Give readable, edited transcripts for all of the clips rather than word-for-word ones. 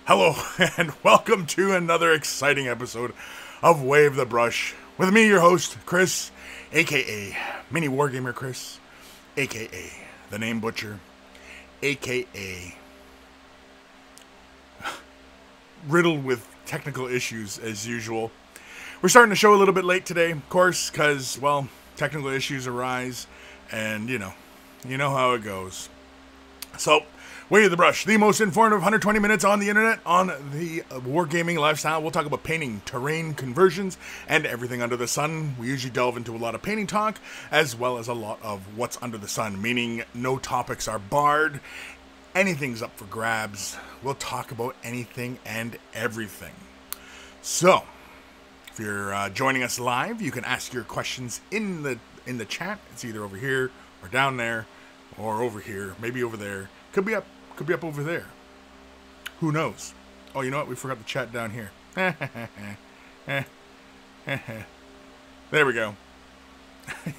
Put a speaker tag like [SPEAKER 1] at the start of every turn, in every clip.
[SPEAKER 1] Hello, and welcome to another exciting episode of Wave the Brush. With me, your host, Kris, a.k.a. Mini Wargamer Kris, a.k.a. The Name Butcher, a.k.a. riddled with technical issues as usual. We're starting the show a little bit late today, of course, because, well, technical issues arise, and, you know how it goes. So, Wave the Brush, the most informative 120 minutes on the internet on the wargaming lifestyle. We'll talk about painting, terrain conversions, and everything under the sun. We usually delve into a lot of painting talk, as well as a lot of what's under the sun, meaning no topics are barred. Anything's up for grabs. We'll talk about anything and everything. So, if you're joining us live, you can ask your questions in the chat. It's either over here or down there or over here, maybe over there. Could be up over there. Who knows? Oh, you know what? We forgot the chat down here. There we go.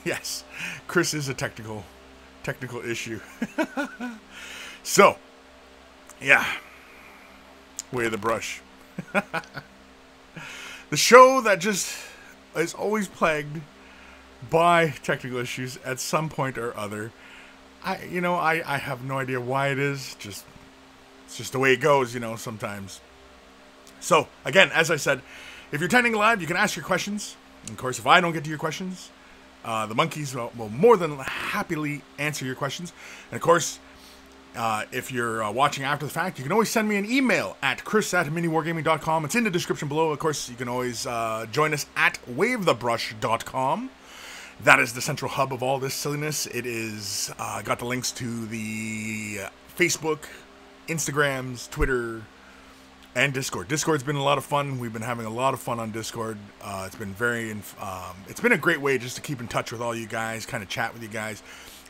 [SPEAKER 1] Yes, Kris is a technical issue. So, yeah. Wave the Brush. The show that just is always plagued by technical issues at some point or other. I have no idea why it is. It's just the way it goes, sometimes. So, again, as I said, if you're attending live, you can ask your questions. And of course, if I don't get to your questions, the monkeys will more than happily answer your questions. And of course, if you're watching after the fact, you can always send me an email at kris@miniwargaming.com. It's in the description below. Of course, you can always join us at wavethebrush.com. That is the central hub of all this silliness. It is got the links to the Facebook, Instagrams, Twitter, and Discord. Discord's been a lot of fun. We've been having a lot of fun on Discord. It's been it's been a great way just to keep in touch with all you guys, kind of chat with you guys.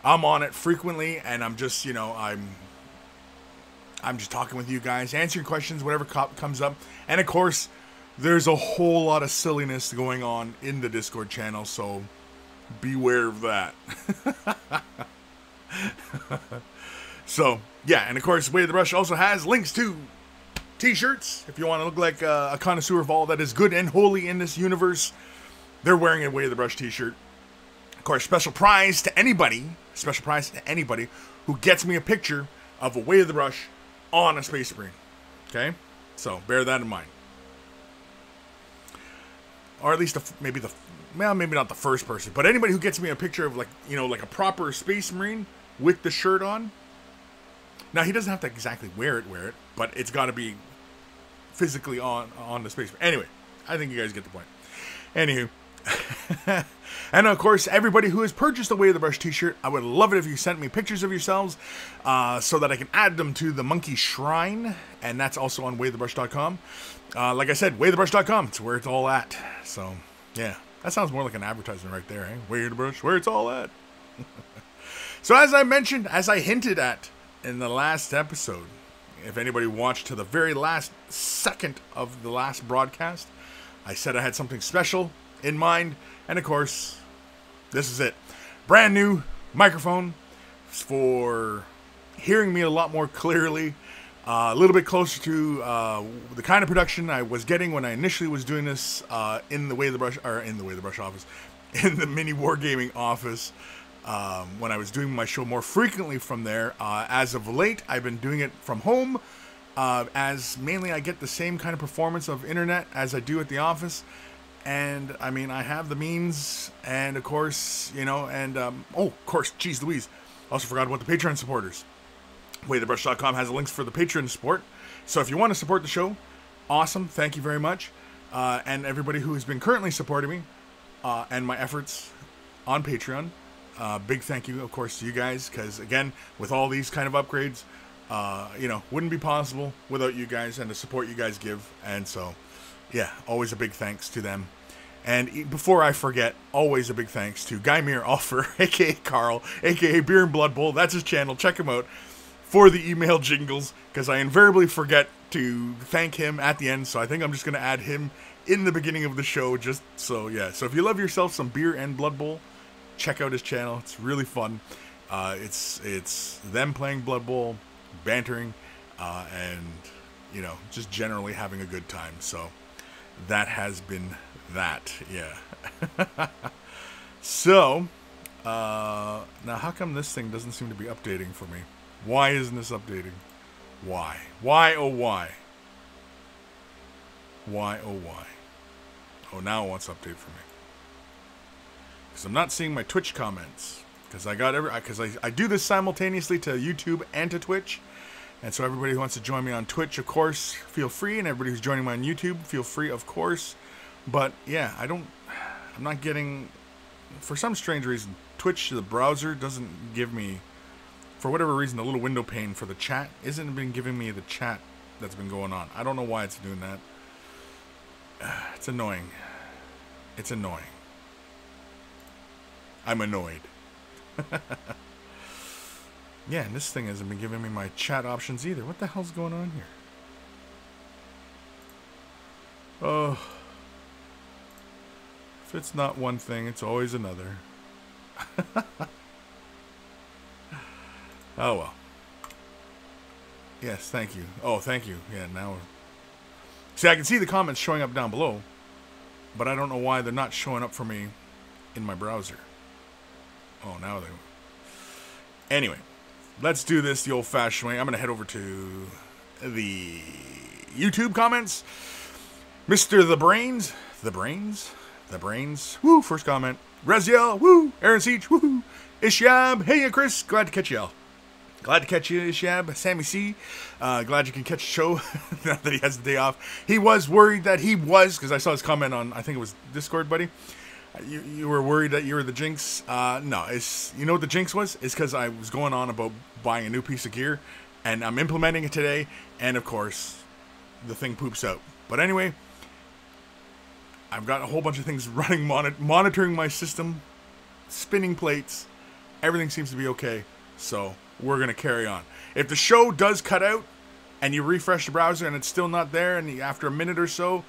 [SPEAKER 1] I'm on it frequently, and I'm just, I'm just talking with you guys, answering questions, whatever comes up. And of course, there's a whole lot of silliness going on in the Discord channel, so beware of that. So, yeah, and of course, Wave the Brush also has links to t-shirts. If you want to look like a connoisseur of all that is good and holy in this universe, they're wearing a Wave the Brush t-shirt. Of course, special prize to anybody who gets me a picture of a Wave the Brush on a Space Marine. Okay? So, bear that in mind. Or at least maybe not the first person, but anybody who gets me a picture of like a proper Space Marine with the shirt on. Now, he doesn't have to exactly wear it, but it's got to be physically on the Space Marine. Anyway, I think you guys get the point. Anywho. And of course, everybody who has purchased a Wave the Brush t-shirt, I would love it if you sent me pictures of yourselves so that I can add them to the Monkey Shrine, and that's also on wavethebrush.com. Like I said, wavethebrush.com, it's where it's all at. So, yeah, that sounds more like an advertisement right there, eh? Wave the Brush, where it's all at. So as I hinted at in the last episode, if anybody watched to the very last second of the last broadcast, I said I had something special in mind, and of course, this is it. Brand new microphone for hearing me a lot more clearly, a little bit closer to the kind of production I was getting when I initially was doing this in the Wave the Brush office, in the Mini Wargaming office, when I was doing my show more frequently from there. As of late, I've been doing it from home, as mainly I get the same kind of performance of internet as I do at the office. And, I mean, I have the means, and, of course, of course, geez Louise, also forgot about the Patreon supporters. WaveTheBrush.com has links for the Patreon support. So if you want to support the show, awesome, thank you very much. And everybody who has been currently supporting me and my efforts on Patreon, big thank you, of course, to you guys, because, again, with all these kind of upgrades, wouldn't be possible without you guys and the support you guys give, and so... yeah, always a big thanks to them. And before I forget, always a big thanks to Guymere Offer, a.k.a. Carl, a.k.a. Beer and Blood Bowl. That's his channel. Check him out for the email jingles, because I invariably forget to thank him at the end, so I think I'm just going to add him in the beginning of the show, just so, yeah. So if you love yourself some Beer and Blood Bowl, check out his channel. It's really fun. It's them playing Blood Bowl, bantering, and you know, just generally having a good time. So that has been that, yeah. So, now how come this thing doesn't seem to be updating for me? Why isn't this updating? Why? Why, oh why? Why, oh why? Oh, now it wants to update for me. Because I'm not seeing my Twitch comments. Because I do this simultaneously to YouTube and to Twitch. And so everybody who wants to join me on Twitch, of course, feel free. And everybody who's joining me on YouTube, feel free, of course. But, yeah, I'm not getting... For some strange reason, Twitch, the browser, doesn't give me... For whatever reason, the little window pane for the chat isn't been giving me the chat that's been going on. I don't know why it's doing that. It's annoying. It's annoying. I'm annoyed. Yeah, and this thing hasn't been giving me my chat options either. What the hell's going on here? Oh. If it's not one thing, it's always another. Oh, well. Yes, thank you. Oh, thank you. Yeah, now... See, I can see the comments showing up down below, but I don't know why they're not showing up for me in my browser. Oh, now they... Anyway, let's do this the old-fashioned way. I'm going to head over to the YouTube comments. Mr. The Brains. The Brains. Woo, first comment. Reziel. Woo. Aaron Siege. Woo. Ishab. Hey, Kris. Glad to catch y'all. Glad to catch you, Ishab. Sammy C. Glad you can catch the show now that he has the day off. He was worried that he was, because I saw his comment on, I think it was Discord, buddy. You were worried that you were the jinx. No, you know what the jinx was? It's because I was going on about buying a new piece of gear, and I'm implementing it today, and of course, the thing poops out. But anyway, I've got a whole bunch of things running, monitoring my system, spinning plates. Everything seems to be okay, so... We're going to carry on. If the show does cut out and you refresh the browser and it's still not there and after a minute or so,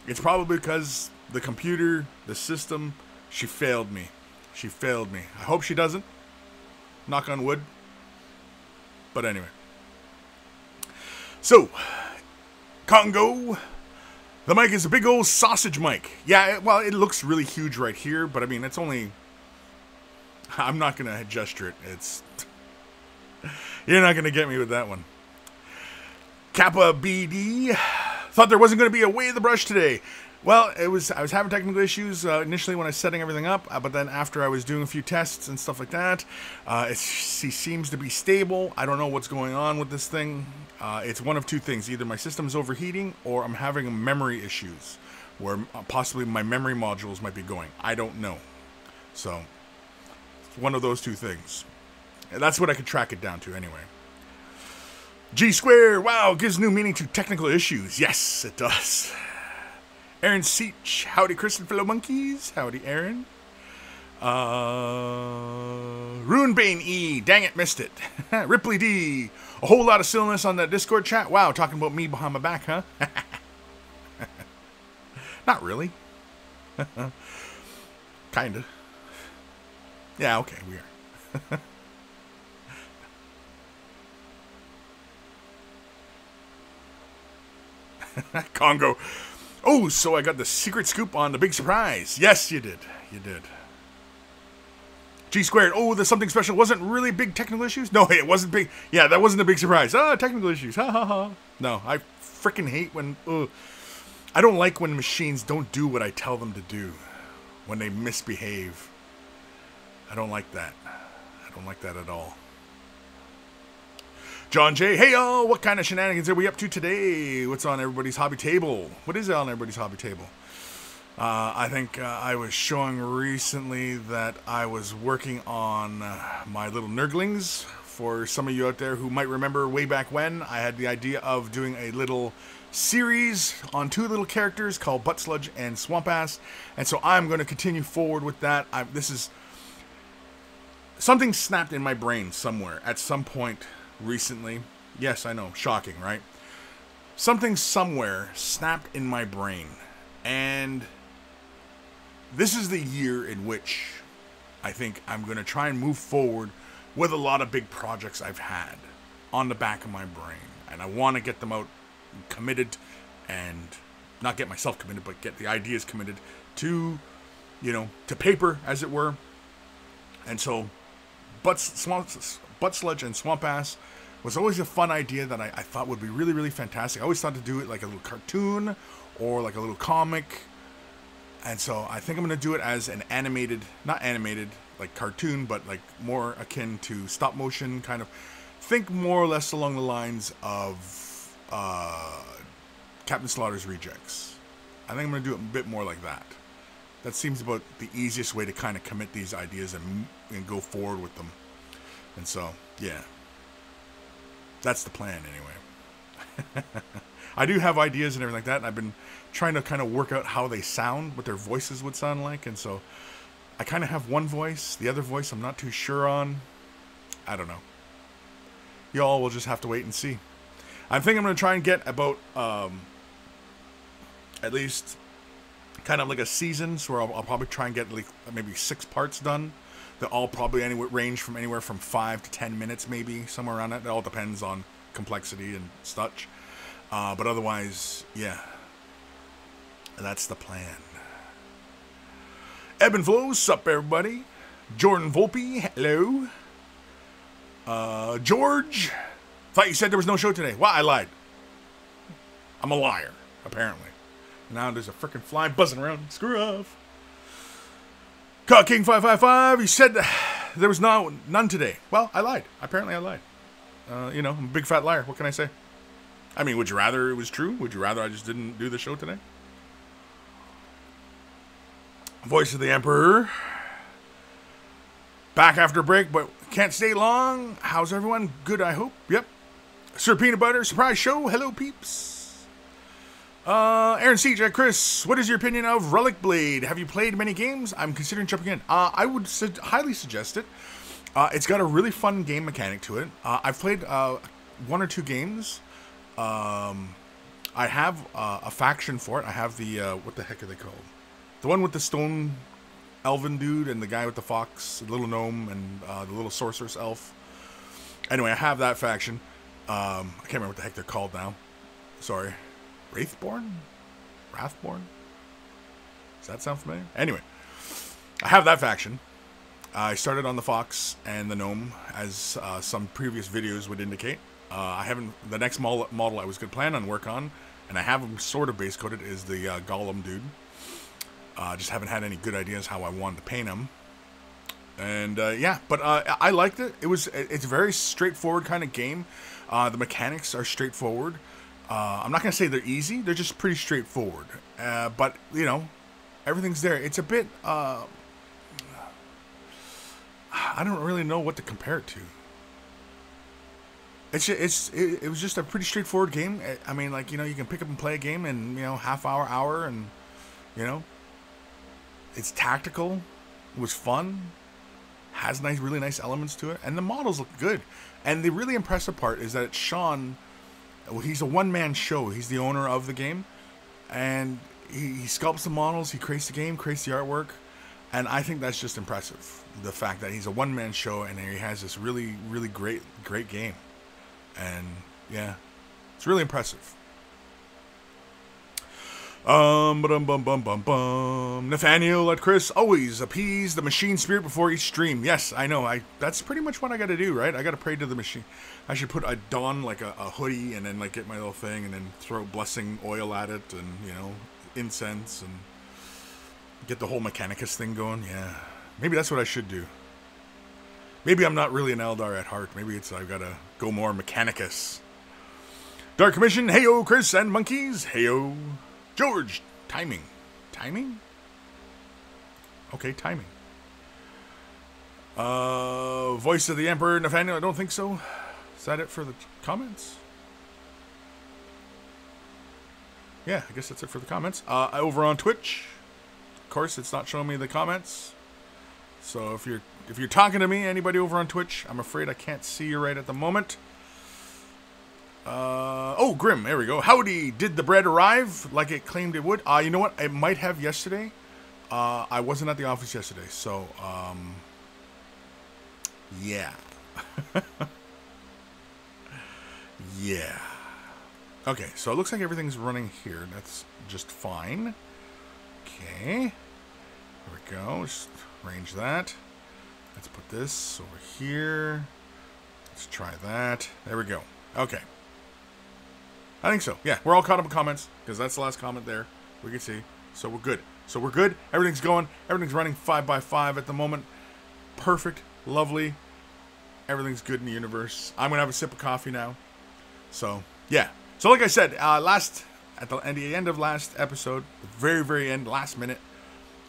[SPEAKER 1] it's probably because the computer, the system, she failed me. She failed me. I hope she doesn't. Knock on wood. But anyway. So, Congo. The mic is a big old sausage mic. Yeah, well, it looks really huge right here, but I mean, it's only... I'm not going to gesture it. It's... You're not going to get me with that one. Kappa BD. Thought there wasn't going to be a way of the brush today. Well, I was having technical issues initially when I was setting everything up, but then after I was doing a few tests and stuff like that, it seems to be stable. I don't know what's going on with this thing. It's one of two things. Either my system's overheating or I'm having memory issues where possibly my memory modules might be going. I don't know. So, it's one of those two things. That's what I could track it down to anyway. G squared, wow, gives new meaning to technical issues. Yes, it does. Aaron Seach, howdy Kris and fellow monkeys. Howdy Aaron. Runebane E, dang it, missed it. Ripley D, a whole lot of silliness on that Discord chat. Wow, talking about me behind my back, huh? Not really. Kinda. Yeah, okay, we are. Congo. Oh, so I got the secret scoop on the big surprise. Yes, you did. You did. G squared. Oh, there's something special. Wasn't really big technical issues? No, it wasn't big. Yeah, that wasn't a big surprise. Ah, technical issues. Ha ha ha. No, I freaking hate when... I don't like when machines don't do what I tell them to do. When they misbehave. I don't like that. I don't like that at all. John J. Hey, y'all. What kind of shenanigans are we up to today? What's on everybody's hobby table? What is on everybody's hobby table? I think I was showing recently that I was working on my little nerdlings. For some of you out there who might remember way back when, I had the idea of doing a little series on two little characters called Butt Sludge and Swamp Ass. And so I'm going to continue forward with that. This is... Something snapped in my brain somewhere at some point recently. Yes, I know. Shocking, right? Something somewhere snapped in my brain. And this is the year in which I think I'm going to try and move forward with a lot of big projects I've had on the back of my brain. And I want to get them out committed and not get myself committed, but get the ideas committed to, to paper, as it were. And so, butt sludge and swamp ass was always a fun idea that I thought would be really, really fantastic. I always thought to do it like a little cartoon or like a little comic. And so I think I'm going to do it as an not animated, like cartoon, but like more akin to stop motion kind of. Think more or less along the lines of Captain Slaughter's Rejects. I think I'm going to do it a bit more like that. That seems about the easiest way to kind of commit these ideas and go forward with them. And so, yeah. That's the plan, anyway. I do have ideas and everything like that, and I've been trying to kind of work out how they sound, what their voices would sound like, and so I kind of have one voice. The other voice I'm not too sure on. I don't know. Y'all will just have to wait and see. I think I'm going to try and get about at least kind of like a season, so I'll probably try and get like maybe 6 parts done. They'll all probably range from anywhere from 5 to 10 minutes, maybe somewhere around that. It all depends on complexity and such. But otherwise, yeah, that's the plan. Ebb and Flow, sup everybody? Jordan Volpe, hello. George, thought you said there was no show today. Well, I lied. I'm a liar, apparently. Now there's a freaking fly buzzing around. Screw off. Caught King 555. He said there was none today. Well, I lied. Apparently, I lied. I'm a big fat liar. What can I say? I mean, would you rather it was true? Would you rather I just didn't do the show today? Voice of the Emperor. Back after a break, but can't stay long. How's everyone? Good, I hope. Yep. Sir Peanut Butter, surprise show. Hello, peeps. Aaron C. Jack Kris, what is your opinion of Relic Blade? Have you played many games? I'm considering jumping in. I would highly suggest it. It's got a really fun game mechanic to it. I've played 1 or 2 games. I have a faction for it. I have the, what the heck are they called? The one with the stone elven dude and the guy with the fox, the little gnome, and the little sorceress elf. Anyway, I have that faction. I can't remember what the heck they're called now. Sorry. Wraithborn? Wrathborn? Does that sound familiar? Anyway, I have that faction. I started on the fox and the gnome, as some previous videos would indicate. I haven't. The next model I was going to plan on work on, and I have them sort of base coated, is the golem dude. Just haven't had any good ideas how I wanted to paint him. And yeah, but I liked it. It's a very straightforward kind of game. The mechanics are straightforward. I'm not going to say they're easy. They're just pretty straightforward. But, everything's there. It's a bit, I don't really know what to compare it to. It was just a pretty straightforward game. I mean, like, you can pick up and play a game in, half hour, and, it's tactical. It was fun. Has really nice elements to it. And the models look good. And the really impressive part is that it's Sean. Well, he's a one-man show. He's the owner of the game. And he sculpts the models. He creates the game, creates the artwork. And I think that's just impressive. The fact that he's a one-man show and he has this really, really great game. And, yeah, it's really impressive. Nathaniel at Kris, always appease the machine spirit before each stream. Yes, I know. That's pretty much what I got to do, right? I got to pray to the machine. I should don like a hoodie and then like get my little thing and then throw blessing oil at it and incense and get the whole Mechanicus thing going. Yeah, maybe that's what I should do. Maybe I'm not really an Eldar at heart. Maybe I've got to go more Mechanicus. Dark Commission, heyo, Kris and monkeys, heyo. George, timing. Timing? Okay, timing. Voice of the Emperor, Nathaniel, I don't think so. Is that it for the comments? Yeah, I guess that's it for the comments. Over on Twitch, of course, it's not showing me the comments. So if you're talking to me, anybody over on Twitch, I'm afraid I can't see you right at the moment. Oh, Grim, there we go. Howdy, did the bread arrive like it claimed it would? You know what? It might have yesterday. I wasn't at the office yesterday, so, yeah. Yeah. Okay, so it looks like everything's running here. That's just fine. Okay. There we go. Just arrange that. Let's put this over here. Let's try that. There we go. Okay. I think so. Yeah, we're all caught up in comments because that's the last comment there. We can see. So we're good. So we're good. Everything's going. Everything's running 5x5 at the moment. Perfect. Lovely. Everything's good in the universe. I'm going to have a sip of coffee now. So, yeah. So like I said, at the end of last episode, the very, very end, last minute,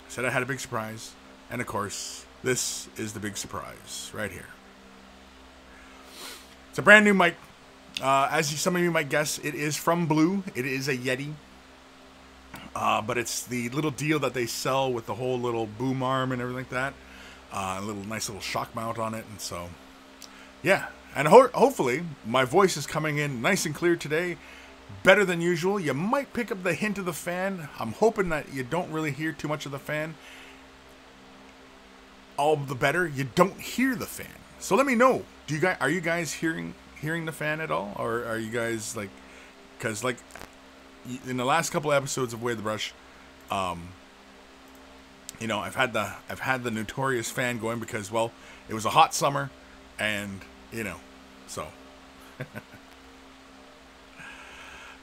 [SPEAKER 1] I said I had a big surprise. And of course, this is the big surprise right here. It's a brand new mic. Some of you might guess, it is from Blue. It is a Yeti. But it's the little deal that they sell with the whole little boom arm and everything like that. A nice little shock mount on it. And so, yeah. And hopefully, my voice is coming in nice and clear today. Better than usual. You might pick up the hint of the fan. I'm hoping that you don't really hear too much of the fan. All the better, you don't hear the fan. So let me know. Are you guys hearing the fan at all? Or are you guys like... Because like... in the last couple episodes of Way the Brush, you know, I've had the notorious fan going because, well, it was a hot summer, and you know, so.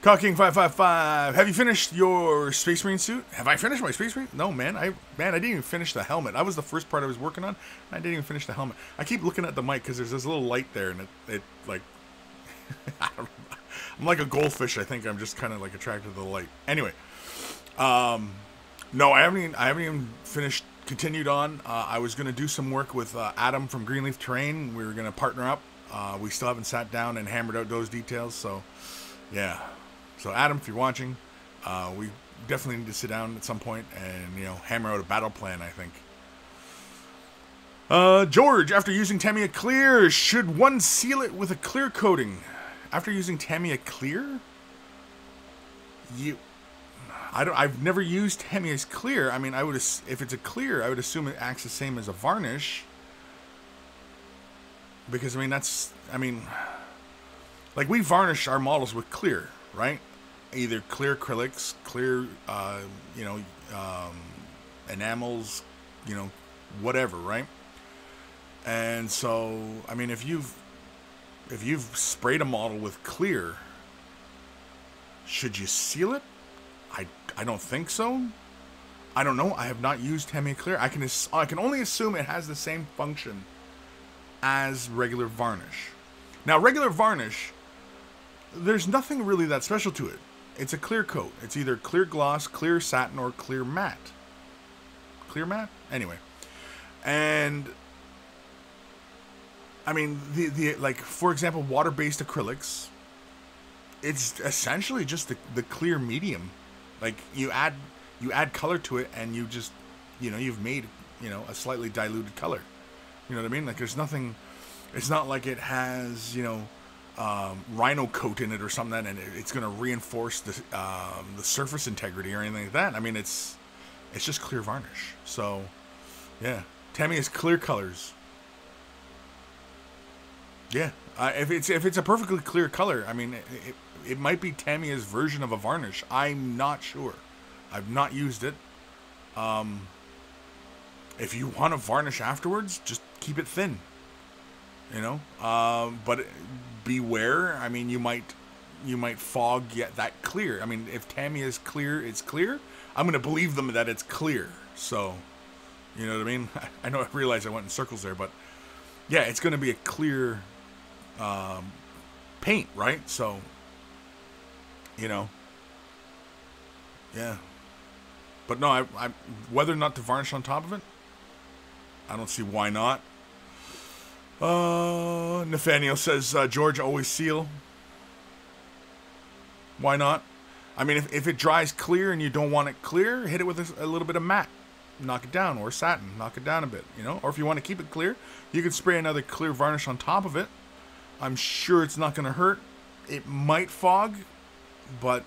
[SPEAKER 1] Cocking 555. Have you finished your Space Marine suit? Have I finished my Space Marine? No, man. I didn't even finish the helmet. That was the first part I was working on. I didn't even finish the helmet. I keep looking at the mic because there's this little light there, and it like, I'm like a goldfish. I think I'm just kind of like attracted to the light. Anyway, no, I haven't even finished. Continued on. I was going to do some work with Adam from Greenleaf Terrain. We were going to partner up. We still haven't sat down and hammered out those details. So, yeah. So, Adam, if you're watching, we definitely need to sit down at some point and, you know, hammer out a battle plan, I think. George, after using Tamiya Clear, should one seal it with a clear coating? After using Tamiya Clear? I've never used Tamiya's Clear. I mean, if it's a clear, I would assume it acts the same as a varnish. Because, like we varnish our models with clear, right? Either clear acrylics, clear, enamels, you know, whatever, right? And so, I mean, if you've sprayed a model with clear, should you seal it? I don't think so. I don't know. I have not used Tamiya Clear. I can only assume it has the same function as regular varnish. Now, regular varnish, there's nothing really that special to it. It's a clear coat. It's either clear gloss, clear satin, or clear matte. Clear matte? Anyway. And I mean, like, for example, water-based acrylics, it's essentially just the clear medium. Like, you add color to it, and you just, you know, you've made, you know, a slightly diluted color. You know what I mean? Like, there's nothing, it's not like it has, you know, rhino coat in it or something, and it's going to reinforce the surface integrity or anything like that. I mean, it's just clear varnish. So, yeah. Tamiya's Clear colors. Yeah. If it's a perfectly clear color, I mean, it might be Tamiya's version of a varnish. I'm not sure. I've not used it. If you want to varnish afterwards, just keep it thin. You know? But beware. I mean, you might fog that clear. I mean, if Tamiya's clear, it's clear. I'm going to believe them that it's clear. So, you know what I mean? I know I realize I went in circles there, but yeah, it's going to be a clear paint, right? So, you know, yeah. But no, I whether or not to varnish on top of it, I don't see why not. Nathaniel says, George, always seal. Why not? I mean, if it dries clear and you don't want it clear, hit it with a little bit of matte. Knock it down, or satin. Knock it down a bit, you know? Or if you want to keep it clear, you can spray another clear varnish on top of it. I'm sure it's not going to hurt. It might fog, but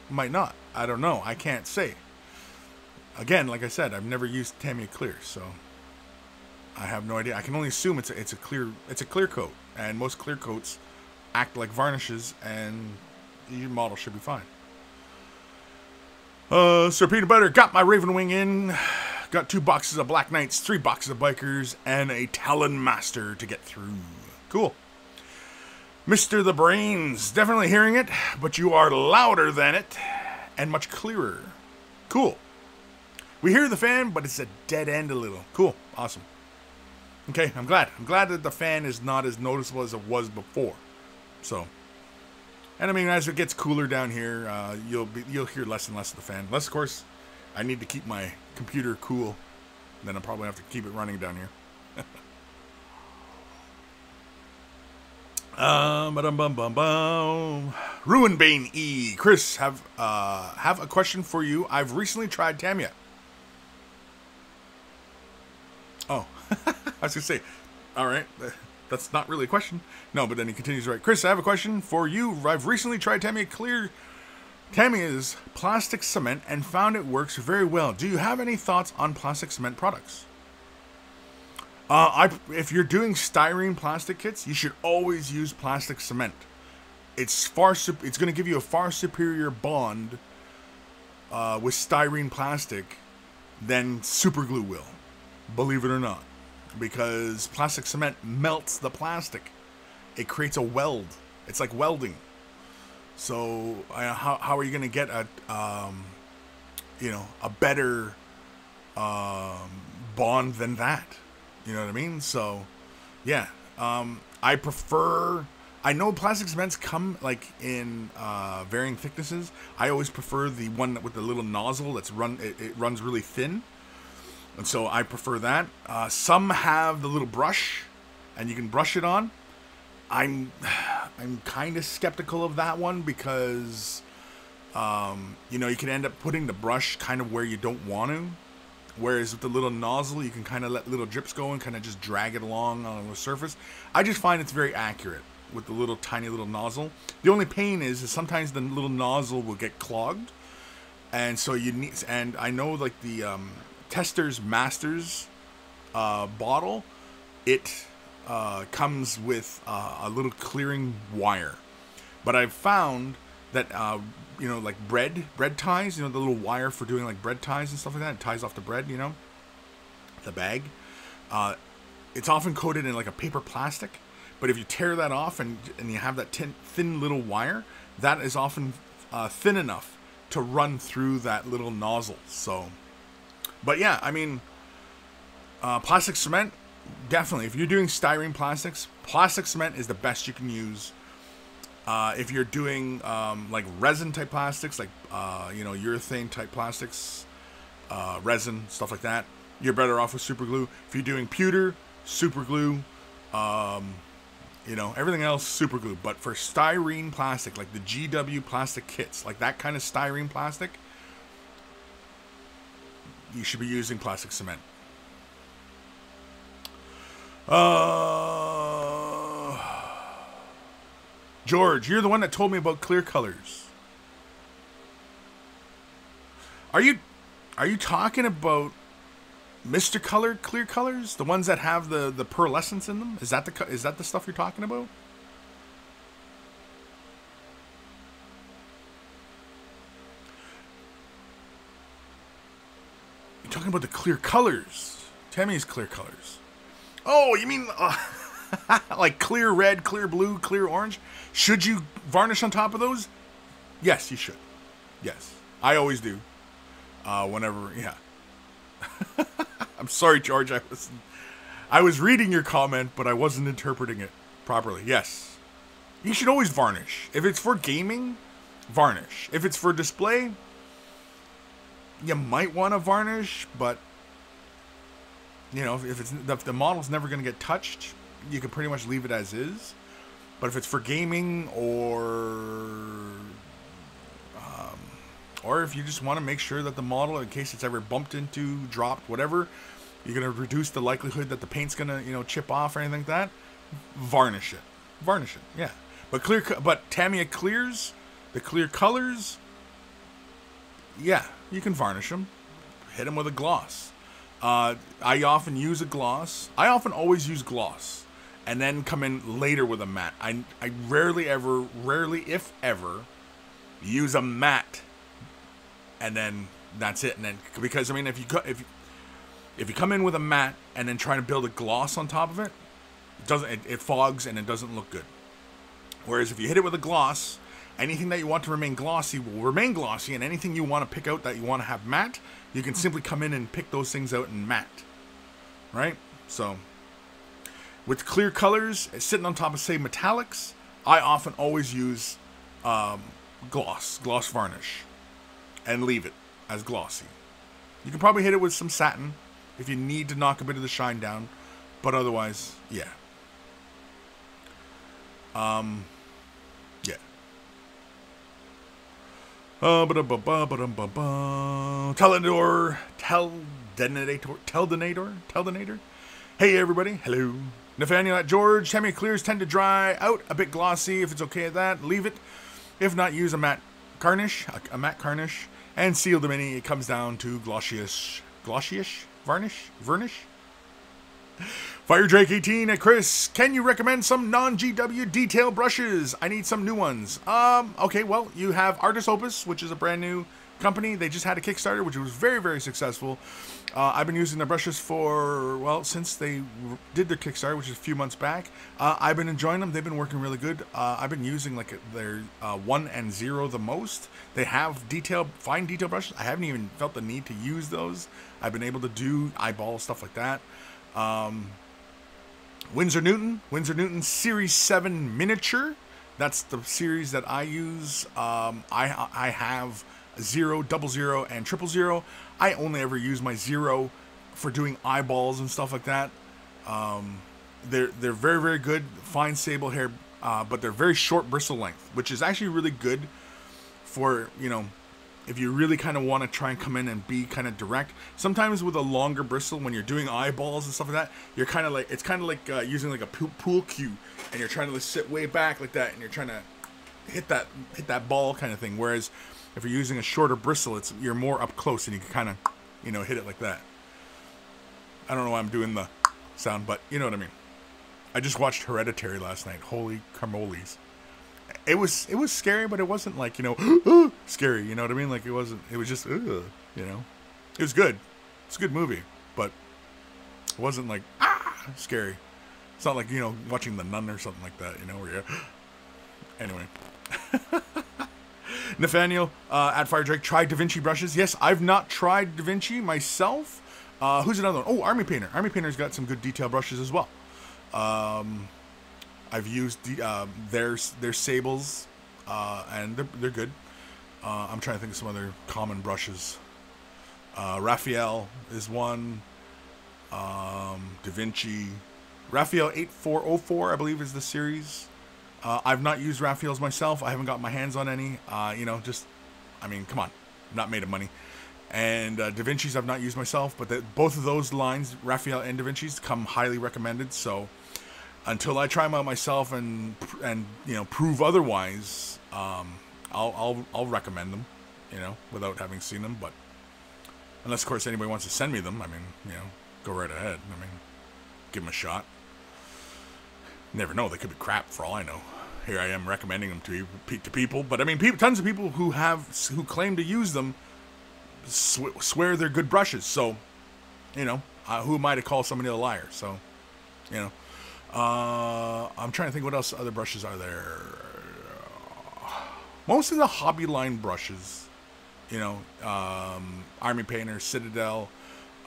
[SPEAKER 1] might not. I don't know. I can't say. Again, like I said, I've never used Tamiya Clear, so I have no idea. I can only assume it's a clear coat, and most clear coats act like varnishes, and your model should be fine. Sir Peanut Butter, got my Raven Wing in. Got 2 boxes of Black Knights, 3 boxes of Bikers, and a Talon Master to get through. Cool. Mr. The Brains, definitely hearing it, but you are louder than it and much clearer. Cool. We hear the fan, but it's a dead end a little. Cool. Awesome. Okay, I'm glad. I'm glad that the fan is not as noticeable as it was before. So, and I mean, as it gets cooler down here, you'll hear less and less of the fan. Unless, of course, I need to keep my computer cool. Then I'll probably have to keep it running down here. Ruinbane E. Kris, have a question for you. I've recently tried Tamiya. Oh, I was gonna say, all right, that's not really a question. No, but then he continues, right? Kris, I have a question for you. I've recently tried Tamiya's plastic cement and found it works very well. Do you have any thoughts on plastic cement products? If you're doing styrene plastic kits, you should always use plastic cement. It's going to give you a far superior bond with styrene plastic than super glue will. Believe it or not, because plastic cement melts the plastic. It creates a weld. It's like welding. So how are you going to get a better bond than that? You know what I mean? So, yeah. I know plastic cements come like in varying thicknesses. I always prefer the one with the little nozzle it runs really thin. And so I prefer that. Some have the little brush, and you can brush it on. I'm kind of skeptical of that one because, you can end up putting the brush kind of where you don't want to. Whereas with the little nozzle, you can kind of let little drips go and kind of just drag it along on the surface. I just find it's very accurate with the little tiny little nozzle. The only pain is sometimes the little nozzle will get clogged, and so you need. And I know like the Tester's Masters bottle, it comes with a little clearing wire, but I've found that like bread ties, the little wire for doing like bread ties and stuff like that, it ties off the bread, the bag. It's often coated in like a paper plastic, but if you tear that off and you have that thin little wire, that is often thin enough to run through that little nozzle. So, but yeah, I mean, plastic cement, definitely. If you're doing styrene plastics, plastic cement is the best you can use. If you're doing like resin type plastics, like urethane type plastics, resin, stuff like that, you're better off with super glue. If you're doing pewter, super glue, everything else, super glue. But for styrene plastic, like the GW plastic kits, like that kind of styrene plastic, you should be using plastic cement. George, you're the one that told me about clear colors. Are you talking about Mr. Colored clear colors? The ones that have the pearlescence in them? Is that the stuff you're talking about? You're talking about the clear colors. Tammy's clear colors. Oh, you mean like clear red, clear blue, clear orange? Should you varnish on top of those? Yes, you should. Yes, I always do. Whenever, yeah. I'm sorry, George. I was reading your comment, but I wasn't interpreting it properly. Yes, you should always varnish. If it's for gaming, varnish. If it's for display, you might want to varnish, but if the model's never going to get touched, you can pretty much leave it as is. But if it's for gaming or if you just want to make sure that the model, in case it's ever bumped into, dropped, whatever, you're going to reduce the likelihood that the paint's going to, chip off or anything like that, varnish it. Varnish it, yeah. But Tamiya clears, the clear colors, yeah, you can varnish them. Hit them with a gloss. I often use a gloss. I often always use gloss. And then come in later with a matte. I rarely if ever, use a matte, and then that's it. And then, because I mean, if you come in with a matte and then try to build a gloss on top of it, it fogs and it doesn't look good. Whereas if you hit it with a gloss, anything that you want to remain glossy will remain glossy, and anything you want to pick out that you want to have matte, you can simply come in and pick those things out in matte, right? So with clear colors sitting on top of, say, metallics, I often always use gloss varnish and leave it as glossy. You can probably hit it with some satin if you need to knock a bit of the shine down, but otherwise, yeah. Yeah. Teldenator. Hey everybody, hello. Nathaniel at George. Semi clears tend to dry out a bit glossy. If it's okay at that, leave it. If not, use a matte varnish, and seal the mini. It comes down to glossyish varnish. Fire Drake 18 at Kris. Can you recommend some non-GW detail brushes? I need some new ones. Okay, well, you have Artis Opus, which is a brand new company. They just had a Kickstarter, which was very, very successful. I've been using their brushes for, well, since they did their Kickstarter, which is a few months back. I've been enjoying them. They've been working really good. I've been using like their 1 and 0 the most. They have fine detail brushes. I haven't even felt the need to use those. I've been able to do eyeball stuff like that. Winsor Newton Series 7 Miniature. That's the series that I use. I have 0, 00, and 000. I only ever use my 0 for doing eyeballs and stuff like that. They're very, very good, fine sable hair, but they're very short bristle length, which is actually really good for, you know, if you really kind of want to try and come in and be kind of direct. Sometimes with a longer bristle, when you're doing eyeballs and stuff like that, you're kind of like, it's kind of like using like a pool cue, and you're trying to sit way back like that, and you're trying to hit that ball kind of thing. Whereas if you're using a shorter bristle, you're more up close, and you can kind of, you know, hit it like that. I don't know why I'm doing the sound, but you know what I mean. I just watched Hereditary last night. Holy carmoles. It was scary, but it wasn't like, you know, scary, you know what I mean? Like it was just, you know, it was good. It's a good movie, but it wasn't like, scary. It's not like, you know, watching The Nun or something like that, you know, where you, anyway. Nathaniel, at Fire Drake, try Da Vinci brushes. Yes, I've not tried Da Vinci myself. Who's another one? Oh, Army Painter. Army Painter's got some good detail brushes as well. I've used their sables, and they're good. I'm trying to think of some other common brushes. Raphael is one. Da Vinci. Raphael 8404, I believe, is the series. I've not used Raphael's myself. I haven't got my hands on any. You know, just, I mean, come on. I'm not made of money. And Da Vinci's I've not used myself, but both of those lines, Raphael and Da Vinci's, come highly recommended. So until I try them out myself and you know, prove otherwise, I'll recommend them, you know, without having seen them. But unless, of course, anybody wants to send me them, I mean, you know, go right ahead. I mean, give them a shot. Never know, they could be crap for all I know. Here I am recommending them to people, but I mean, tons of people who claim to use them swear they're good brushes. So, you know, who am I to call somebody a liar? So, you know, I'm trying to think what else other brushes are there. Most of the hobby line brushes, you know, Army Painter, Citadel,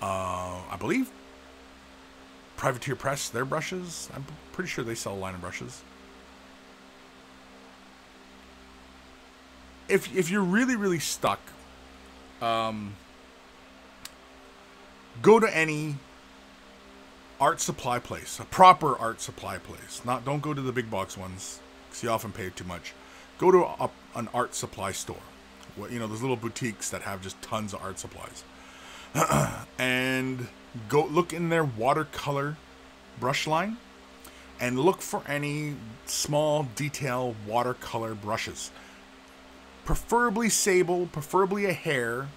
[SPEAKER 1] I believe Privateer Press, their brushes. I'm pretty sure they sell a line of brushes. If you're really, really stuck, go to any art supply place, a proper art supply place. Don't go to the big box ones, because you often pay too much. Go to an art supply store. You know, those little boutiques that have just tons of art supplies. And go look in their watercolor brush line and look for any small detail watercolor brushes. Preferably sable, preferably a hair.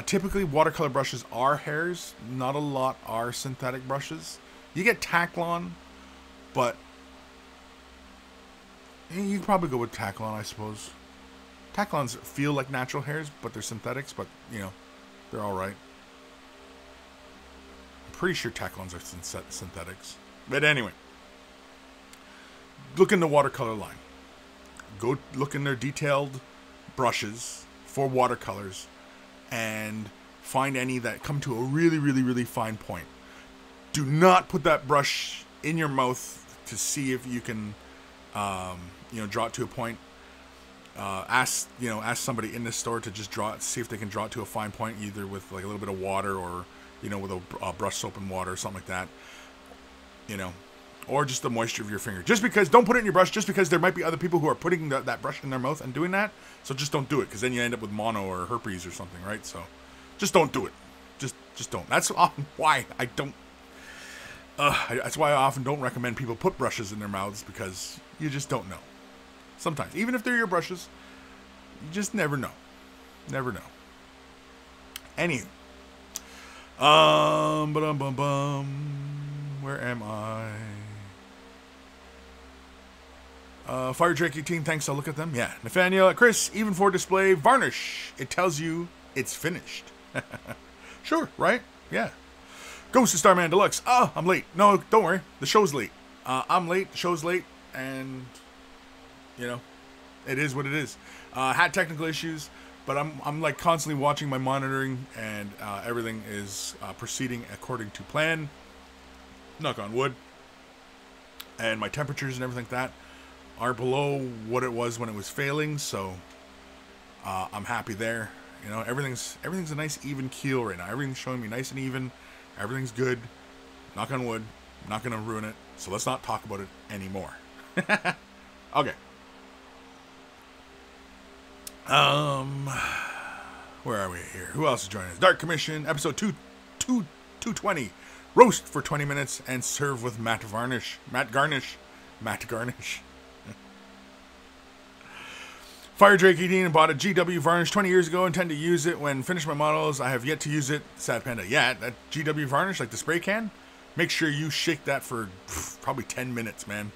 [SPEAKER 1] Typically watercolor brushes are hairs. Not a lot are synthetic brushes. You get Taklon, but you can probably go with Taklon, I suppose. Taklons feel like natural hairs, but they're synthetics, but, you know, they're all right. I'm pretty sure Taklons are synthetics. But anyway, look in the watercolor line. Go look in their detailed brushes for watercolors and find any that come to a really, really, really fine point. Do not put that brush in your mouth to see if you can, you know, draw it to a point. Ask somebody in the store to just draw it, see if they can draw it to a fine point, either with like a little bit of water or, you know, with a brush soap and water or something like that. You know, or just the moisture of your finger. Just because, don't put it in your brush, just because there might be other people who are putting that brush in their mouth and doing that. So just don't do it, because then you end up with mono or herpes or something, right? So just don't do it. Just don't. That's often why I don't. That's why I often don't recommend people put brushes in their mouths, because you just don't know. Sometimes, even if they're your brushes, you just never know. Never know. Anywho. Where am I? Fire Drake 18, thanks, I'll look at them. Yeah. Nathaniel, Kris, even for display varnish, it tells you it's finished. Sure, right? Yeah. Ghost of Starman Deluxe. Oh, I'm late. No, don't worry. The show's late. I'm late, the show's late, and, you know, it is what it is. Had technical issues, but I'm like constantly watching my monitoring, and everything is proceeding according to plan. Knock on wood. And my temperatures and everything like that are below what it was when it was failing, so I'm happy there. You know, everything's a nice even keel right now. Everything's showing me nice and even. Everything's good. Knock on wood. I'm not gonna ruin it, so let's not talk about it anymore. Okay. Where are we here? Who else is joining us? Dark Commission, episode 220. Roast for 20 minutes and serve with matte garnish. Fire Drake 18 bought a GW varnish 20 years ago. Intend to use it when finish my models. I have yet to use it. Sad Panda. Yeah, that GW varnish, like the spray can, make sure you shake that for probably 10 minutes, man.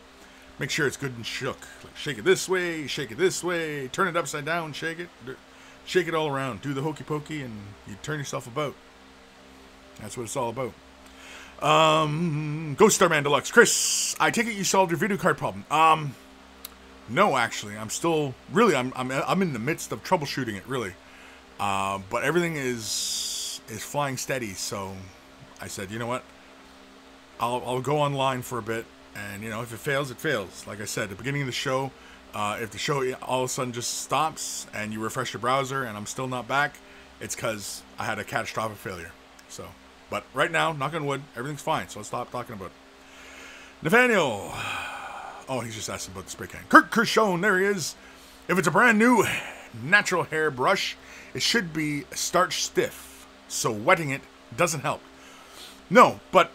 [SPEAKER 1] Make sure it's good and shook. Like, shake it this way, turn it upside down, shake it all around. Do the hokey pokey and you turn yourself about. That's what it's all about. Ghost Starman Deluxe. Kris, I take it you solved your video card problem. No, actually, I'm still really I'm in the midst of troubleshooting it, really. But everything is flying steady, so I said, you know what? I'll go online for a bit, and you know, if it fails, it fails. Like I said at the beginning of the show, if the show all of a sudden just stops and you refresh your browser and I'm still not back, it's because I had a catastrophic failure. So, but right now, knock on wood, everything's fine. So let's stop talking about it. Nathaniel. Oh, he's just asking about the spray can. Kurt Kershone, there he is. If it's a brand new natural hair brush, it should be starch stiff, so wetting it doesn't help. No, but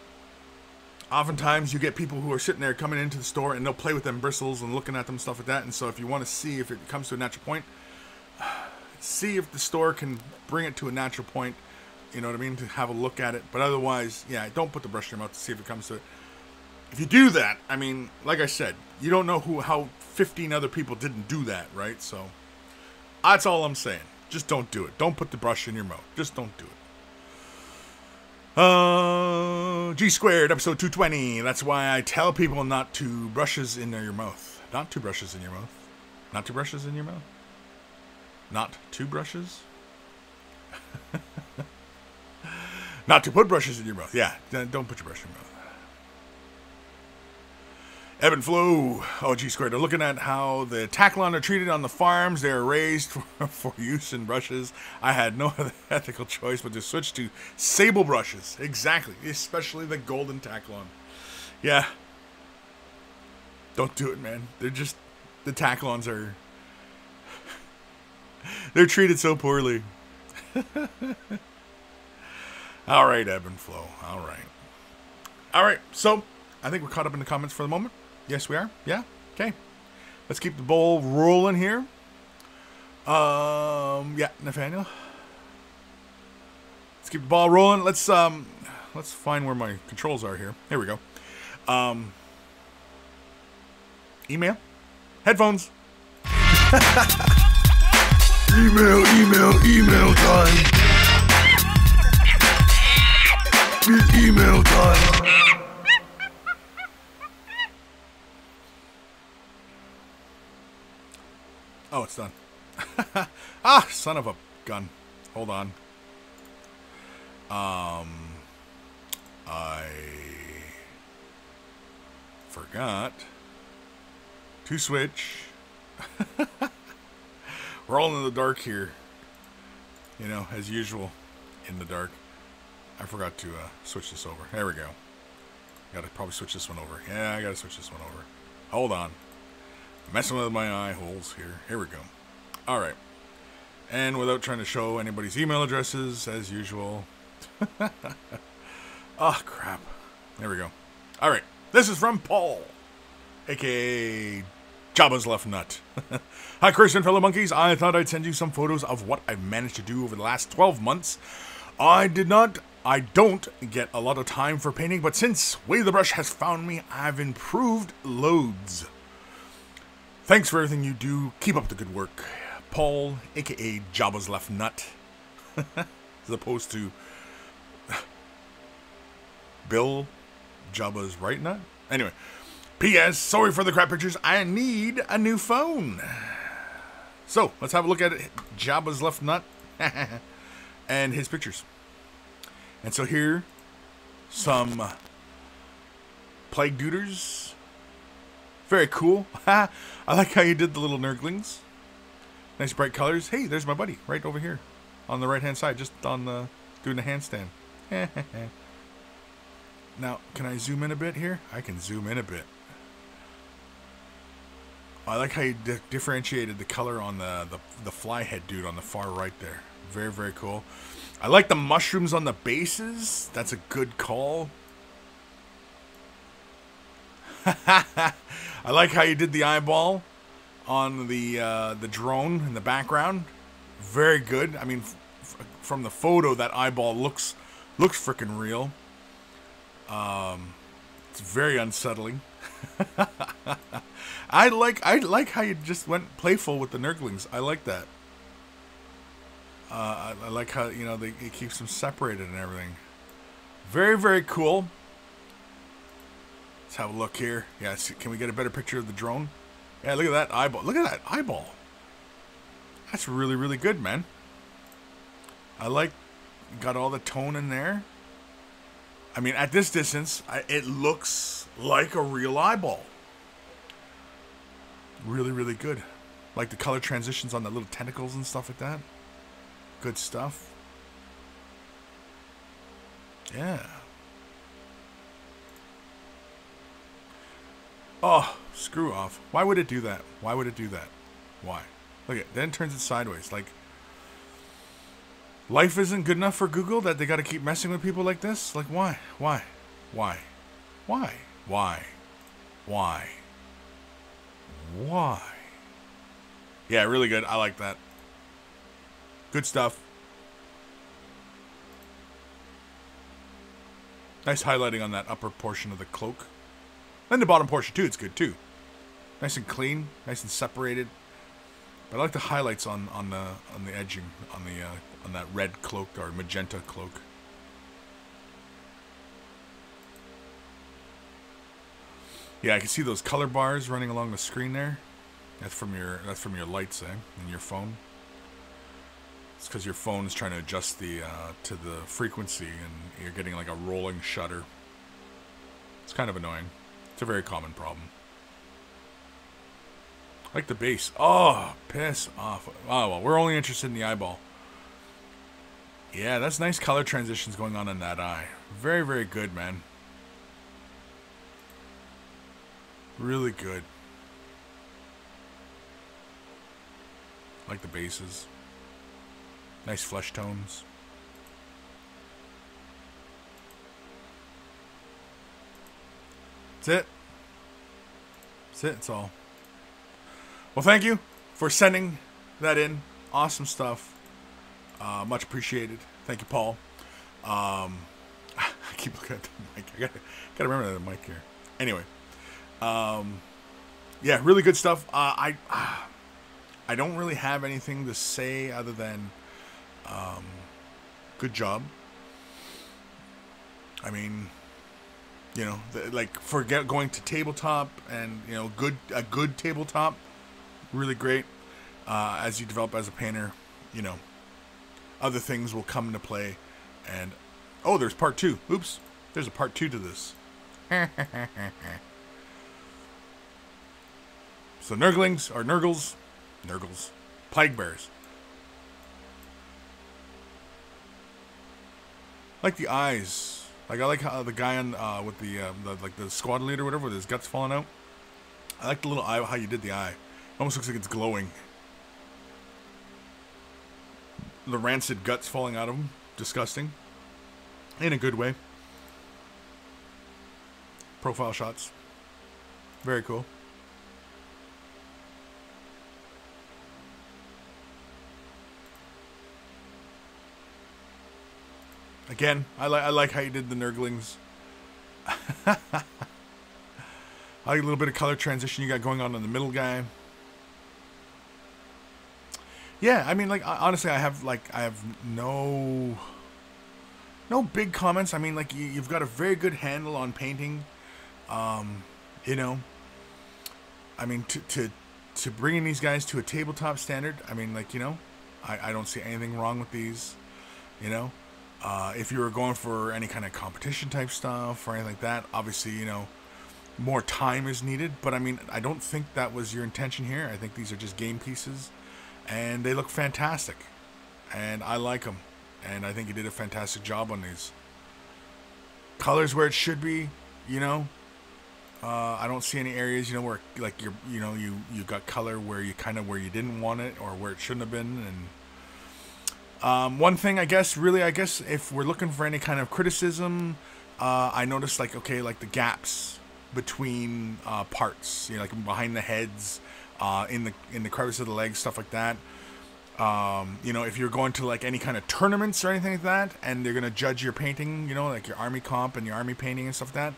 [SPEAKER 1] oftentimes you get people who are sitting there coming into the store and they'll play with them bristles and looking at them, stuff like that. And so if you want to see if it comes to a natural point, see if the store can bring it to a natural point, you know what I mean, to have a look at it. But otherwise, yeah, don't put the brush in your mouth to see if it comes to it. If you do that, I mean, like I said, you don't know how 15 other people didn't do that, right? So that's all I'm saying. Just don't do it. Don't put the brush in your mouth. Just don't do it. G squared, episode 220. That's why I tell people not to brushes in your mouth. Not two brushes in your mouth. Not two brushes in your mouth. Not two brushes. Not to put brushes in your mouth. Yeah, don't put your brush in your mouth. Ebb and Flow, G squared. They're looking at how the Taklon are treated on the farms. They're raised for use in brushes. I had no other ethical choice but to switch to sable brushes. Exactly, especially the golden Taklon. Yeah. Don't do it, man. They're just, the Taklons are, they're treated so poorly. All right, Ebb and Flow. All right. All right, so I think we're caught up in the comments for the moment. Yes, we are. Yeah. Okay. Let's keep the ball rolling here. Yeah, Nathaniel. Let's keep the ball rolling. Let's find where my controls are here. Here we go. Email. Headphones. Email time. It's email time. Oh, it's done. Ah, son of a gun. Hold on. I forgot to switch. We're all in the dark here. You know, as usual, in the dark. I forgot to switch this over. There we go. Gotta probably switch this one over. Yeah, I gotta switch this one over. Hold on. Messing with my eye holes here. Here we go. Alright. And without trying to show anybody's email addresses, as usual. Oh, crap. There we go. Alright. This is from Paul, a.k.a. Jabba's Left Nut. Hi, Kris and fellow monkeys. I thought I'd send you some photos of what I've managed to do over the last 12 months. I don't get a lot of time for painting, but since Way the Brush has found me, I've improved loads. Thanks for everything you do. Keep up the good work. Paul, a.k.a. Jabba's Left Nut. As opposed to Bill, Jabba's Right Nut. Anyway. P.S. Sorry for the crap pictures. I need a new phone. So, let's have a look at it. Jabba's Left Nut. And his pictures. And so here, some Plague Duders. Very cool. I like how you did the little Nurglings. Nice bright colors. Hey, there's my buddy right over here. On the right-hand side, just on the doing the handstand. Now, can I zoom in a bit here? I can zoom in a bit. I like how you differentiated the color on the fly head dude on the far right there. Very, very cool. I like the mushrooms on the bases. That's a good call. I like how you did the eyeball on the drone in the background. Very good. I mean, from the photo, that eyeball looks freaking real. It's very unsettling. I like how you just went playful with the Nurglings. I like that. I like how, you know, it keeps them separated and everything. Very, very cool. Let's have a look here. Yeah, can we get a better picture of the drone? Yeah, look at that eyeball. Look at that eyeball. That's really, really good, man. I like, got all the tone in there. I mean, at this distance, it looks like a real eyeball. Really, really good. Like the color transitions on the little tentacles and stuff like that. Good stuff. Yeah. Oh, screw off. Why would it do that? Why would it do that? Why? Look at, then it turns it sideways. Like, life isn't good enough for Google that they got to keep messing with people like this? Like, why? Why? Why? Why? Why? Why? Why? Yeah, really good. I like that. Good stuff. Nice highlighting on that upper portion of the cloak. And the bottom portion too, it's good too. Nice and clean, nice and separated. But I like the highlights on the edging, on that red cloak or magenta cloak. Yeah, I can see those color bars running along the screen there. That's from your lights, in your phone. It's because your phone is trying to adjust the to the frequency, and you're getting like a rolling shutter. It's kind of annoying. It's a very common problem. I like the base. Oh, piss off. Oh, well, we're only interested in the eyeball. Yeah, that's nice color transitions going on in that eye. Very, very good, man. Really good. Like the bases. Nice flesh tones. That's it. That's it. That's all. Well, thank you for sending that in. Awesome stuff. Much appreciated. Thank you, Paul. I keep looking at the mic. I gotta remember the mic here. Anyway. Yeah, really good stuff. I don't really have anything to say other than good job. I mean, you know, like forget going to tabletop and, you know, a good tabletop, really great. As you develop as a painter, you know, other things will come into play. And oh, there's part 2. Oops, there's a part 2 to this. So Nurglings or Nurgles, Plague Bears. Like the eyes. Like I like how the guy on with the like the squad leader or whatever with his guts falling out. I like the little eye, how you did the eye. It almost looks like it's glowing. The rancid guts falling out of him. Disgusting. In a good way. Profile shots. Very cool. Again, I like how you did the Nurglings. I like a little bit of color transition you got going on in the middle guy. Yeah, I mean, like, honestly, I have no big comments. I mean, like, you've got a very good handle on painting. You know, I mean, to bringing these guys to a tabletop standard, I mean, like, you know, I don't see anything wrong with these, you know. If you were going for any kind of competition type stuff or anything like that, obviously, you know, more time is needed. But, I mean, I don't think that was your intention here. I think these are just game pieces. And they look fantastic. And I like them. And I think you did a fantastic job on these. Colors where it should be, you know. I don't see any areas, you know, where like you got color where you where you didn't want it or where it shouldn't have been. And one thing, I guess if we're looking for any kind of criticism, I noticed like the gaps between parts, you know, like behind the heads, in the crevice of the legs, stuff like that. You know, if you're going to like any kind of tournaments or anything like that, and they're gonna judge your painting, you know, like your army comp and your army painting and stuff like that,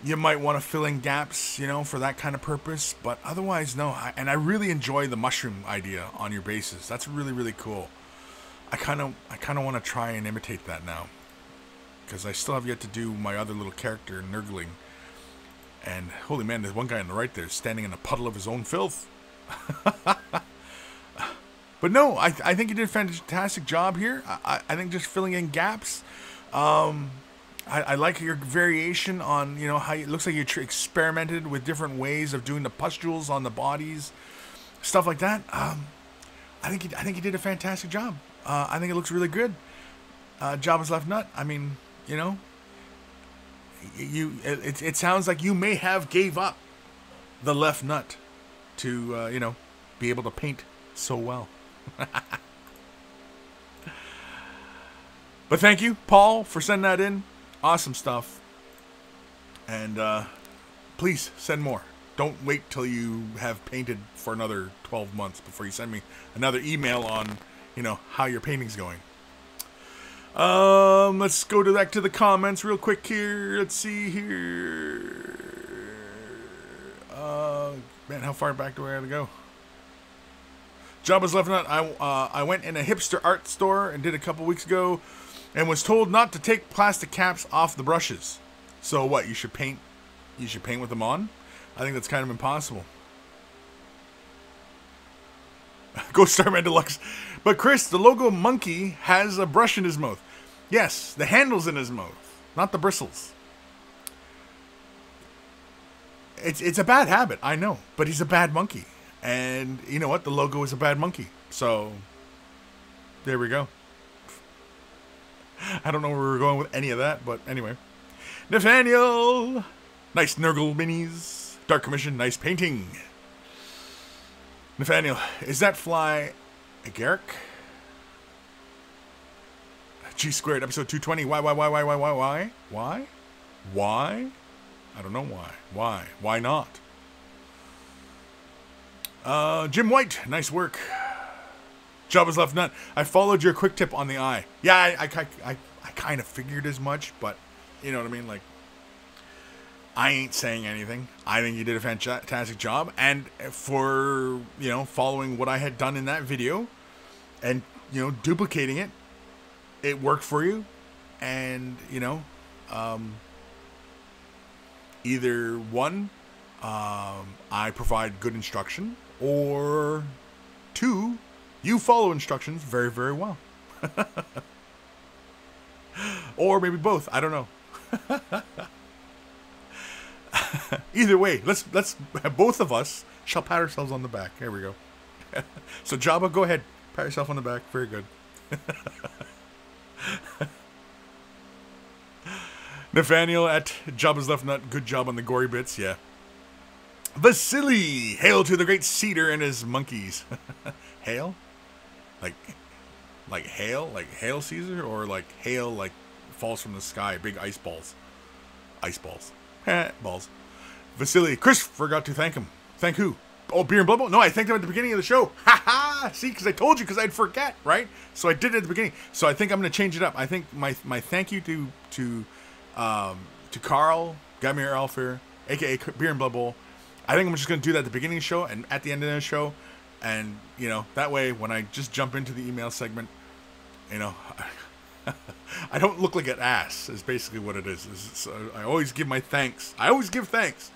[SPEAKER 1] you might want to fill in gaps, you know, for that kind of purpose. But otherwise, no. And I really enjoy the mushroom idea on your bases. That's really, really cool. I kind of want to try and imitate that now, because I still have yet to do my other little character, Nurgling. And holy man, there's one guy on the right there standing in a puddle of his own filth. But no, I think you did a fantastic job here. I think just filling in gaps. I like your variation on, you know, how it looks like you experimented with different ways of doing the pustules on the bodies, stuff like that. I think you did a fantastic job. I think it looks really good. Jabba's left nut. I mean, you know, it sounds like you may have gave up the left nut to you know, be able to paint so well. But thank you, Paul, for sending that in. Awesome stuff. And please send more. Don't wait till you have painted for another 12 months before you send me another email on, you know, how your painting's going. Let's go back to the comments real quick here. Let's see here. Man, how far back do I have to go? Jabba's left nut. I went in a hipster art store and did a couple weeks ago, and was told not to take plastic caps off the brushes. So what? You should paint with them on? I think that's kind of impossible. Go Starman Deluxe. But Kris, the logo monkey has a brush in his mouth. Yes, the handle's in his mouth, not the bristles. It's a bad habit, I know, but he's a bad monkey. And you know what? The logo is a bad monkey. So there we go. I don't know where we're going with any of that, but anyway. Nathaniel! Nice Nurgle minis. Dark Commission, nice painting. Nathaniel, is that fly a Garrick? G squared, episode 220. Why? Why? I don't know why. Why? Why not? Jim White, nice work. Jabba's left nut. I followed your quick tip on the eye. Yeah, I kind of figured as much, but you know what I mean? Like, I ain't saying anything. I think you did a fantastic job. And for, following what I had done in that video and, duplicating it, it worked for you. And, either one, I provide good instruction, or two, you follow instructions very, very well. Or maybe both. I don't know. Either way, let's both of us shall pat ourselves on the back. There we go. So Jabba, go ahead, pat yourself on the back. Very good. Nathaniel at Jabba's Left Nut. Good job on the gory bits. Yeah. Vasily, hail to the great cedar and his monkeys. Hail, like hail, like Hail Caesar, or like hail, like falls from the sky, big ice balls. Balls. Vasily. Kris forgot to thank him. Thank who? Oh, Beer and Blubble? No, I thanked him at the beginning of the show. Ha ha! See, because I told you, because I'd forget, right? So I did it at the beginning. So I think I'm going to change it up. I think my thank you to Carl, Gamir Alfer, aka Beer and Blubble. I think I'm just going to do that at the beginning of the show and at the end of the show. And, that way, when I just jump into the email segment, I don't look like an ass, is basically what it is. So I always give my thanks. I always give thanks.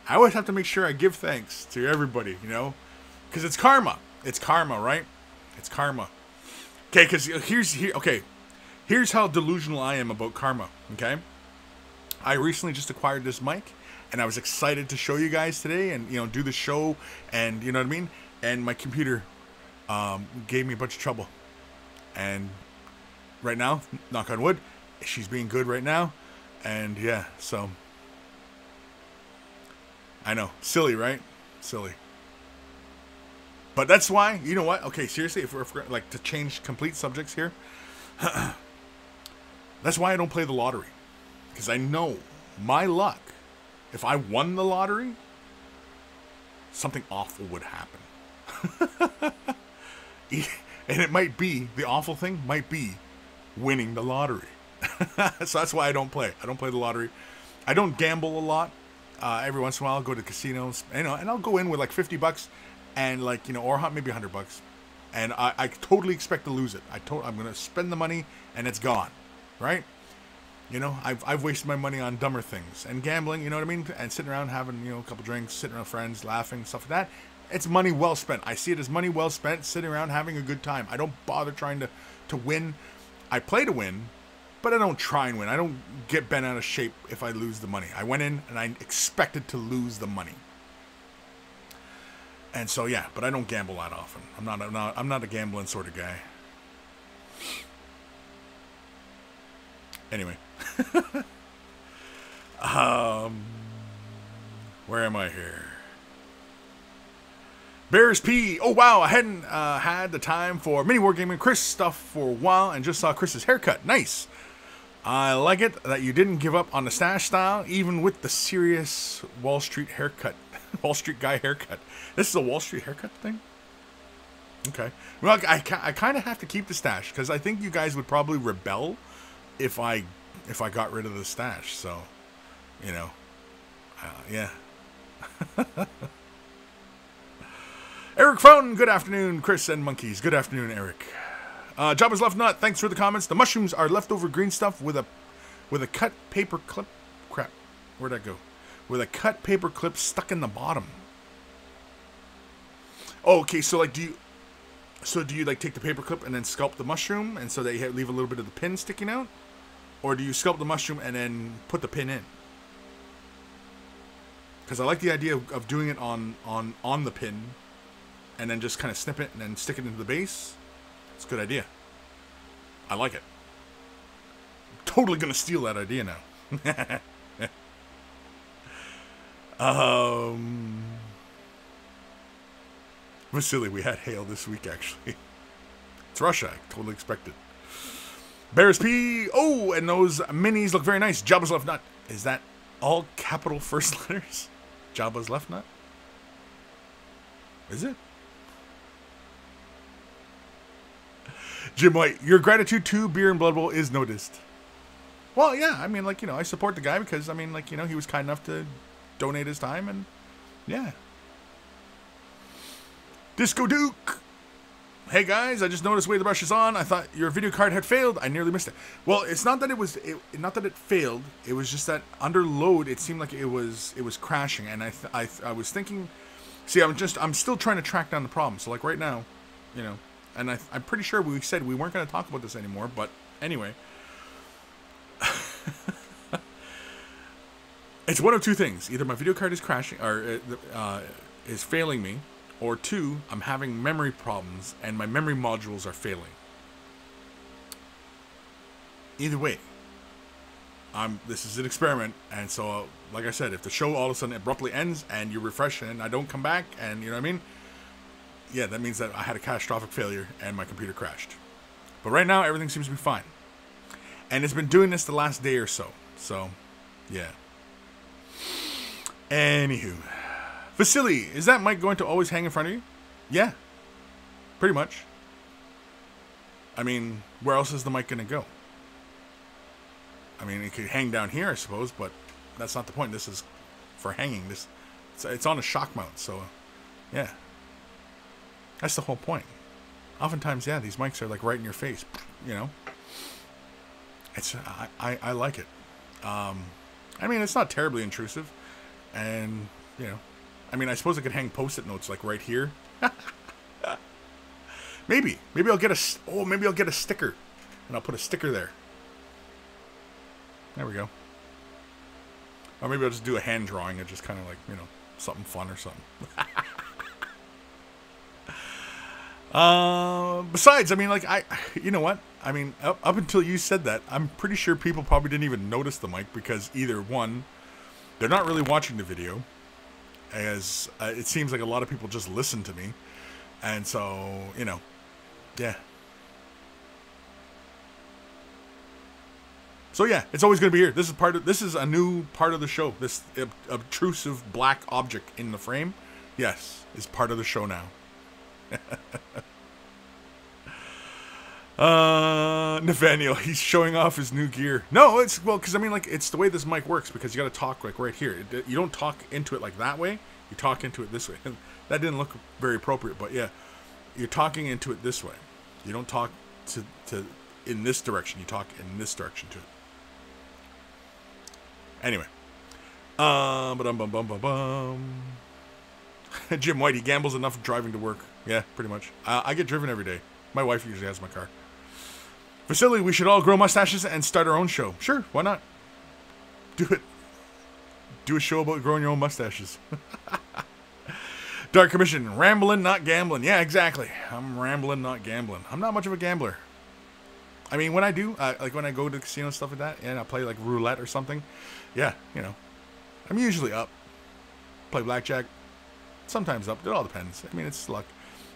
[SPEAKER 1] I always have to make sure I give thanks to everybody, because it's karma. It's karma, right? It's karma. Okay, because here's how delusional I am about karma, okay? I recently just acquired this mic, and I was excited to show you guys today and, do the show, and, you know what I mean? And my computer gave me a bunch of trouble. And right now, knock on wood, she's being good right now. And yeah, so I know, silly, right? Silly. But that's why, you know what? Okay, seriously, if we're like to change complete subjects here, that's why I don't play the lottery, because I know my luck. If I won the lottery, something awful would happen. And it might be, the awful thing might be winning the lottery. So that's why I don't play. I don't play the lottery. I don't gamble a lot. Every once in a while I'll go to casinos, and I'll go in with like $50 and or maybe $100. And I totally expect to lose it. I'm going to spend the money and it's gone. Right? I've wasted my money on dumber things and gambling, you know what I mean? And sitting around having, a couple drinks, sitting around with friends, laughing, stuff like that. It's money well spent. I see it as money well spent, sitting around having a good time. I don't bother trying to win. I play to win, but I don't try and win. I don't get bent out of shape if I lose the money. I went in and I expected to lose the money. And so yeah, but I don't gamble that often. I'm not a gambling sort of guy. Anyway. Where am I here? Bears P. Oh wow, I hadn't had the time for mini wargaming Kris stuff for a while and just saw Kris's haircut. Nice. I like it that you didn't give up on the stash style, even with the serious Wall Street haircut. Wall Street guy haircut. This is a Wall Street haircut thing? Okay. Well, I kind of have to keep the stash, because I think you guys would probably rebel if I got rid of the stash. So, yeah. Eric Fountain, good afternoon, Kris and Monkeys. Good afternoon, Eric. Jabba's Left Nut, thanks for the comments. The mushrooms are leftover green stuff with a cut paper clip. Crap, where'd that go? With a cut paper clip stuck in the bottom. Oh, okay, so do you like take the paper clip and then sculpt the mushroom, and so that you leave a little bit of the pin sticking out? Or do you sculpt the mushroom and then put the pin in? Because I like the idea of doing it on the pin, and then just kind of snip it and then stick it into the base. It's a good idea. I like it. I'm totally going to steal that idea now. Vasily, we had hail this week, actually. It's Russia. I totally expected. Bears P. Oh, and those minis look very nice. Jabba's Left Nut. Is that all capital first letters? Jabba's Left Nut? Is it? Jim White, your gratitude to Beer and Blood Bowl is noticed. Well, yeah, I mean, like, you know, I support the guy because, I mean, like, you know, he was kind enough to donate his time, and yeah. Disco Duke. Hey guys, I just noticed Way the Brush is on. I thought your video card had failed. I nearly missed it. Well, it's not that not that it failed. It was just that under load, it seemed like it was crashing, and I was thinking. See, I'm still trying to track down the problem. So like right now, you know, and I'm pretty sure we said we weren't going to talk about this anymore. But anyway, it's one of two things: either my video card is crashing or is failing me. Or two, I'm having memory problems and my memory modules are failing. Either way, this is an experiment, and so, like I said, if the show all of a sudden abruptly ends and you refresh and I don't come back, and you know what I mean? Yeah, that means that I had a catastrophic failure and my computer crashed. But right now, everything seems to be fine. And it's been doing this the last day or so. So, yeah. Anywho. Vasily, is that mic going to always hang in front of you? Yeah. Pretty much. I mean, where else is the mic going to go? I mean, it could hang down here, I suppose, but that's not the point. This is for hanging. It's on a shock mount, so yeah. That's the whole point. Oftentimes, yeah, these mics are like right in your face, you know. I like it. I mean, it's not terribly intrusive, and you know. I mean, I suppose I could hang post-it notes like right here. Maybe I'll get a sticker, and I'll put a sticker there. There we go. Or maybe I'll just do a hand drawing and just kind of like, you know, something fun or something. Besides, I mean, like you know what? I mean, up until you said that, I'm pretty sure people probably didn't even notice the mic because either one, they're not really watching the video. As it seems like a lot of people just listen to me, and so you know, yeah. So yeah, it's always going to be here. This is a new part of the show. This obtrusive black object in the frame, yes, is part of the show now. Nathaniel, he's showing off his new gear. No, because I mean, like, it's the way this mic works, because you got to talk like right here. You don't talk into it like that way. You talk into it this way. That didn't look very appropriate, but yeah, you're talking into it this way. You don't talk to in this direction. You talk in this direction to it. Anyway, Jim White, he gambles enough driving to work. Yeah, pretty much. I get driven every day. My wife usually has my car. Vasily, we should all grow mustaches and start our own show. Sure, why not? Do it. Do a show about growing your own mustaches. Dark Commission, rambling, not gambling. Yeah, exactly. I'm rambling, not gambling. I'm not much of a gambler. I mean, when I do, like when I go to the casino and stuff like that, and I play like roulette or something, yeah, you know, I'm usually up. Play blackjack, sometimes up. It all depends. I mean, it's luck.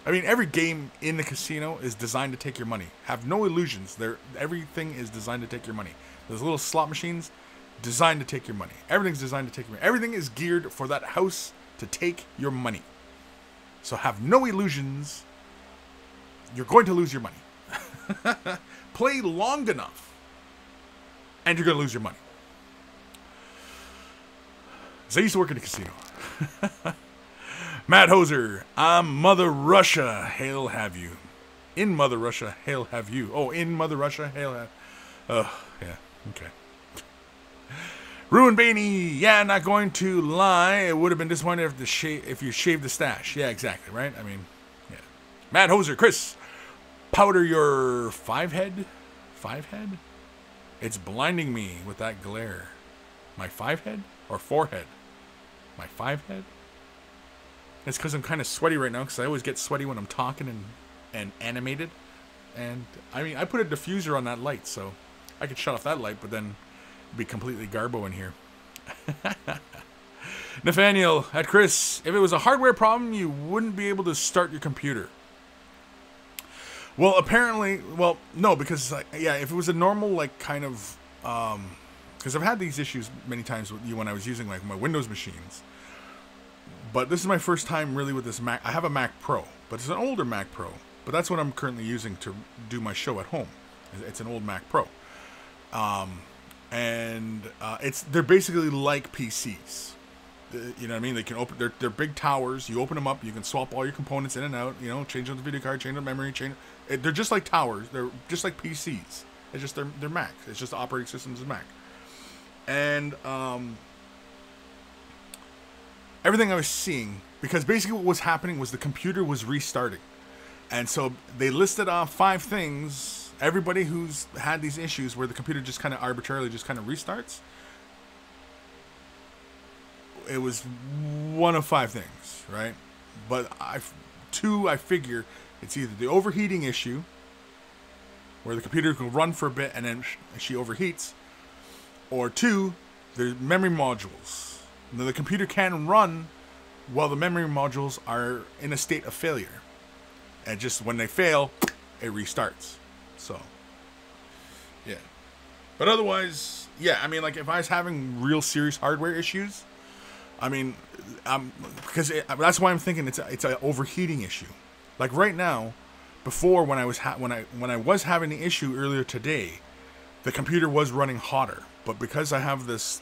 [SPEAKER 1] I mean, every game in the casino is designed to take your money. Have no illusions. Everything is designed to take your money. Those little slot machines, designed to take your money. Everything's designed to take your money. Everything is geared for that house to take your money. So have no illusions. You're going to lose your money. Play long enough, and you're going to lose your money. So I used to work in a casino. Matt Hoser, I'm Mother Russia, hail have you. In Mother Russia, hail have you. Oh, in Mother Russia, hail have. Yeah, okay. Ruin Bainey, yeah, not going to lie. It would have been disappointed if you shaved the stash. Yeah, exactly, right? I mean, yeah. Matt Hoser, Kris, powder your five head? It's blinding me with that glare. My 5 head or 4 head? My 5 head? It's because I'm kind of sweaty right now, because I always get sweaty when I'm talking and animated. And, I mean, I put a diffuser on that light, so I could shut off that light, but then it'd be completely garbo in here. Nathaniel, at Kris, if it was a hardware problem, you wouldn't be able to start your computer. Well, apparently, well, no, because, like, yeah, if it was a normal, like, kind of, because I've had these issues many times with you when I was using, like, my Windows machines. But this is my first time really with this Mac. I have a Mac Pro, but it's an older Mac Pro. But that's what I'm currently using to do my show at home. It's an old Mac Pro. and they're basically like PCs. You know what I mean? They can open. They're big towers. You open them up. You can swap all your components in and out. You know, change out the video card, change the memory, they're just like towers. They're just like PCs. It's just they're Mac. It's just the operating systems is Mac. And everything I was seeing, because basically what was happening was the computer was restarting, and so they listed off 5 things. Everybody who's had these issues where the computer just kind of arbitrarily just kind of restarts. It was one of 5 things, right? But I figure it's either the overheating issue, where the computer can run for a bit and then she overheats, or 2, the memory modules. Now, the computer can run while the memory modules are in a state of failure, and just when they fail, it restarts. So, yeah. But otherwise, yeah. I mean, like if I was having real serious hardware issues. I mean, because that's why I'm thinking it's a overheating issue. Like right now, before when I was when I was having the issue earlier today, the computer was running hotter. But because I have this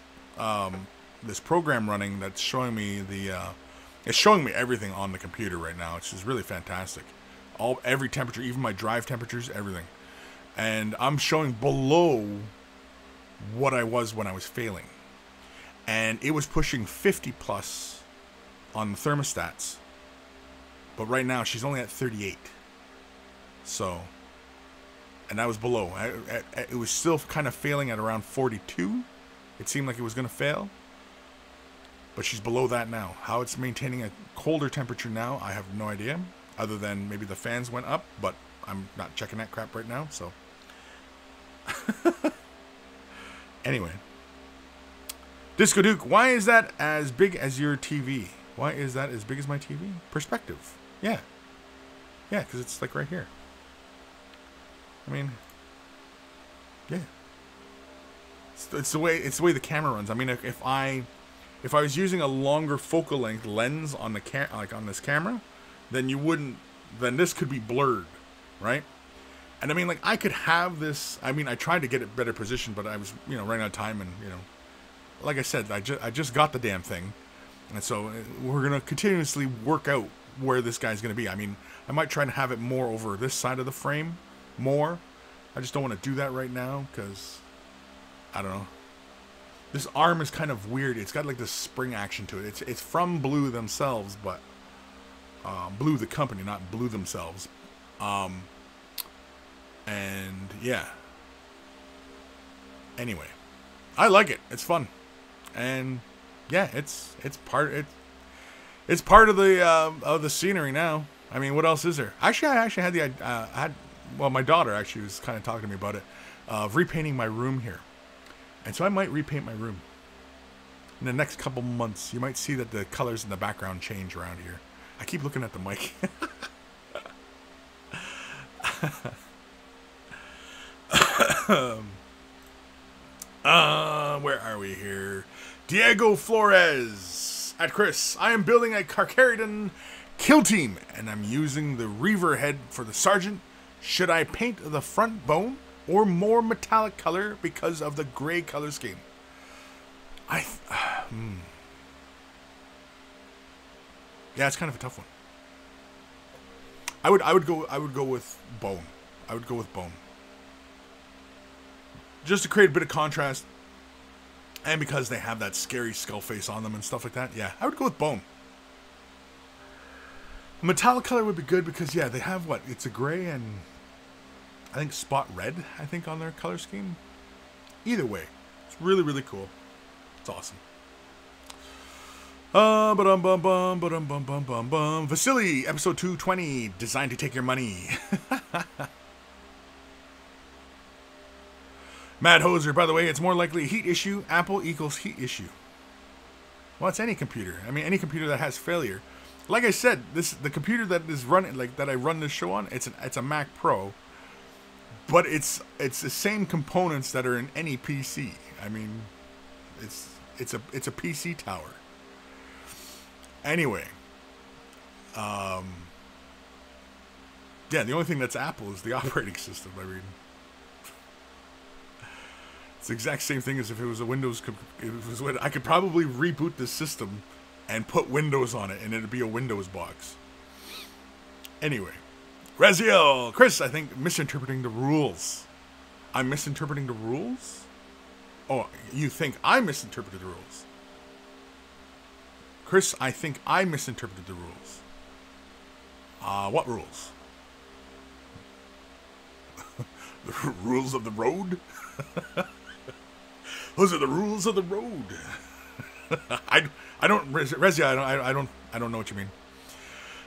[SPEAKER 1] this program running that's showing me it's showing me everything on the computer right now. It's just really fantastic. Every temperature, even my drive temperatures, everything, and I'm showing below what I was when I was failing. And it was pushing 50 plus on the thermostats. But right now, she's only at 38. So, and that was below. It was still kind of failing at around 42. It seemed like it was going to fail. But she's below that now. How it's maintaining a colder temperature now, I have no idea. Other than maybe the fans went up. But I'm not checking that crap right now. So, anyway. Disco Duke, why is that as big as your TV? Why is that as big as my TV? Perspective. Yeah. Yeah, because it's like right here. I mean, yeah. It's the way the camera runs. I mean, if I was using a longer focal length lens on the on this camera, then this could be blurred, right? And I mean, like I could have this. I mean, I tried to get it better positioned, but I was running out of time, and like I said, I just got the damn thing, and so we're gonna continuously work out where this guy's gonna be. I mean, I might try to have it more over this side of the frame, more. I just don't want to do that right now because I don't know. This arm is kind of weird. It's got like this spring action to it. It's from Blue themselves, but Blue the company, not Blue themselves. And yeah. Anyway, I like it. It's fun. And yeah, it's part of the scenery now. I mean, what else is there? Actually, I actually had my daughter actually was kind of talking to me about it, of repainting my room here, and so I might repaint my room in the next couple months. You might see that the colors in the background change around here. I keep looking at the mic. Where are we here? Diego Flores at Kris. I am building a Carcaridan kill team, and I'm using the Reaver head for the sergeant. Should I paint the front bone or more metallic color because of the gray color scheme? Yeah, it's kind of a tough one. I would go with bone. I would go with bone. Just to create a bit of contrast. And because they have that scary skull face on them and stuff like that. Yeah, I would go with bone. Metallic color would be good because, yeah, they have what? It's a gray and I think spot red, I think, on their color scheme. Either way, it's really, really cool. It's awesome. Vasily, episode 220, designed to take your money. Mad Hoser, by the way, it's more likely a heat issue. Apple equals heat issue. Well, it's any computer. I mean, any computer that has failure. Like I said, the computer that is running, like that I run this show on, it's a Mac Pro, but it's the same components that are in any PC. I mean, it's a PC tower. Anyway, yeah, the only thing that's Apple is the operating system. I mean, It's the exact same thing as if it was a Windows. I could probably reboot the system and put Windows on it, and it'd be a Windows box. Anyway, Raziel, Kris, I think misinterpreting the rules. I'm misinterpreting the rules? Oh, you think I misinterpreted the rules? Kris, I think I misinterpreted the rules. What rules? The rules of the road? Those are the rules of the road. I don't, Rezi, I don't know what you mean.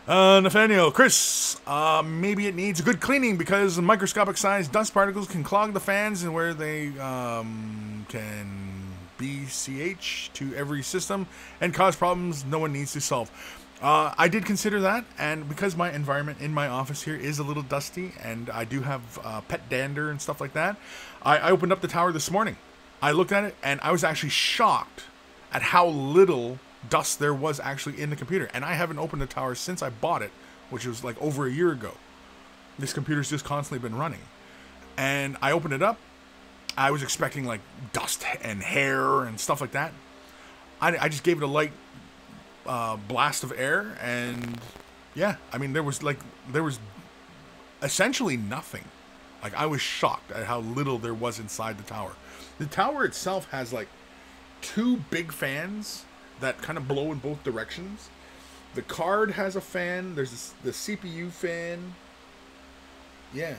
[SPEAKER 1] Nathaniel, Kris, maybe it needs a good cleaning because microscopic-sized dust particles can clog the fans and where they can BCH to every system and cause problems no one needs to solve. I did consider that, and because my environment in my office here is a little dusty, and I do have pet dander and stuff like that, I opened up the tower this morning. I looked at it, and I was actually shocked at how little dust there was actually in the computer. And I haven't opened the tower since I bought it, which was like over a year ago. This computer's just constantly been running. And I opened it up. I was expecting like dust and hair and stuff like that. I just gave it a light blast of air, and yeah, I mean there was essentially nothing. Like, I was shocked at how little there was inside the tower. The tower itself has like 2 big fans that kind of blow in both directions. The card has a fan. There's the CPU fan. Yeah.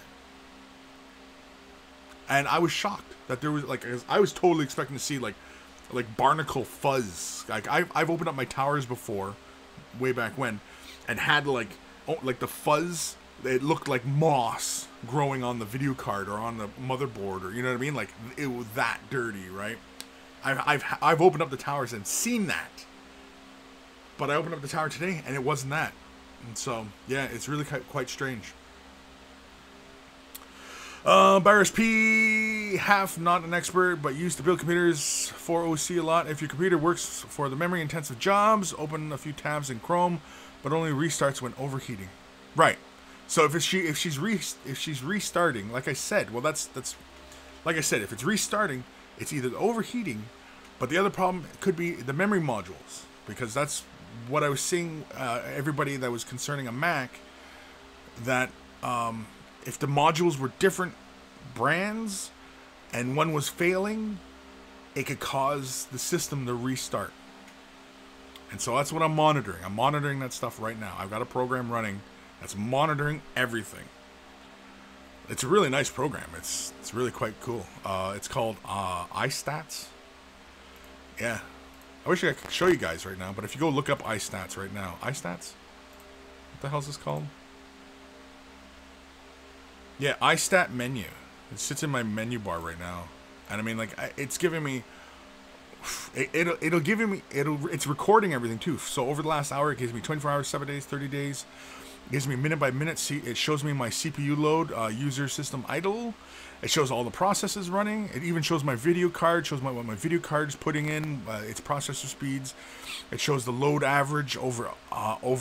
[SPEAKER 1] And I was shocked that there was like, I was totally expecting to see like barnacle fuzz. Like I've opened up my towers before, way back when, and had like the fuzz. It looked like moss growing on the video card or on the motherboard, or you know what I mean. Like it was that dirty, right? I've opened up the towers and seen that, but I opened up the tower today and it wasn't that. And so yeah, it's really quite strange. Barris P, half not an expert, but used to build computers for OC a lot. If your computer works for the memory-intensive jobs, open a few tabs in Chrome, but only restarts when overheating. Right. So if she's restarting, like I said, well that's like I said, if it's restarting, it's either overheating, but the other problem could be the memory modules, because that's what I was seeing. Everybody that was concerning a Mac, that if the modules were different brands and one was failing, it could cause the system to restart. And so that's what I'm monitoring. I'm monitoring that stuff right now. I've got a program running that's monitoring everything. It's a really nice program. It's really quite cool. It's called iStats. Yeah. I wish I could show you guys right now, but if you go look up iStats right now. iStats? What the hell is this called? Yeah, iStat menu. It sits in my menu bar right now, and I mean, like, it's giving me. It's recording everything too. So over the last hour, it gives me 24 hours, 7 days, 30 days. It gives me minute by minute. See, it shows me my CPU load, user system idle. It shows all the processes running. It even shows my video card. Shows what my video card is putting in, its processor speeds. It shows the load average over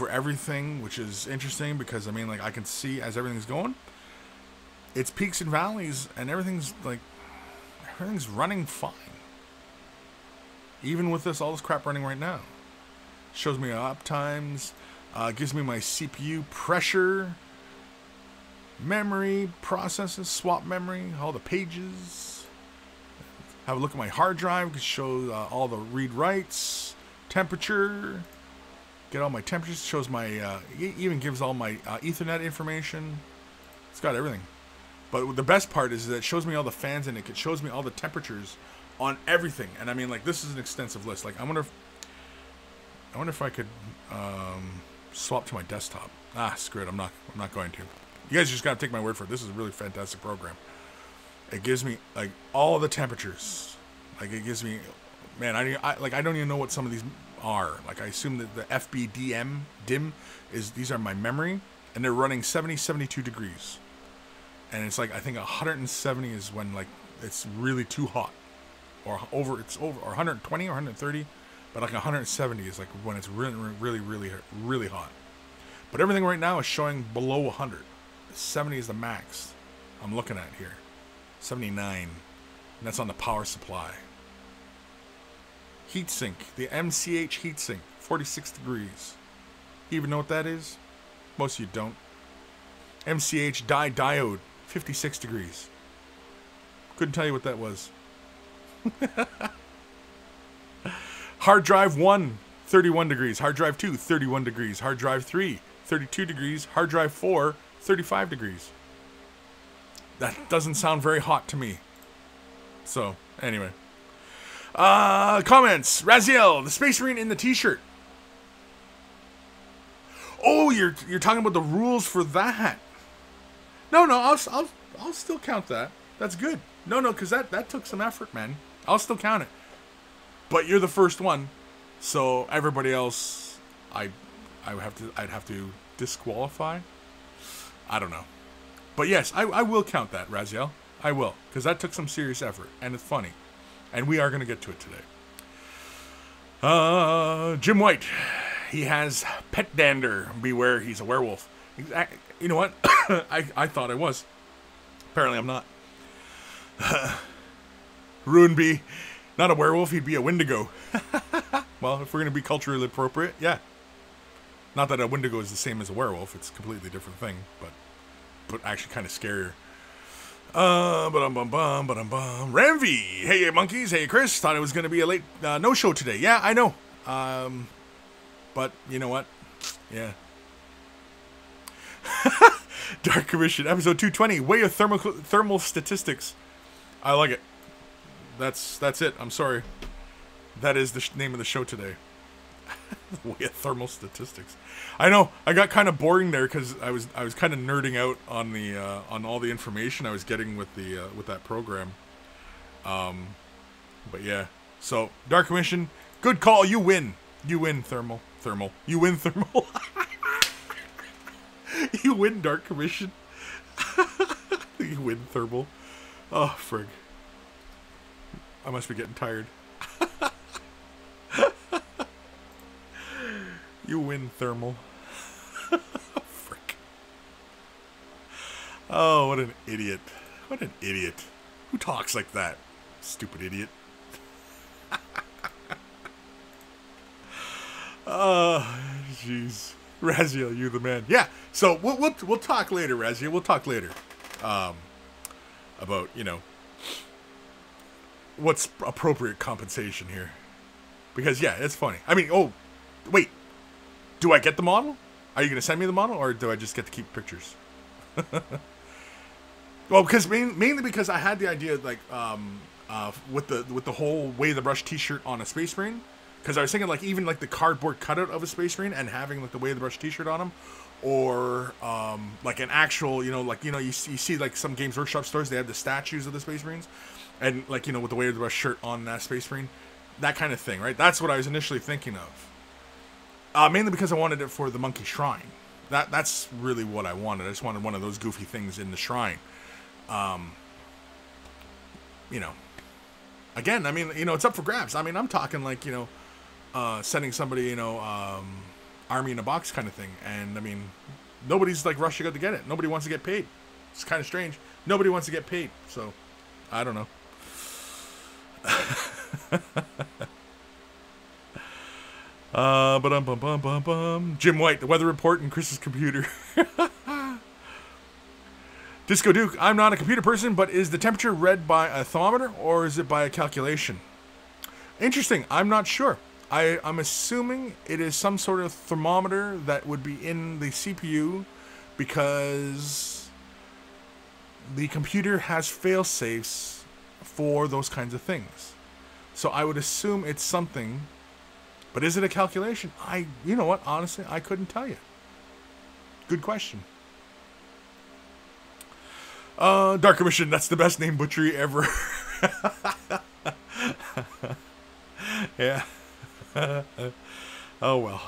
[SPEAKER 1] everything, which is interesting because I mean, like, I can see as everything's going. It's peaks and valleys, and everything's running fine. Even with all this crap running right now. Shows me up times, gives me my CPU pressure, memory, processes, swap memory, all the pages. Have a look at my hard drive, can show all the read writes, temperature, get all my temperatures, shows my, even gives all my Ethernet information. It's got everything. But the best part is that it shows me all the fans and it shows me all the temperatures on everything. And I mean, like, this is an extensive list. Like, I wonder if I could swap to my desktop. Screw it. I'm not going to. You guys just gotta take my word for it. This is a really fantastic program. It gives me like all the temperatures. Like, it gives me, man, I don't even know what some of these are. Like, I assume that the FBDM is, these are my memory, and they're running 72 degrees. And it's like, I think 170 is when, like, it's really too hot, or or 120 or 130, but like 170 is like when it's really hot. But everything right now is showing below 100. 70 is the max I'm looking at here. 79. And that's on the power supply. Heatsink. The MCH heatsink. 46 degrees. You even know what that is? Most of you don't. MCH diode. 56 degrees. Couldn't tell you what that was. Hard drive 1, 31 degrees. Hard drive 2, 31 degrees. Hard drive 3, 32 degrees. Hard drive 4, 35 degrees. That doesn't sound very hot to me. So, anyway. Comments. Raziel, the Space Marine in the t-shirt. Oh, you're talking about the rules for that. No, I'll still count that. That's good. No, because that took some effort, man. I'll still count it. But you're the first one, so everybody else, I'd have to disqualify. I don't know. But yes, I will count that, Raziel. I will, because that took some serious effort, and it's funny. And we are going to get to it today. Jim White. He has pet dander. Beware, he's a werewolf. You know what? I thought I was. Apparently I'm not. Ruinby. Not a werewolf, he'd be a Wendigo. Well, if we're going to be culturally appropriate, yeah. Not that a Wendigo is the same as a werewolf. It's a completely different thing, but actually kind of scarier. Ramvi. Hey, monkeys. Hey, Kris. Thought it was going to be a late no-show today. Yeah, I know. But you know what? Yeah. Dark Commission, episode 220. Way of thermal statistics. I like it. That's it. I'm sorry. That is the name of the show today. Way of thermal statistics. I know. I got kind of boring there because I was kind of nerding out on the on all the information I was getting with the with that program. But yeah. So Dark Commission, good call. You win. You win, thermal. You win, thermal. You win, Dark Commission. You win, thermal. Oh, frig. I must be getting tired. You win, thermal. Frick. Oh, what an idiot. What an idiot. Who talks like that? Stupid idiot. Oh, jeez. Raziel, you the man. Yeah, so we'll talk later, Raziel. We'll talk later. About, you know, what's appropriate compensation here. Because, yeah, it's funny. I mean, oh, wait. Do I get the model? Are you going to send me the model, or do I just get to keep pictures? Well, because mainly because I had the idea, like, with the whole Way the Brush t-shirt on a Space Marine. Because I was thinking, like, even, like, the cardboard cutout of a Space Marine and having, like, the Way the Brush t-shirt on him. Or, like, an actual, you know, like, you know, you see, like, some Games Workshop stores, they have the statues of the Space Marines. And, like, you know, with the Way the Brush shirt on that Space Marine. That kind of thing, right? That's what I was initially thinking of. Mainly because I wanted it for the Monkey Shrine. That's really what I wanted. I just wanted one of those goofy things in the shrine. You know. Again, I mean, you know, it's up for grabs. I mean, I'm talking, like, you know, sending somebody, you know, army in a box kind of thing. And, I mean, nobody's, like, rushing out to get it. Nobody wants to get paid. It's kind of strange. Nobody wants to get paid. So, I don't know. Jim White, the weather report in Chris's computer. Disco Duke, I'm not a computer person, but is the temperature read by a thermometer or is it by a calculation? Interesting. I'm not sure. I'm assuming it is some sort of thermometer that would be in the CPU because the computer has fail-safes for those kinds of things. So I would assume it's something, but is it a calculation? You know what? Honestly, I couldn't tell you. Good question. Dark Commission, that's the best name butchery ever. Yeah. Oh well.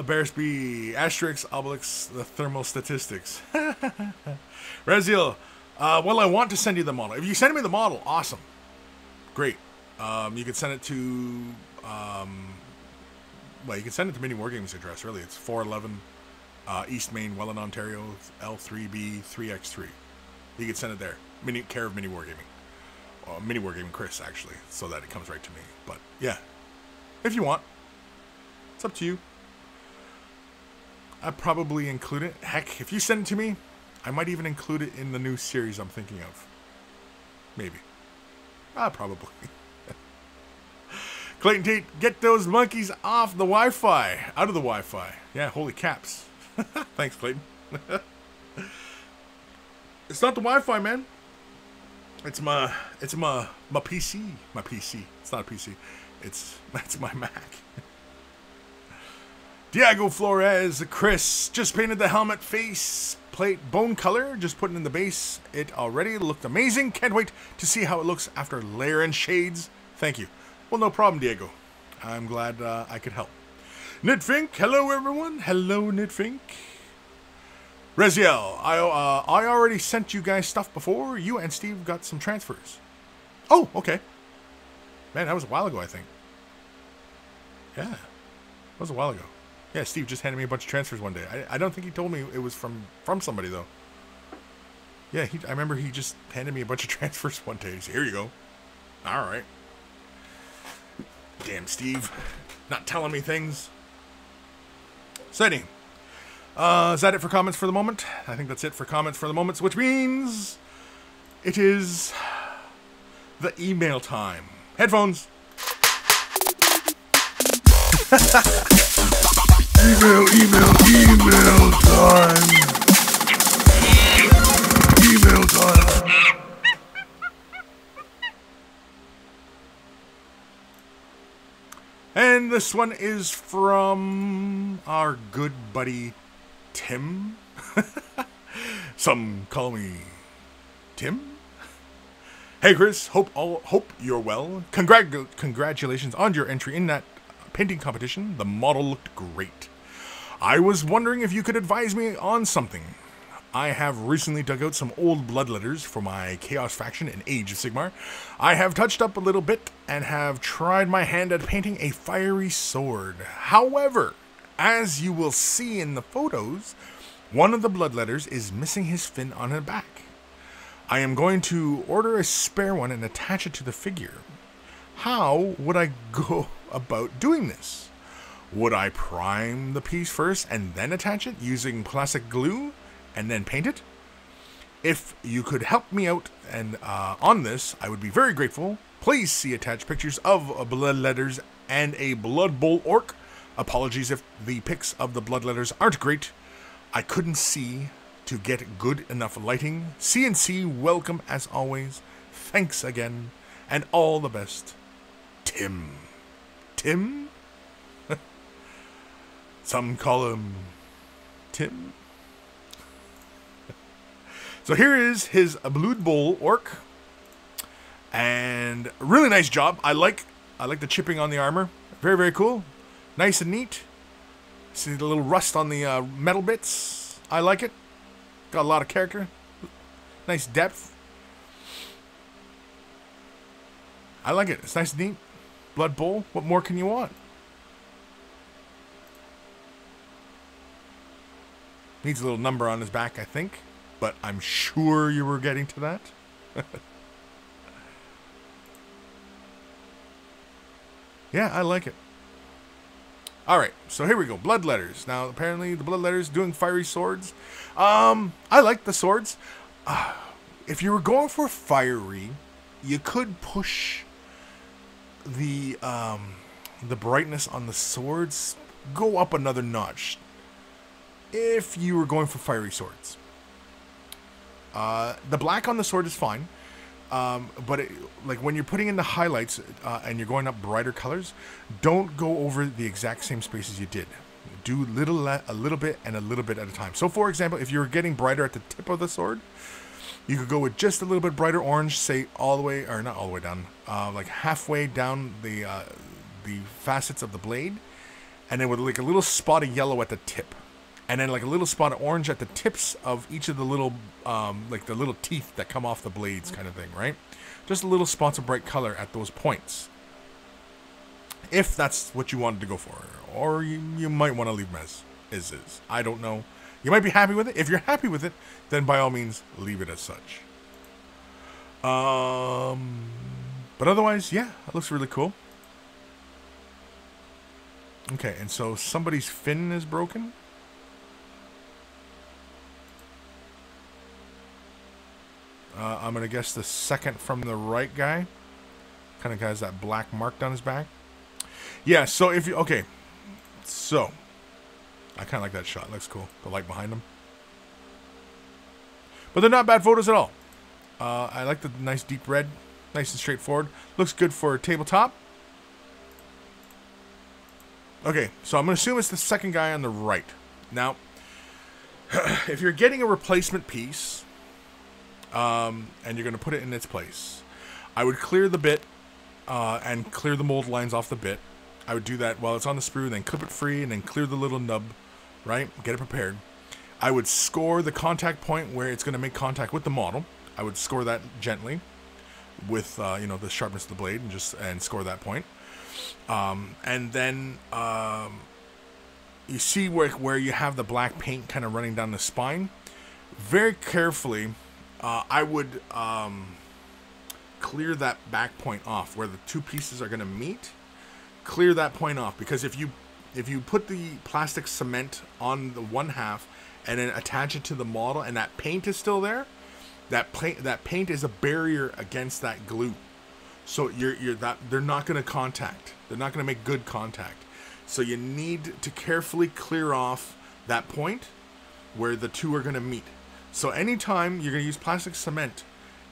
[SPEAKER 1] Bearsby, Asterix, Obelix, the thermal statistics. Raziel, well, I want to send you the model. If you send me the model, awesome. Great. You can send it to, well, you can send it to Mini Wargaming's address, really. It's 411 East Main, Welland, Ontario, L3B 3X3. You can send it there. Care of Mini Wargaming. Mini Wargaming Kris, actually, so that it comes right to me. But, yeah. If you want. It's up to you. I'd probably include it. Heck, if you send it to me, I might even include it in the new series I'm thinking of. Maybe. Probably. Clayton Tate, get those monkeys off the Wi-Fi. Out of the Wi-Fi. Yeah, holy caps. Thanks, Clayton. It's not the Wi-Fi, man. It's my PC. My PC. It's not a PC. It's my Mac. Diego Flores, Kris, just painted the helmet face plate bone color. Just putting in the base. It already looked amazing. Can't wait to see how it looks after layering shades. Thank you. Well, no problem, Diego. I'm glad I could help. Knitfink, hello everyone. Hello, Knitfink. Reziel, I already sent you guys stuff before. You and Steve got some transfers. Oh, okay. Man, that was a while ago, I think. Yeah, that was a while ago. Yeah, Steve just handed me a bunch of transfers one day. I don't think he told me it was from somebody, though. Yeah, I remember he just handed me a bunch of transfers one day. He said, here you go. All right. Damn, Steve. Not telling me things. Setting. Is that it for comments for the moment? I think that's it for comments for the moment, which means it is the email time. Headphones. Email time. Email time. And this one is from our good buddy Tim. Some call me Tim. Hey Kris, hope you're well. Congratulations on your entry in that painting competition. The model looked great. I was wondering if you could advise me on something. I have recently dug out some old bloodletters for my Chaos faction in Age of Sigmar. I have touched up a little bit and have tried my hand at painting a fiery sword. However, as you will see in the photos, one of the bloodletters is missing his fin on the back. I am going to order a spare one and attach it to the figure. How would I go about doing this? Would I prime the piece first and then attach it using plastic glue and then paint it? If you could help me out and on this, I would be very grateful. Please see attached pictures of bloodletters and a Blood Bowl orc. Apologies if the pics of the bloodletters aren't great. I couldn't see to get good enough lighting. CNC, welcome as always. Thanks again, and all the best. Tim. Tim? Some call him Tim. So here is his Blood Bowl orc. And really nice job. I like the chipping on the armor. Very, very cool. Nice and neat. See the little rust on the metal bits. I like it. Got a lot of character. Nice depth. I like it. It's nice and neat. Blood Bowl. What more can you want? Needs a little number on his back, I think. But I'm sure you were getting to that. Yeah, I like it. Alright, so here we go. Bloodletters. Now, apparently the bloodletters doing fiery swords. I like the swords. If you were going for fiery, you could push the brightness on the swords, go up another notch. If you were going for fiery swords. The black on the sword is fine. But like when you're putting in the highlights and you're going up brighter colors, don't go over the exact same spaces you did. Do a little bit and a little bit at a time. So for example, if you're getting brighter at the tip of the sword, you could go with just a little bit brighter orange, say all the way, or not all the way down, like halfway down the facets of the blade, and then with like a little spot of yellow at the tip. And then like a little spot of orange at the tips of each of the little, like the little teeth that come off the blades kind of thing, right? Just a little spots of bright color at those points. If that's what you wanted to go for. Or you might want to leave them as is. I don't know. You might be happy with it. If you're happy with it, then by all means, leave it as such. But otherwise, yeah, it looks really cool. Okay, and so somebody's fin is broken. I'm going to guess the second from the right guy. Kind of has that black mark down his back. Yeah, so if you... Okay. So. I kind of like that shot. Looks cool. The light behind him. But they're not bad photos at all. I like the nice deep red. Nice and straightforward. Looks good for a tabletop. Okay, so I'm going to assume it's the second guy on the right. Now, if you're getting a replacement piece, and you're going to put it in its place, I would clear the bit and clear the mold lines off the bit. I would do that while it's on the sprue, then clip it free, and then clear the little nub, right? Get it prepared. I would score the contact point where it's going to make contact with the model. I would score that gently with, you know, the sharpness of the blade and score that point. And then you see where you have the black paint kind of running down the spine. Very carefully, I would clear that back point off where the two pieces are going to meet. Clear that point off, because if you put the plastic cement on the one half and then attach it to the model and that paint is still there, that paint is a barrier against that glue. So they're not going to contact. They're not going to make good contact. So you need to carefully clear off that point where the two are going to meet. So anytime you're going to use plastic cement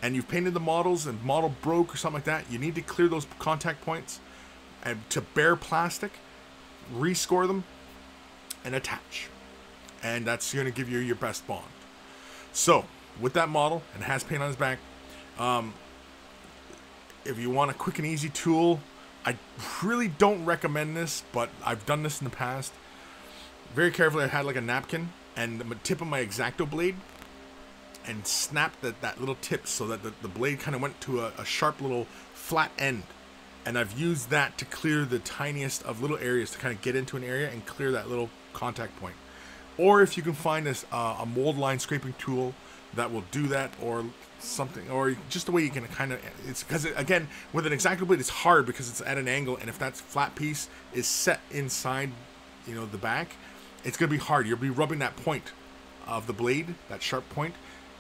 [SPEAKER 1] and you've painted the models and model broke or something like that, you need to clear those contact points and to bare plastic, rescore them, and attach. And that's going to give you your best bond. So, with that model, and has paint on his back, if you want a quick and easy tool, I really don't recommend this, but I've done this in the past. Very carefully, I had like a napkin and the tip of my X-Acto blade and snapped that little tip so that the blade kind of went to a sharp little flat end. And I've used that to clear the tiniest of little areas, to kind of get into an area and clear that little contact point. Or if you can find this a mold line scraping tool that will do that, or something, or just the way you can kind of, it's because again with an X-Acto blade it's hard because it's at an angle, and if that flat piece is set inside, you know, the back, it's gonna be hard. You'll be rubbing that point of the blade, that sharp point,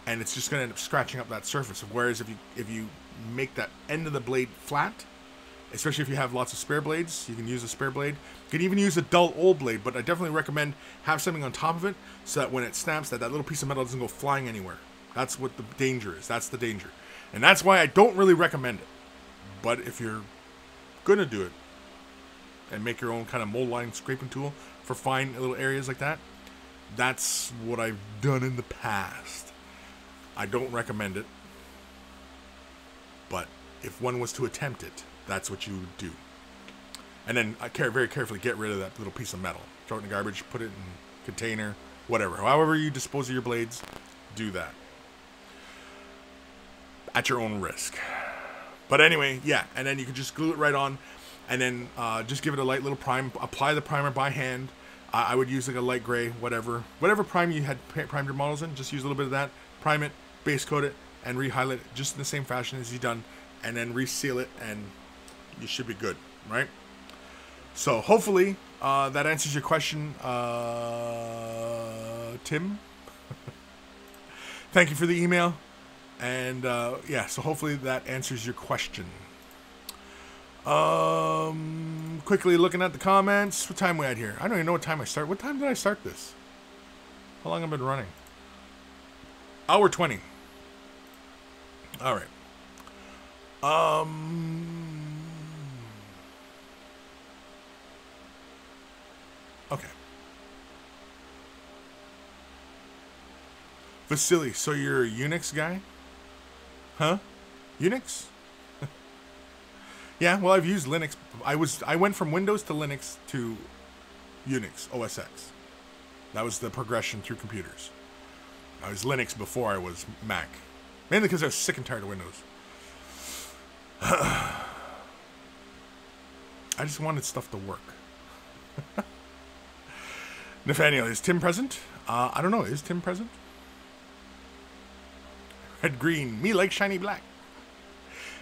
[SPEAKER 1] and it's just gonna end up scratching up that surface. Whereas if you make that end of the blade flat, especially if you have lots of spare blades, you can use a spare blade. You can even use a dull old blade, but I definitely recommend have something on top of it so that when it snaps, that little piece of metal doesn't go flying anywhere. That's what the danger is. That's the danger. And that's why I don't really recommend it. But if you're going to do it and make your own kind of mold line scraping tool for fine little areas like that, that's what I've done in the past. I don't recommend it. But if one was to attempt it, that's what you would do. And then very carefully get rid of that little piece of metal. Throw it in the garbage, put it in a container, whatever. However you dispose of your blades, do that. At your own risk. But anyway, yeah. And then you can just glue it right on. And then just give it a light little prime. Apply the primer by hand. I would use like a light gray, whatever. Whatever prime you had primed your models in, just use a little bit of that. Prime it, base coat it, and re-highlight it just in the same fashion as you've done. And then reseal it, and you should be good, right? So hopefully that answers your question, Tim. Thank you for the email. And yeah, so hopefully that answers your question. Quickly looking at the comments. What time are we at here? I don't even know what time I start. What time did I start this? How long have I been running? Hour 20. All right. Okay. Vasily, so you're a Unix guy? Huh? Unix? Yeah, well, I've used Linux. I went from Windows to Linux to Unix, OS X. That was the progression through computers. I was Linux before I was Mac. Mainly because I was sick and tired of Windows. I just wanted stuff to work. Nathaniel, is Tim present? I don't know. Is Tim present? Red green. Me like shiny black.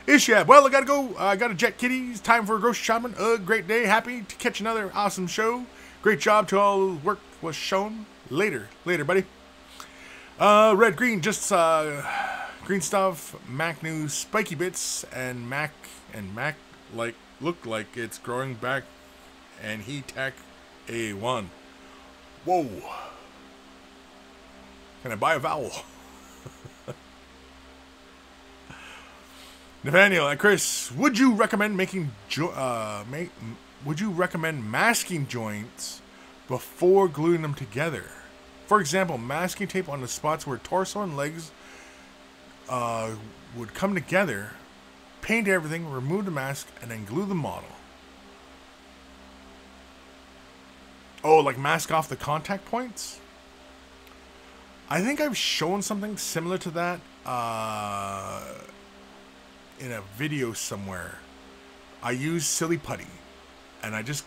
[SPEAKER 1] Ishab. Well, I gotta go. I got a jet kitties. Time for a grocery shopping. Great day. Happy to catch another awesome show. Great job to all whose work was shown. Later, buddy. Red green. Just green stuff. Mac news. Spiky bits and Mac like look like it's growing back. And he tech A1. Whoa. Can I buy a vowel? Nathaniel and Kris, would you recommend would you recommend masking joints before gluing them together? For example, masking tape on the spots where torso and legs would come together, paint everything, remove the mask, and then glue the model. Oh, like mask off the contact points? I think I've shown something similar to that in a video somewhere. I used silly putty and I just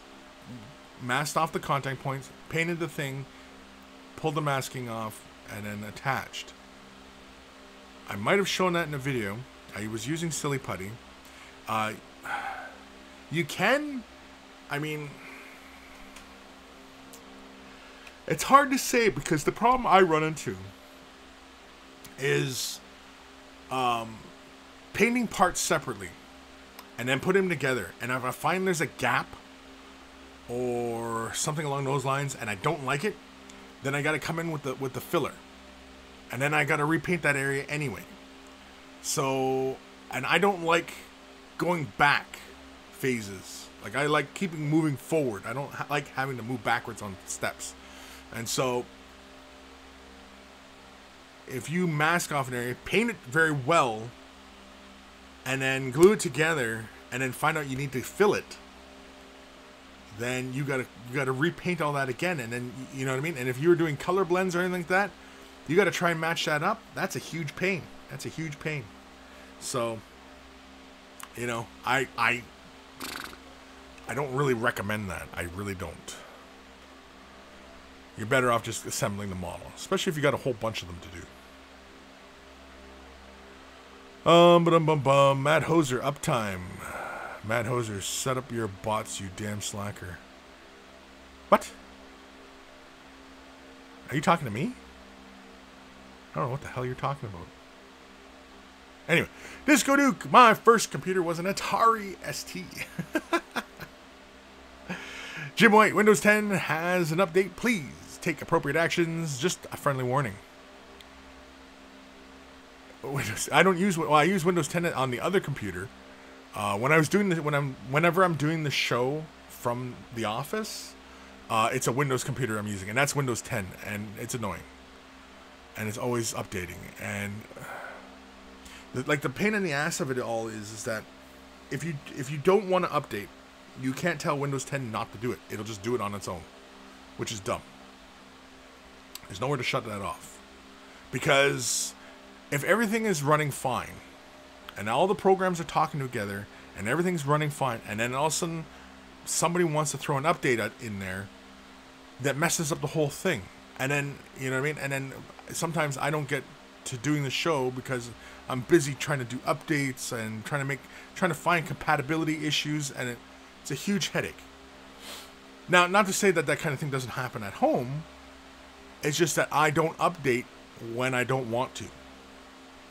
[SPEAKER 1] masked off the contact points, painted the thing, pulled the masking off, and then attached. I might have shown that in a video. I was using silly putty. You can, I mean, it's hard to say because the problem I run into is painting parts separately and then put them together. And if I find there's a gap or something along those lines and I don't like it, then I got to come in with the filler. And then I got to repaint that area anyway. So, and I don't like going back phases. Like I like moving forward. I don't like having to move backwards on steps. And so, if you mask off an area, paint it very well, and then glue it together, and then find out you need to fill it, then you gotta repaint all that again, and then you know what I mean. And if you were doing color blends or anything like that, you got to try and match that up. That's a huge pain. That's a huge pain. So, you know, I don't really recommend that. I really don't. You're better off just assembling the model, especially if you got a whole bunch of them to do. Mad Hoser, uptime. Mad Hoser, set up your bots, you damn slacker. What? Are you talking to me? I don't know what the hell you're talking about. Anyway, Disco Duke, my first computer was an Atari ST. Jim White, Windows 10 has an update. Please take appropriate actions. Just a friendly warning. I don't use. Well, I use Windows 10 on the other computer. When I was doing whenever I'm doing the show from the office, it's a Windows computer I'm using, and that's Windows 10, and it's annoying, and it's always updating, and like the pain in the ass of it all is that if you don't want to update, you can't tell Windows 10 not to do it. It'll just do it on its own, which is dumb. There's nowhere to shut that off. Because if everything is running fine, and all the programs are talking together, and everything's running fine, and then all of a sudden somebody wants to throw an update in there that messes up the whole thing. And then, you know what I mean? And then sometimes I don't get to doing the show because I'm busy trying to do updates and trying to find compatibility issues, and it's a huge headache. Now, not to say that that kind of thing doesn't happen at home. It's just that I don't update when I don't want to.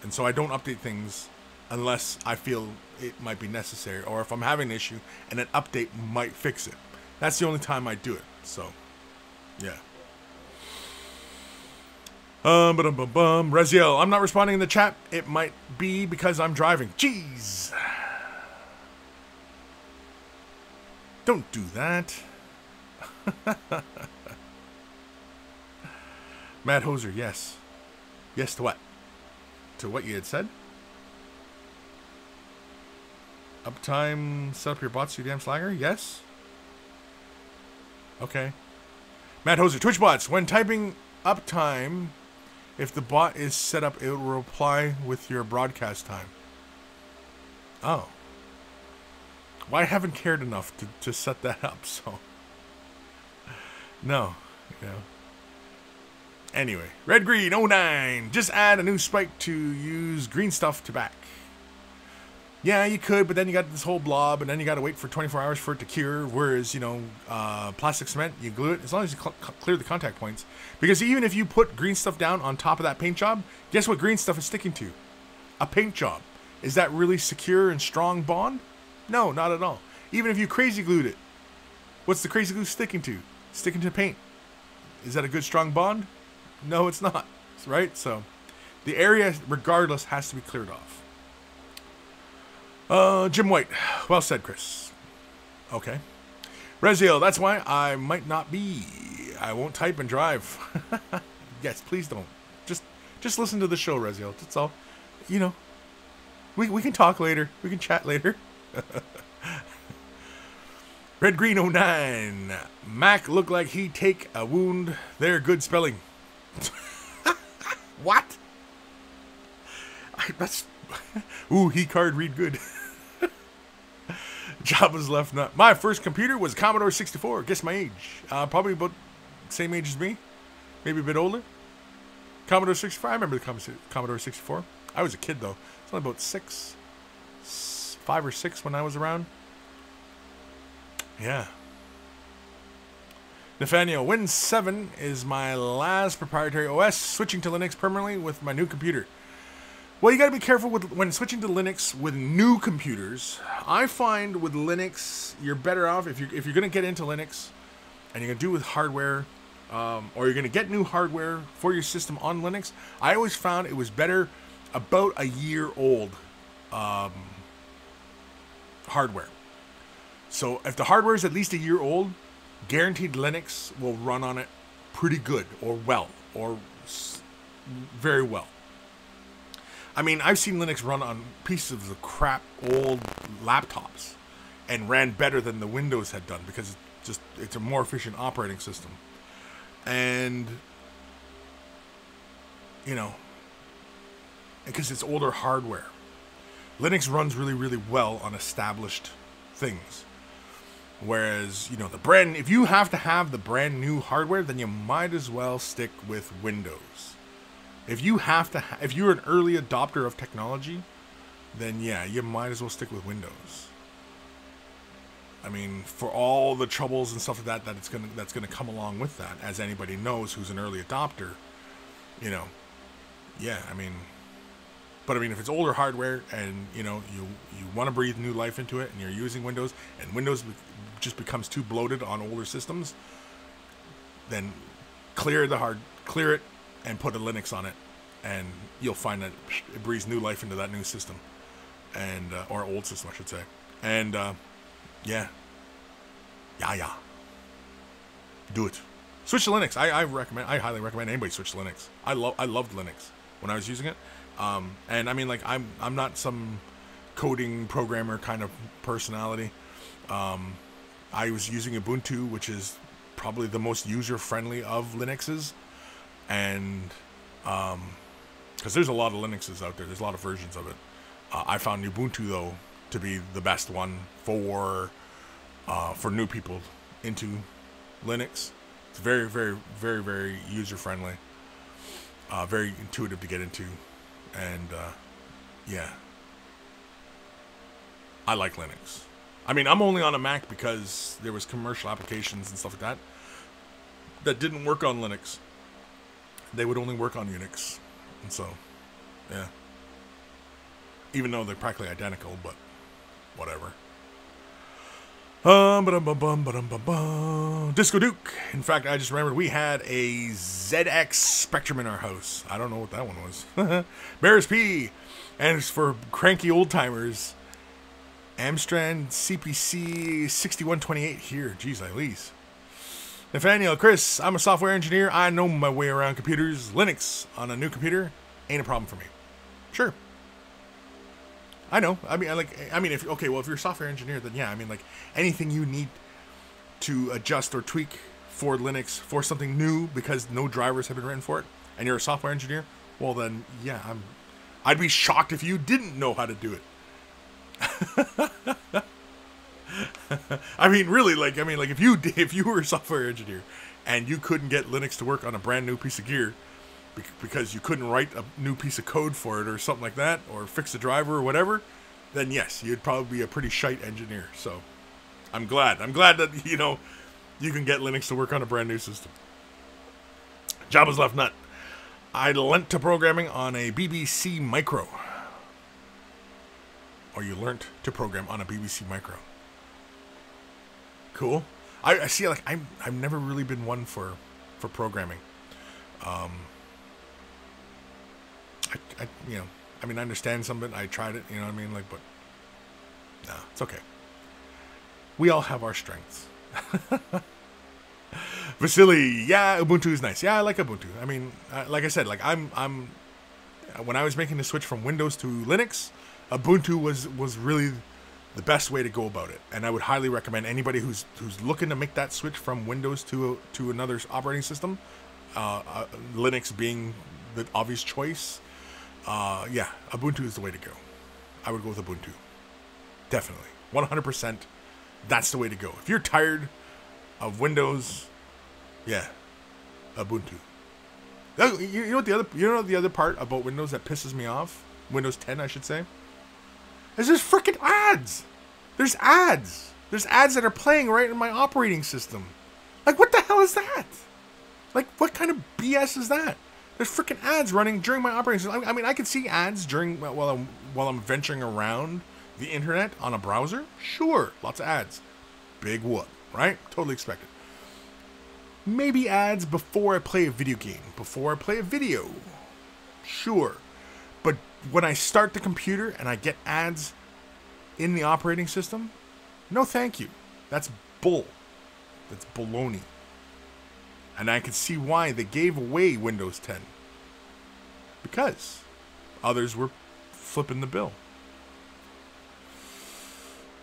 [SPEAKER 1] And so I don't update things unless I feel it might be necessary, or if I'm having an issue and an update might fix it. That's the only time I do it. So, yeah. Reziel, I'm not responding in the chat. It might be because I'm driving. Jeez. Don't do that. Mad Hoser, yes. Yes to what? To what you had said? Uptime, set up your bots, you damn slagger? Yes? Okay. Mad Hoser, Twitch bots, when typing uptime, if the bot is set up, it will reply with your broadcast time. Oh. Well, I haven't cared enough to set that up, so. No. You know. Anyway, Red Green 09. Just add a new spike to use green stuff to back. Yeah, you could, but then you got this whole blob, and then you got to wait for 24 hours for it to cure. Whereas, you know, plastic cement, you glue it as long as you clear the contact points. Because even if you put green stuff down on top of that paint job, guess what green stuff is sticking to? A paint job. Is that really secure and strong bond? No, not at all. Even if you crazy glued it, what's the crazy glue sticking to? Sticking to paint. Is that a good strong bond? No, it's not. Right? So, the area, regardless, has to be cleared off. Jim White. Well said, Chris. Okay. Reziel, that's why I might not be. I won't type and drive. Yes, please don't. Just listen to the show, Reziel. That's all. You know, we can talk later. We can chat later. Red Green 09. Mac look like he take a wound. They're good spelling. What? That's... Ooh, he card read good. Jabba's left nut. My first computer was Commodore 64. Guess my age. Probably about the same age as me. Maybe a bit older. Commodore 64. I remember the Commodore 64. I was a kid, though. It's only about 5 or 6 when I was around. Yeah. Nathaniel, Win 7 is my last proprietary OS. Switching to Linux permanently with my new computer. Well, you got to be careful when switching to Linux with new computers. I find with Linux, you're better off if you're going to get into Linux and you're going to do it with hardware, or you're going to get new hardware for your system on Linux. I always found it was better about a year old hardware. So if the hardware is at least a year old, guaranteed Linux will run on it pretty good or well or very well. I mean, I've seen Linux run on pieces of crap old laptops and ran better than the Windows had done because it's a more efficient operating system. And, you know, because it's older hardware. Linux runs really, really well on established things. Whereas, you know, if you have to have the brand new hardware, then you might as well stick with Windows. If you're an early adopter of technology, then yeah, you might as well stick with Windows. I mean, for all the troubles and stuff like that that's gonna come along with that, as anybody knows who's an early adopter, you know, yeah, I mean, but I mean, if it's older hardware and you know you want to breathe new life into it, and you're using Windows, and Windows just becomes too bloated on older systems, then clear it. And put a Linux on it, and you'll find that it breathes new life into that new system, and or old system, I should say. And yeah, do it. Switch to Linux. I highly recommend anybody switch to Linux. I loved Linux when I was using it, and I mean, like, I'm not some coding programmer kind of personality. I was using Ubuntu, which is probably the most user friendly of Linuxes. And because there's a lot of Linuxes out there's a lot of versions of it. I found Ubuntu though to be the best one for new people into Linux. It's very, very, very, very user friendly, very intuitive to get into, and yeah, I like Linux. I mean, I'm only on a Mac because there was commercial applications and stuff like that didn't work on Linux. They would only work on Unix. And so, yeah. Even though they're practically identical, but whatever. Disco Duke. In fact, I just remembered we had a ZX Spectrum in our house. I don't know what that one was. Bears P. And it's for cranky old timers. Amstrad CPC 6128 here. Jeez, Elise. Nathaniel, Chris, I'm a software engineer. I know my way around computers. Linux on a new computer ain't a problem for me. Sure. I know. If you're a software engineer, then yeah, I mean, like, anything you need to adjust or tweak for Linux for something new because no drivers have been written for it, and you're a software engineer, well then, yeah, I'd be shocked if you didn't know how to do it. I mean, really, if you were a software engineer and you couldn't get Linux to work on a brand new piece of gear because you couldn't write a new piece of code for it or something like that, or fix the driver or whatever, then yes, you'd probably be a pretty shite engineer. So I'm glad that, you know, you can get Linux to work on a brand new system. Jabba's Left Nut. I learnt to programming on a BBC Micro. Or you learnt to program on a BBC Micro. Cool. I see, like, I've never really been one for programming. You know, I mean, I understand some of it. I tried it, you know what I mean? Like, but, no, it's okay. We all have our strengths. Vasily, yeah, Ubuntu is nice. Yeah, I like Ubuntu. I mean, like I said, like I'm when I was making the switch from Windows to Linux, Ubuntu was really the best way to go about it, and I would highly recommend anybody who's looking to make that switch from Windows to another operating system, Linux being the obvious choice. Yeah, Ubuntu is the way to go. I would go with Ubuntu, definitely, 100%. That's the way to go. If you're tired of Windows, yeah, Ubuntu. You know what the other part about Windows that pisses me off? Windows 10, I should say. Is there's freaking ads. There's ads. There's ads that are playing right in my operating system. Like, what the hell is that? Like, what kind of BS is that? There's freaking ads running during my operating system. I mean, I can see ads during while I'm venturing around the internet on a browser. Sure, lots of ads. Big whoop, right? Totally expected. Maybe ads before I play a video game, before I play a video. Sure. But when I start the computer and I get ads in the operating system, no thank you. That's bull. That's baloney. And I can see why they gave away Windows 10. Because others were flipping the bill.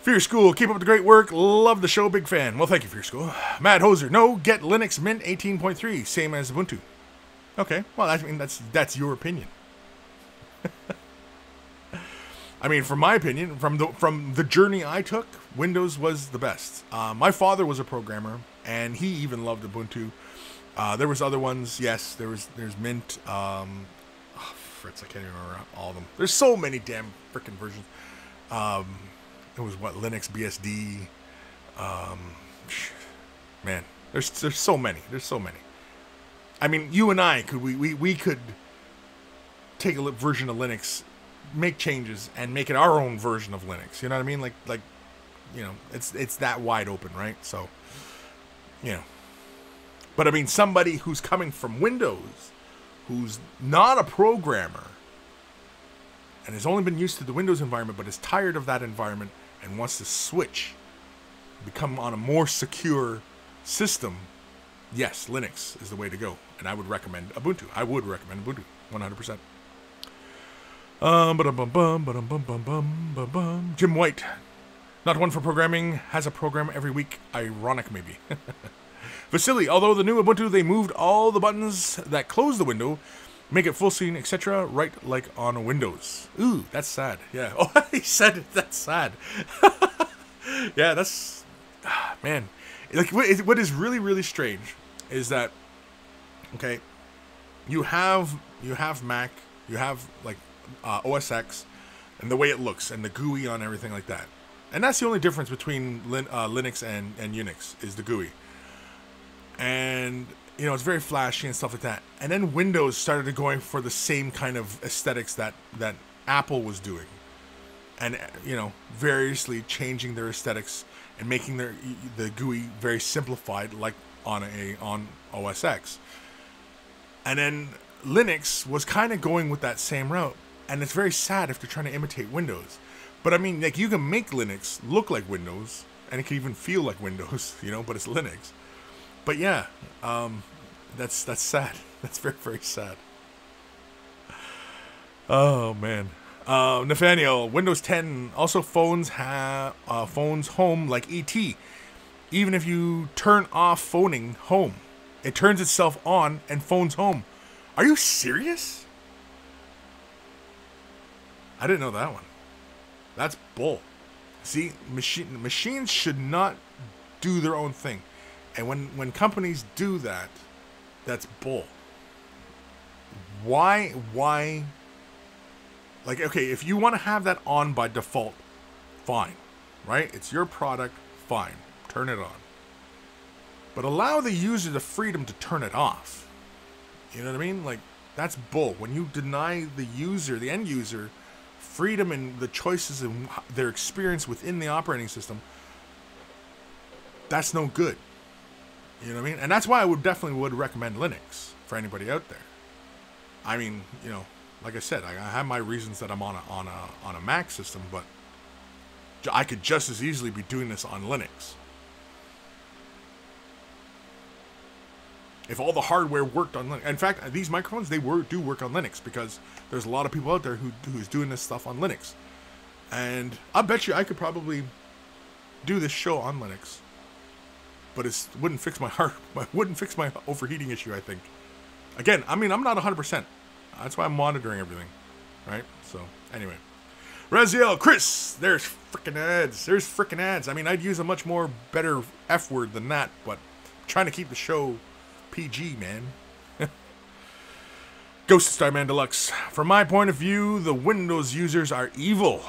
[SPEAKER 1] Fear School, keep up the great work. Love the show, big fan. Well, thank you, Fear School. Mad Hoser, no, get Linux Mint 18.3, same as Ubuntu. Okay, well, I mean, that's your opinion. I mean, from my opinion, from the journey I took, Windows was the best. My father was a programmer, and he even loved Ubuntu. There was other ones, yes. There's Mint. Fritz, I can't even remember all of them. There's so many damn freaking versions. It was what, Linux BSD. Man, there's so many. There's so many. I mean, you and I we could take a version of Linux, make changes, and make it our own version of Linux. You know what I mean? Like you know, it's that wide open, right? So, you know. But I mean, somebody who's coming from Windows, who's not a programmer, and has only been used to the Windows environment, but is tired of that environment and wants to switch, become on a more secure system, yes, Linux is the way to go. And I would recommend Ubuntu. I would recommend Ubuntu, 100%. Jim White, not one for programming, has a program every week. Ironic, maybe. Vasily, although the new Ubuntu, they moved all the buttons that close the window, make it full screen, etc., right like on Windows. Ooh, that's sad. Yeah. Oh, he said it. That's sad. Yeah, that's... man. Like, what is really, really strange is that, okay, you have Mac, you have, like, OS X, and the way it looks, and the GUI on everything like that. And that's the only difference between Linux and Unix, is the GUI. And, you know, it's very flashy and stuff like that. And then Windows started going for the same kind of aesthetics that Apple was doing. And, you know, variously changing their aesthetics and making the GUI very simplified, like on OS X. And then Linux was kind of going with that same route. And it's very sad if they're trying to imitate Windows. But I mean, like, you can make Linux look like Windows, and it can even feel like Windows, you know, but it's Linux. But yeah, that's sad. That's very, very sad. Oh man, Nathaniel, Windows 10 also phones home like ET. Even if you turn off phoning home, it turns itself on and phones home. Are you serious? I didn't know that one. That's bull. See, machines should not do their own thing. And when companies do that, that's bull. Why? Like, okay, if you want to have that on by default, fine, right? It's your product, fine. Turn it on. But allow the user the freedom to turn it off. You know what I mean? Like, that's bull. When you deny the user, the end user, freedom and the choices and their experience within the operating system, that's no good. You know what I mean? And that's why I definitely would recommend Linux for anybody out there. I mean, you know, like I said, I have my reasons that I'm on a Mac system, but I could just as easily be doing this on Linux. If all the hardware worked on Linux. In fact, these microphones, they do work on Linux, because there's a lot of people out there who's doing this stuff on Linux. And I bet you I could probably do this show on Linux, but it wouldn't fix my overheating issue, I think. Again, I mean, I'm not 100%. That's why I'm monitoring everything, right? So, anyway. Raziel, Kris, there's freaking ads. I mean, I'd use a much more better F word than that, but I'm trying to keep the show PG, man. Ghost Starman Deluxe. From my point of view, the Windows users are evil.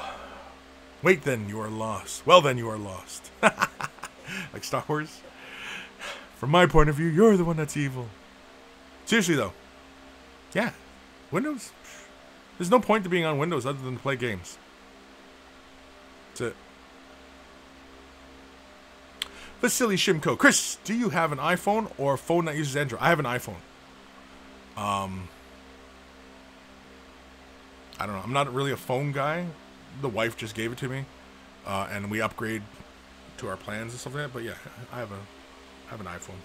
[SPEAKER 1] Wait, then you are lost. Well, then you are lost. Like Star Wars. From my point of view, you're the one that's evil. Seriously, though. Yeah. Windows? There's no point to being on Windows other than to play games. That's it. Vasily Shimko. Kris, do you have an iPhone or a phone that uses Android? I have an iPhone. I don't know. I'm not really a phone guy. The wife just gave it to me. And we upgrade to our plans and stuff like that. But yeah, I have an iPhone.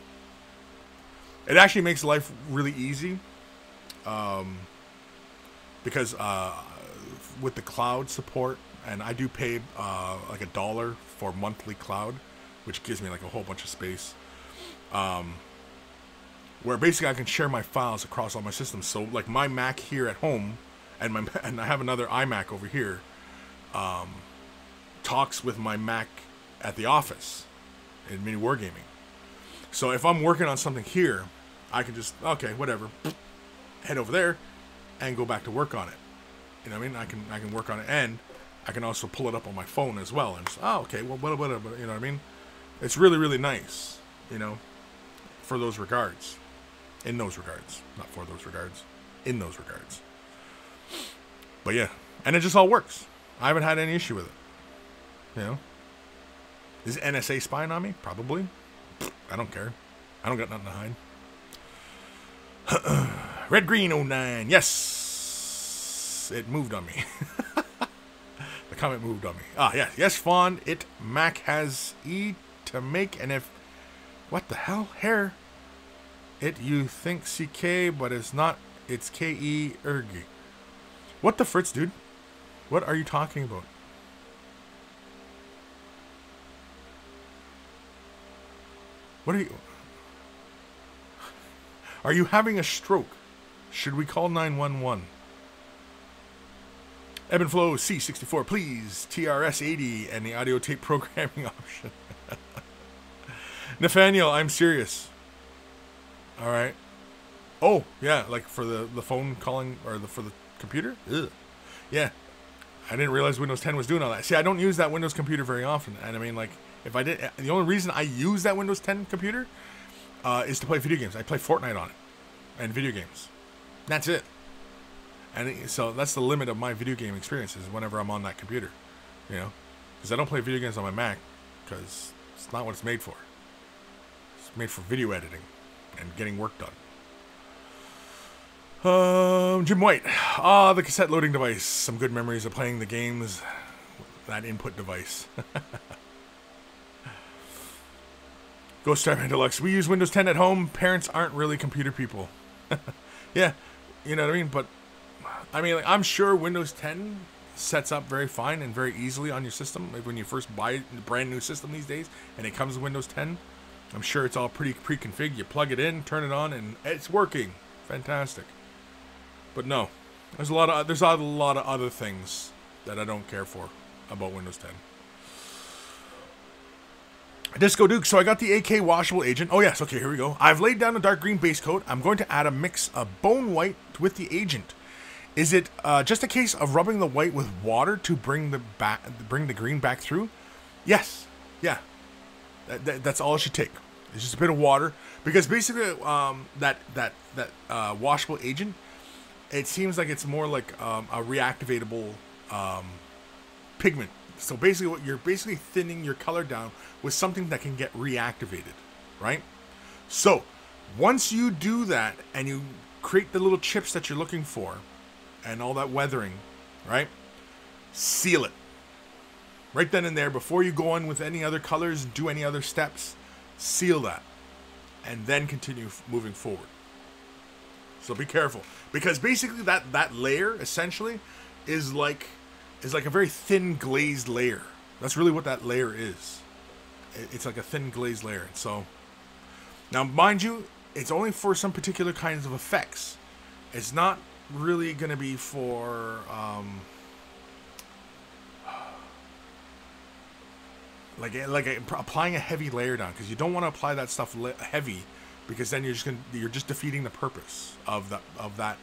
[SPEAKER 1] It actually makes life really easy. Because with the cloud support, and I do pay like $1 for monthly cloud, which gives me like a whole bunch of space. Where basically I can share my files across all my systems. So like my Mac here at home, and I have another iMac over here, talks with my Mac at the office in mini wargaming. So if I'm working on something here, I can just, okay, whatever, head over there and go back to work on it. You know what I mean? I can work on it, and I can also pull it up on my phone as well. And just, oh, okay, well, whatever, you know what I mean? It's really, really nice, you know, for those regards. In those regards. Not for those regards. In those regards. But yeah, and it just all works. I haven't had any issue with it. You know? Is NSA spying on me? Probably. I don't care. I don't got nothing to hide. Red Green 09. Yes. It moved on me. The comment moved on me. Ah, yeah. Yes, Fawn. It Mac has E to make, and if... What the hell? Hair. It you think CK, but it's not. It's KE ergi. What the fritz, dude? What are you talking about? What are you... Are you having a stroke? Should we call 911? Ebb and Flow C64, please. TRS-80 and the audio tape programming option. Nathaniel, I'm serious. Alright. Oh, yeah, like for the phone calling, or for the computer? Ugh. Yeah. I didn't realize Windows 10 was doing all that. See, I don't use that Windows computer very often. And I mean, like, if I did, the only reason I use that Windows 10 computer is to play video games. I play Fortnite on it. And video games. That's it. And so that's the limit of my video game experiences whenever I'm on that computer. You know? Because I don't play video games on my Mac, because it's not what it's made for. It's made for video editing and getting work done. Jim White. Ah, the cassette loading device. Some good memories of playing the games. That input device. Ghost Starman Deluxe. We use Windows 10 at home. Parents aren't really computer people. Yeah, you know what I mean? But, I mean, like, I'm sure Windows 10 sets up very fine and very easily on your system. Like when you first buy a brand new system these days and it comes with Windows 10, I'm sure it's all pretty pre-configured. You plug it in, turn it on, and it's working. Fantastic. But no, there's a lot of other things that I don't care for about Windows 10. Disco Duke, so I got the AK washable agent. Oh yes, okay, here we go. I've laid down a dark green base coat. I'm going to add a mix of bone white with the agent. Is it just a case of rubbing the white with water to bring the green back through? Yes, yeah. That's all it should take. It's just a bit of water, because basically that washable agent, it seems like it's more like a reactivatable pigment. So basically, what you're basically thinning your color down with something that can get reactivated, right? So once you do that and you create the little chips that you're looking for and all that weathering, right? Seal it right then and there before you go on with any other colors, do any other steps. Seal that and then continue moving forward. So be careful, because basically that layer essentially is like a very thin glazed layer. That's really what that layer is. It's like a thin glazed layer. So now, mind you, it's only for some particular kinds of effects. It's not really going to be for like applying a heavy layer down, because you don't want to apply that stuff heavy, because then you're just defeating the purpose of that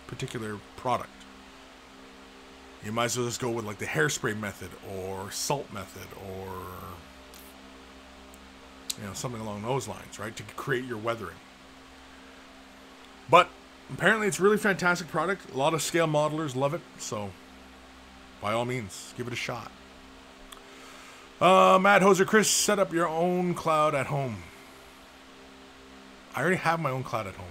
[SPEAKER 1] particular product. You might as well just go with like the hairspray method or salt method, or something along those lines, right, to create your weathering. But apparently it's a really fantastic product. A lot of scale modelers love it, so by all means, give it a shot. Mad Hoser Kris, set up your own cloud at home. I already have my own cloud at home.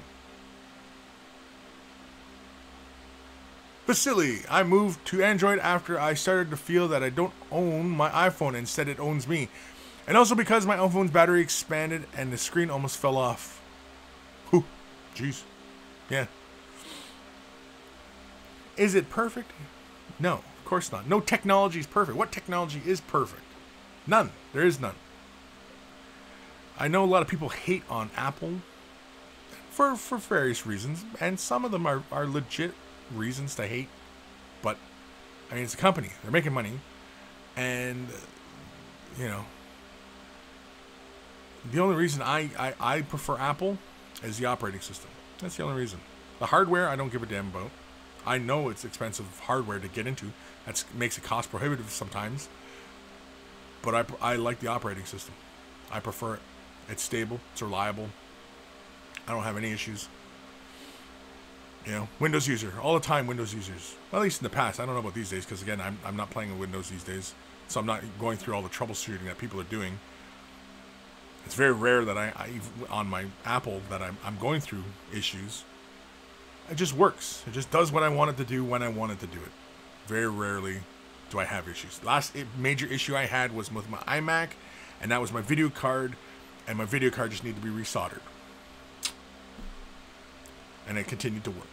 [SPEAKER 1] Vasily, I moved to Android after I started to feel that I don't own my iPhone, instead it owns me. And also because my iPhone's battery expanded and the screen almost fell off. Whew, jeez. Yeah. Is it perfect? No, of course not. No technology is perfect. What technology is perfect? None. There is none. I know a lot of people hate on Apple for various reasons, and some of them are legit reasons to hate, but I mean, it's a company, they're making money, and the only reason I prefer Apple is the operating system. That's the only reason. The hardware I don't give a damn about. I know it's expensive hardware to get into. That makes it cost prohibitive sometimes, but I like the operating system. I prefer it. It's stable, it's reliable. I don't have any issues. Windows user, all the time. Windows users, well, at least in the past. I don't know about these days, because again, I'm not playing with Windows these days, so I'm not going through all the troubleshooting that people are doing. It's very rare that I on my Apple that I'm going through issues. It just works. It just does what I want it to do when I want it to do it. Very rarely do I have issues. Last major issue I had was with my iMac, and that was my video card, and my video card just needed to be resoldered. And it continued to work.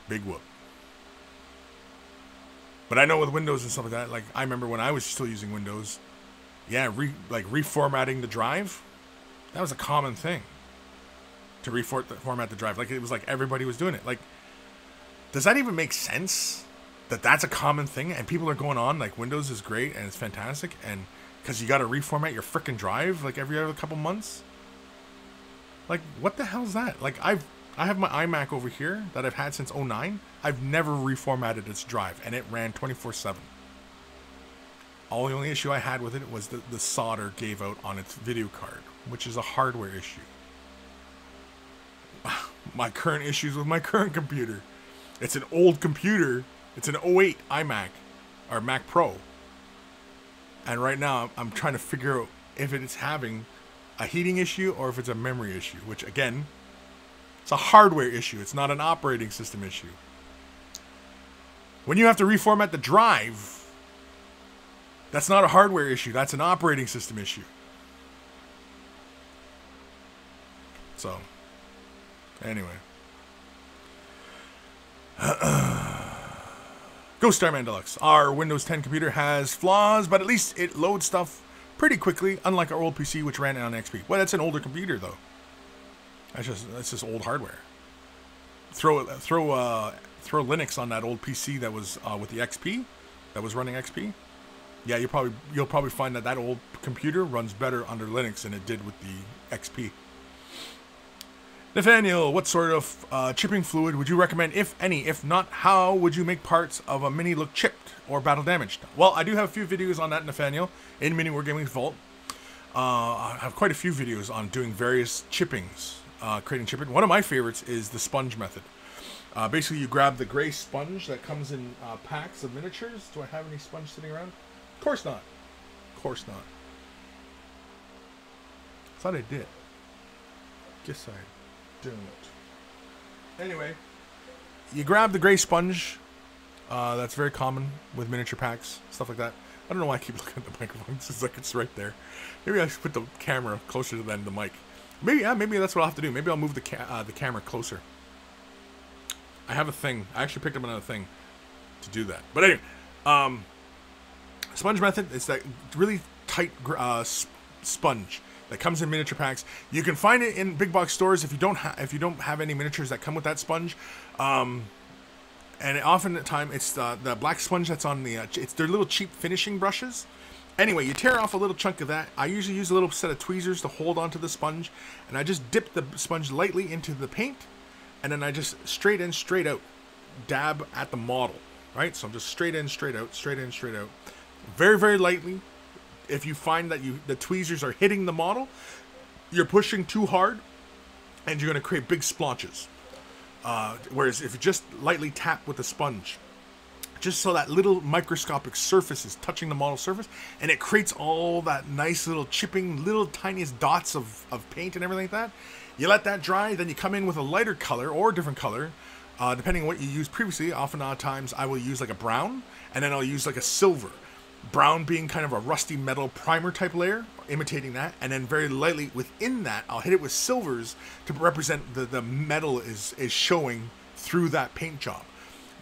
[SPEAKER 1] Big whoop. But I know with Windows and stuff like that, like I remember when I was still using Windows, yeah, reformatting the drive, that was a common thing. To reformat the drive, like it was like everybody was doing it. Like, does that even make sense? That's a common thing, and people are going on like Windows is great and it's fantastic, and because you got to reformat your frickin' drive like every other couple months. Like, what the hell's that? Like, I have my iMac over here that I've had since 2009. I've never reformatted its drive, and it ran 24/7. The only issue I had with it was the solder gave out on its video card, which is a hardware issue. My current issues with my current computer. It's an old computer. It's an 08 iMac, or Mac Pro. And right now, I'm trying to figure out if it's having a heating issue or if it's a memory issue, which again, it's a hardware issue. It's not an operating system issue. When you have to reformat the drive, that's not a hardware issue. That's an operating system issue. So, anyway. Ghost Starman Deluxe. Our Windows 10 computer has flaws, but at least it loads stuff pretty quickly, unlike our old PC, which ran on XP. Well, that's an older computer, though. That's just old hardware. Throw Linux on that old PC that was with the XP, that was running XP. Yeah, you'll probably find that old computer runs better under Linux than it did with the XP. Nathaniel, what sort of chipping fluid would you recommend, if any? If not, how would you make parts of a mini look chipped or battle damaged? Well, I do have a few videos on that, Nathaniel, in Mini Wargaming's Vault. I have quite a few videos on doing various chippings, creating chipping. One of my favorites is the sponge method. Basically, you grab the gray sponge that comes in packs of miniatures. Do I have any sponge sitting around? Of course not. Of course not. Thought I did. Guess I don't. Anyway, you grab the gray sponge. That's very common with miniature packs, stuff like that. I don't know why I keep looking at the microphone. It's like it's right there. Maybe I should put the camera closer to the mic. Maybe that's what I'll have to do. Maybe I'll move the camera closer. I have a thing. I actually picked up another thing to do that. But anyway, sponge method is that really tight sponge that comes in miniature packs. You can find it in big box stores if you don't have any miniatures that come with that sponge. And often at time it's the black sponge that's on the it's their little cheap finishing brushes. Anyway, you tear off a little chunk of that. I usually use a little set of tweezers to hold onto the sponge, and I just dip the sponge lightly into the paint, and then I just straight in, straight out dab at the model, right? So I'm just straight in, straight out, straight in, straight out, very, very lightly. If you find that the tweezers are hitting the model, you're pushing too hard, and you're going to create big splotches. Whereas if you just lightly tap with the sponge, just so that little microscopic surface is touching the model surface, and it creates all that nice little chipping, little tiniest dots of paint and everything like that. You let that dry, then you come in with a lighter color or a different color, depending on what you used previously. Oftentimes I will use like a brown, and then I'll use like a silver. Brown being kind of a rusty metal primer type layer, imitating that, and then very lightly within that, I'll hit it with silvers to represent the metal is showing through that paint job.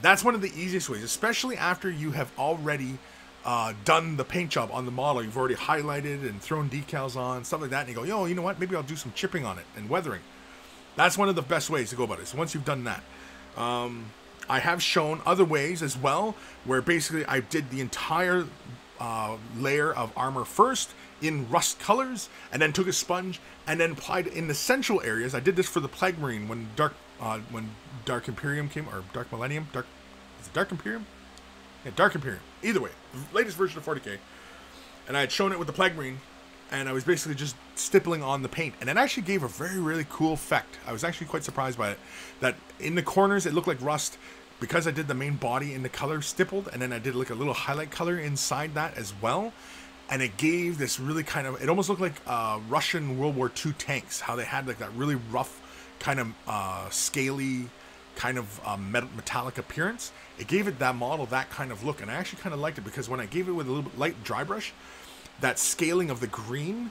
[SPEAKER 1] That's one of the easiest ways, especially after you have already done the paint job on the model. You've already highlighted and thrown decals on, stuff like that, and you go, yo, you know what, maybe I'll do some chipping on it and weathering. That's one of the best ways to go about it. So once you've done that, I have shown other ways as well, where basically I did the entire layer of armor first in rust colors, and then took a sponge and then applied in the central areas. I did this for the Plague Marine when Dark Imperium came, or Dark Millennium. Is it Dark Imperium? Yeah, Dark Imperium. Either way, the latest version of 40k. And I had shown it with the Plague Marine, and I was basically just stippling on the paint, and it actually gave a very, really cool effect. I was actually quite surprised by it. That in the corners it looked like rust, because I did the main body in the color stippled, and then I did like a little highlight color inside that as well. And it gave this really kind of, it almost looked like Russian World War II tanks, how they had like that really rough kind of scaly kind of metallic appearance. It gave it that model that kind of look, and I actually kind of liked it, because when I gave it with a little bit light dry brush, that scaling of the green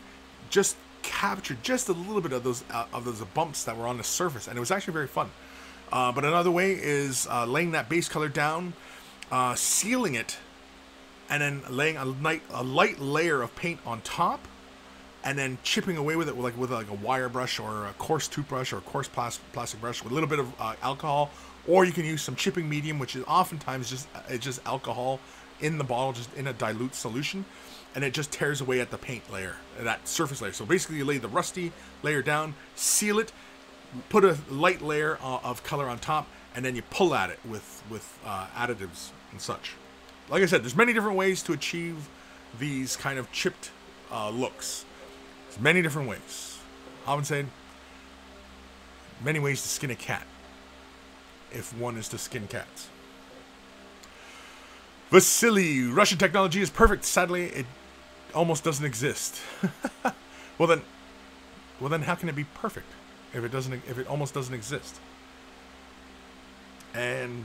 [SPEAKER 1] just captured just a little bit of those bumps that were on the surface, and it was actually very fun. But another way is laying that base color down, sealing it, and then laying a light layer of paint on top, and then chipping away with it with like a wire brush or a coarse toothbrush or a coarse plastic brush with a little bit of alcohol, or you can use some chipping medium, which is oftentimes just alcohol in the bottle, just in a dilute solution, and it just tears away at the paint layer, that surface layer. So basically you lay the rusty layer down, seal it, put a light layer of color on top, and then you pull at it with additives and such. Like I said, there's many different ways to achieve these kind of chipped looks. There's many different ways. I would say many ways to skin a cat, if one is to skin cats. Vasily, Russian technology is perfect. Sadly, it almost doesn't exist. Well then, how can it be perfect if it almost doesn't exist? And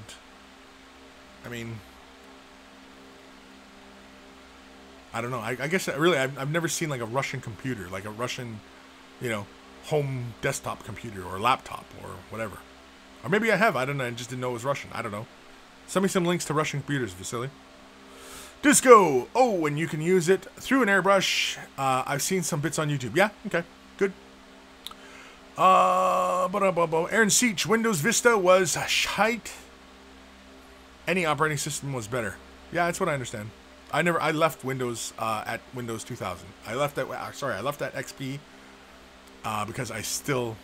[SPEAKER 1] I mean, I don't know. I guess really, I've never seen like a Russian computer, like a Russian, home desktop computer or laptop or whatever. Or maybe I have. I don't know. I just didn't know it was Russian. I don't know. Send me some links to Russian computers, Vasily. Disco. Oh, and you can use it through an airbrush. I've seen some bits on YouTube. Yeah. Okay. Good. Aaron Seach. Windows Vista was shite. Any operating system was better. Yeah, that's what I understand. I left Windows at Windows 2000. I left at I left at XP because I still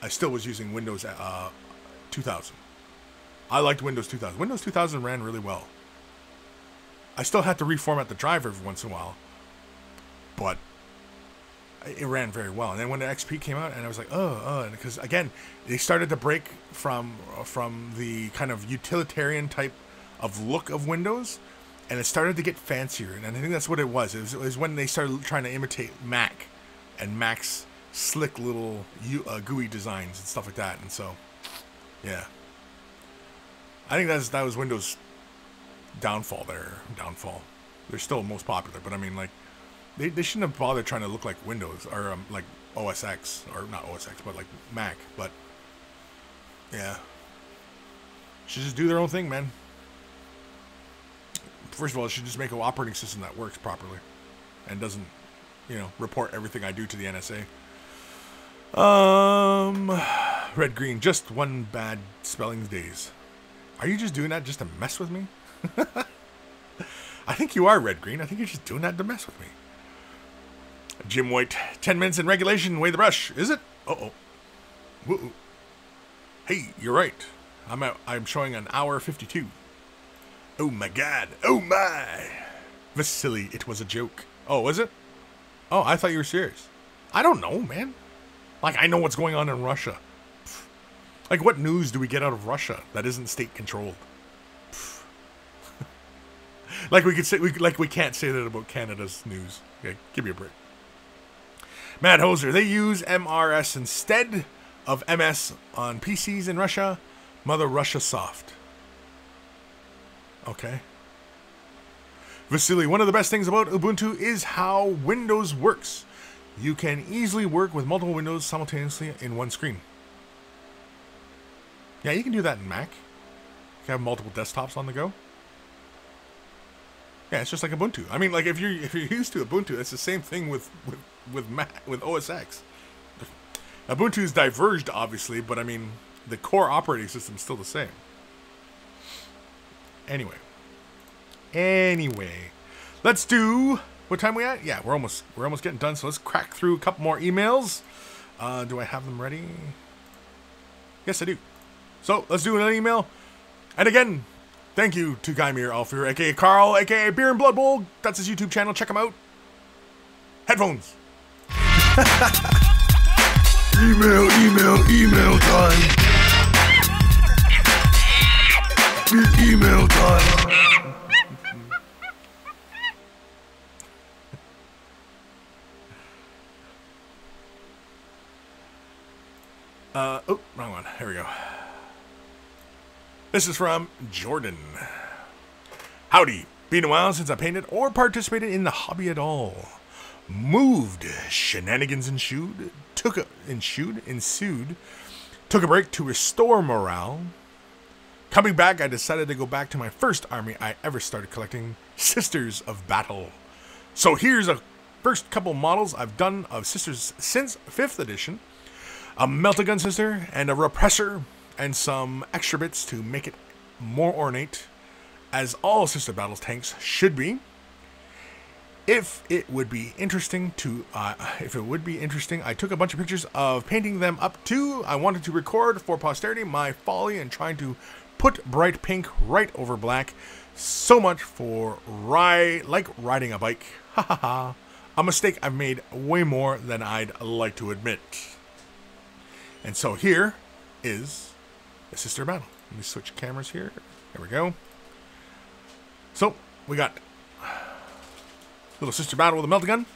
[SPEAKER 1] was using Windows 2000. I liked Windows 2000. Windows 2000 ran really well. I still had to reformat the driver every once in a while, but it ran very well. And then when the XP came out, and I was like, because again, they started to break from the kind of utilitarian type of look of Windows, and it started to get fancier. And I think that's what it was. It was when they started trying to imitate Mac and Mac's slick little GUI designs and stuff like that. And so, yeah, I think that was Windows' downfall. They're still most popular, but I mean, like, they shouldn't have bothered trying to look like Windows or like OS X, or not OS X, but like Mac. But yeah, should just do their own thing, man. First of all, it should just make an operating system that works properly and doesn't, report everything I do to the NSA. Red green, just one bad spelling days. Are you just doing that just to mess with me? I think you are, red green. I think you're just doing that to mess with me. Jim White, 10 minutes in regulation, weigh the brush. Is it? Uh-oh. Woo-oo. Hey, you're right. I'm showing an hour 52. Oh my god. Oh my. Vasily, it was a joke. Oh, was it? Oh, I thought you were serious. I don't know, man. Like, I know what's going on in Russia. Like, what news do we get out of Russia that isn't state-controlled? Like we can't say that about Canada's news. Okay, give me a break. Matt Hoser, they use MRS instead of MS on PCs in Russia. Mother Russia soft. Okay. Vasily, one of the best things about Ubuntu is how Windows works. You can easily work with multiple windows simultaneously in one screen. Yeah, you can do that in Mac. You can have multiple desktops on the go. Yeah, it's just like Ubuntu. I mean, like, if you're used to Ubuntu, it's the same thing with Mac, with OS X. Ubuntu's diverged, obviously, but I mean, the core operating system is still the same. Anyway, let's do. What time are we at? Yeah, we're almost getting done. So let's crack through a couple more emails. Do I have them ready? Yes, I do. So let's do another email. And again, thank you to Guymere Alfier, aka Carl, aka Beer and Blood Bowl. That's his YouTube channel. Check him out. Headphones. Email time. It's email time. Oh, wrong one. Here we go. This is from Jordan. Howdy. Been a while since I painted or participated in the hobby at all. Moved. Shenanigans ensued. Took a break to restore morale. Coming back, I decided to go back to my first army I ever started collecting, Sisters of Battle. So here's a first couple models I've done of Sisters since 5th edition. A Melt-A-Gun Sister and a Repressor, and some extra bits to make it more ornate, as all Sister Battles tanks should be. If it would be interesting, I took a bunch of pictures of painting them up too. I wanted to record for posterity my folly in trying to put bright pink right over black. So much for like riding a bike. Ha ha ha. A mistake I've made way more than I'd like to admit. And so here is the Sister Battle. Let me switch cameras here. There we go. So we got little Sister Battle with a Melt-A-Gun.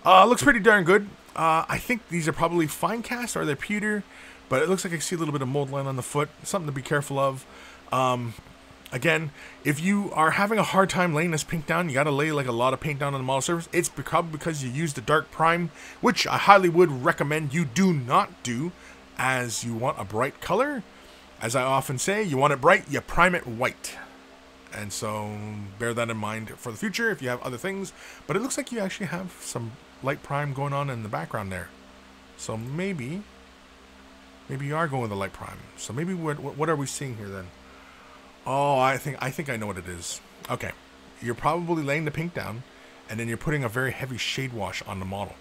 [SPEAKER 1] Looks pretty darn good. I think these are probably fine cast or they're pewter, but it looks like I see a little bit of mold line on the foot. Something to be careful of. Again, if you are having a hard time laying this paint down, you got to lay like a lot of paint down on the model surface. It's probably because you used the dark prime, which I highly would recommend you do not do, as you want a bright color. As I often say, you want it bright, you prime it white. And so bear that in mind for the future if you have other things. But it looks like you actually have some light prime going on in the background there. So maybe you are going with the light prime. So maybe what are we seeing here then? Oh, I think I know what it is. Okay. You're probably laying the paint down, and then you're putting a very heavy shade wash on the model.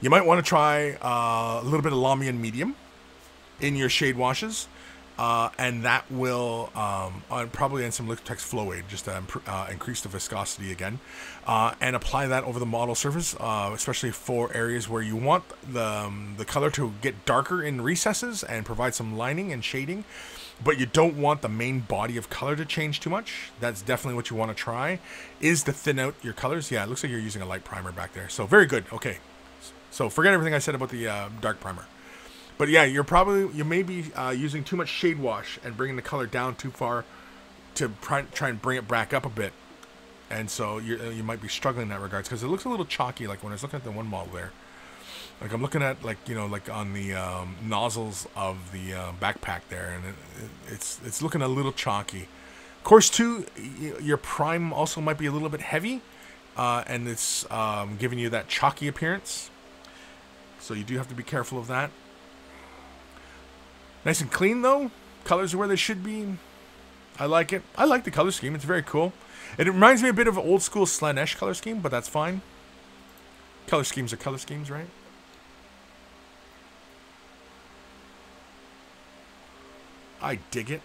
[SPEAKER 1] You might want to try a little bit of Lamian medium in your shade washes, and that will probably add some Liquitex Flow Aid just to increase the viscosity again, and apply that over the model surface, especially for areas where you want the color to get darker in recesses and provide some lining and shading, but you don't want the main body of color to change too much. That's definitely what you want to try, is to thin out your colors. Yeah, it looks like you're using a light primer back there. So very good. Okay. So forget everything I said about the dark primer. But yeah, you may be using too much shade wash and bringing the color down too far to try and bring it back up a bit. And so you might be struggling in that regards, because it looks a little chalky, like when I was looking at the one model there. Like I'm looking at, like, you know, like on the nozzles of the backpack there, and it's looking a little chalky. Of course, too, your prime also might be a little bit heavy, and it's giving you that chalky appearance. So you do have to be careful of that. Nice and clean, though. Colors are where they should be. I like it. I like the color scheme. It's very cool. It reminds me a bit of old school Slanesh color scheme, but that's fine. Color schemes are color schemes, right? I dig it.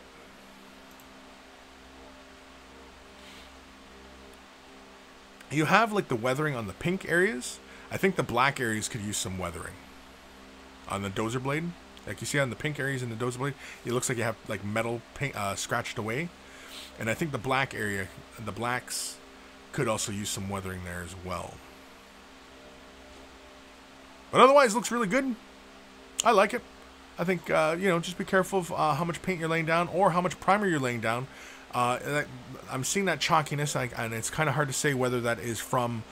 [SPEAKER 1] You have like the weathering on the pink areas. I think the black areas could use some weathering on the dozer blade. Like you see on the pink areas in the dozer blade, it looks like you have like metal paint scratched away. And I think the black area, the blacks, could also use some weathering there as well. But otherwise, it looks really good. I like it. I think, you know, just be careful of how much paint you're laying down or how much primer you're laying down. I'm seeing that chalkiness, and it's kind of hard to say whether that is from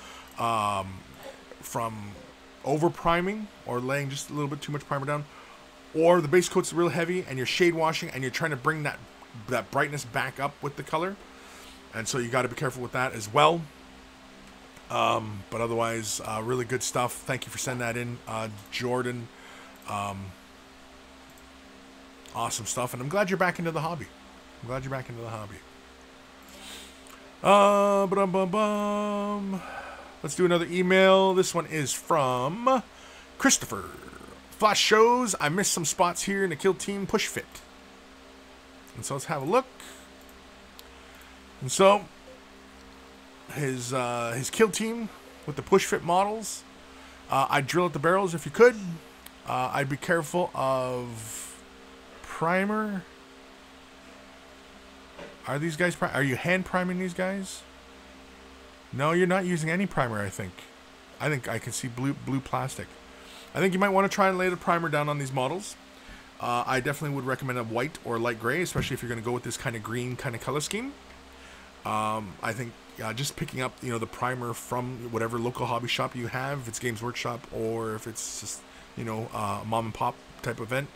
[SPEAKER 1] over priming or laying just a little bit too much primer down, or the base coat's real heavy and you're shade washing and you're trying to bring that brightness back up with the color. And so you got to be careful with that as well. But otherwise, really good stuff. Thank you for sending that in, Jordan. Awesome stuff, and I'm glad you're back into the hobby. Let's do another email. This one is from Christopher. Flash shows I missed some spots here in the Kill Team push fit. And so let's have a look. And so his Kill Team with the push fit models. I'd drill at the barrels if you could. I'd be careful of primer. Are these guys are you hand priming these guys? No, you're not using any primer. I think I can see blue plastic. I think you might want to try and lay the primer down on these models. I definitely would recommend a white or light gray, especially if you're going to go with this kind of green kind of color scheme. I think just picking up, you know, the primer from whatever local hobby shop you have, if it's Games Workshop or if it's just, you know, a mom and pop type event.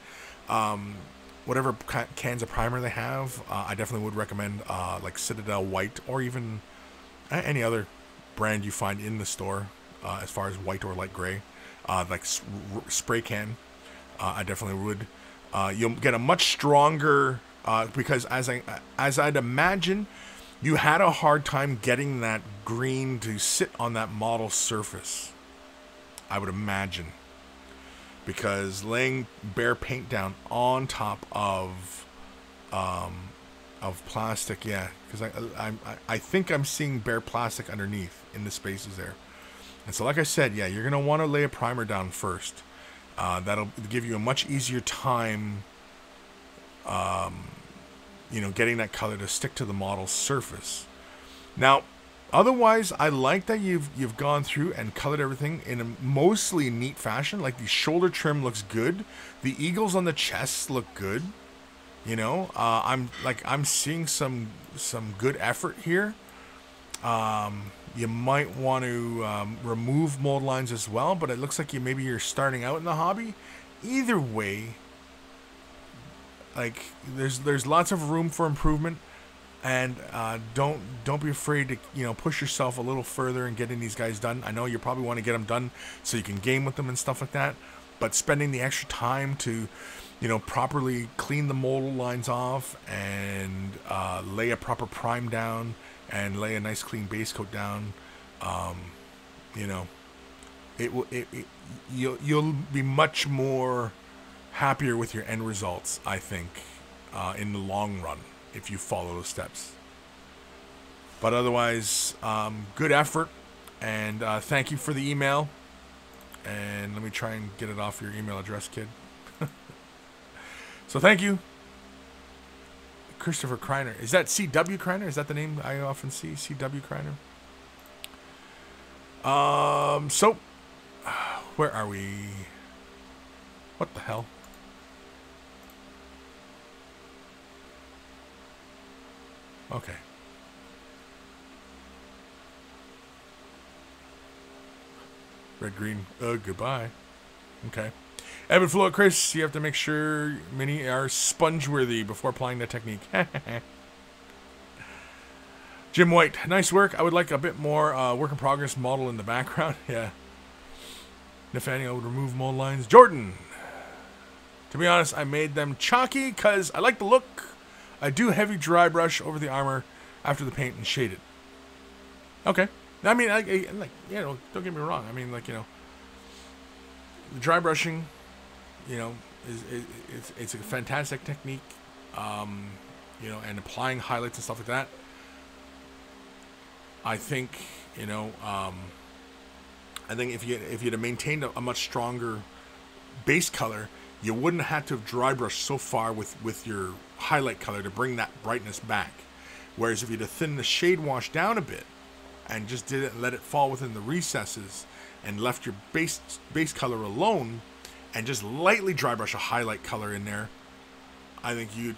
[SPEAKER 1] Whatever cans of primer they have, I definitely would recommend like Citadel White or even any other brand you find in the store as far as white or light gray, like spray can. I definitely would. You'll get a much stronger because as I'd imagine, you had a hard time getting that green to sit on that model surface. I would imagine. Because laying bare paint down on top of plastic, yeah. Because I think I'm seeing bare plastic underneath in the spaces there. And so, like I said, yeah, you're gonna want to lay a primer down first. That'll give you a much easier time, you know, getting that color to stick to the model surface. Now, otherwise, I like that you've gone through and colored everything in a mostly neat fashion. Like the shoulder trim looks good. The eagles on the chest look good. You know, I'm seeing some good effort here. You might want to remove mold lines as well, but it looks like maybe you're starting out in the hobby. Either way, like there's lots of room for improvement. And don't be afraid to, you know, push yourself a little further and getting these guys done. I know you probably want to get them done so you can game with them and stuff like that. But spending the extra time to you know, properly clean the mold lines off and lay a proper prime down and lay a nice clean base coat down, you know, you'll be much more happier with your end results, I think, in the long run if you follow those steps. But otherwise, good effort, and thank you for the email. And let me try and get it off your email address, kid. So thank you, Christopher Kreiner. Is that C.W. Kreiner? Is that the name I often see? C.W. Kreiner. So where are we? What the hell? Okay. Red, green. Goodbye. Okay. Ebb and flow, Kris. You have to make sure many are sponge-worthy before applying the technique. Jim White. Nice work. I would like a bit more work-in-progress model in the background. Yeah. Nathaniel would remove mold lines. Jordan. To be honest, I made them chalky because I like the look. I do heavy dry brush over the armor after the paint and shade it. Okay. I mean, like, you know, don't get me wrong. I mean, like, you know, the dry brushing, you know, it's a fantastic technique. You know, and applying highlights and stuff like that. I think, you know, I think if you'd have maintained a much stronger base color, you wouldn't have had to have dry brushed so far with your highlight color to bring that brightness back. Whereas if you'd have thinned the shade wash down a bit and just did it and let it fall within the recesses and left your base color alone and just lightly dry brush a highlight color in there, I think you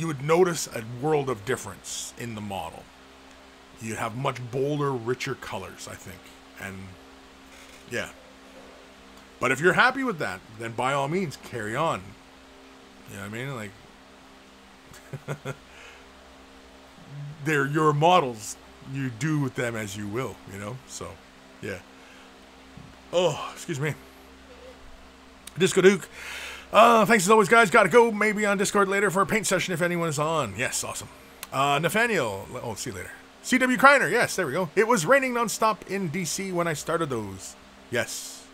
[SPEAKER 1] would notice a world of difference in the model. You'd have much bolder, richer colors, I think. And yeah. But if you're happy with that, then by all means carry on. You know what I mean? Like they're your models. You do with them as you will, you know? So, yeah. Oh, excuse me. Disco Duke. Thanks as always, guys. Gotta go. Maybe on Discord later for a paint session if anyone is on. Yes, awesome. Nathaniel. Oh, see you later. C.W. Kreiner. Yes, there we go. It was raining nonstop in D.C. when I started those. Yes.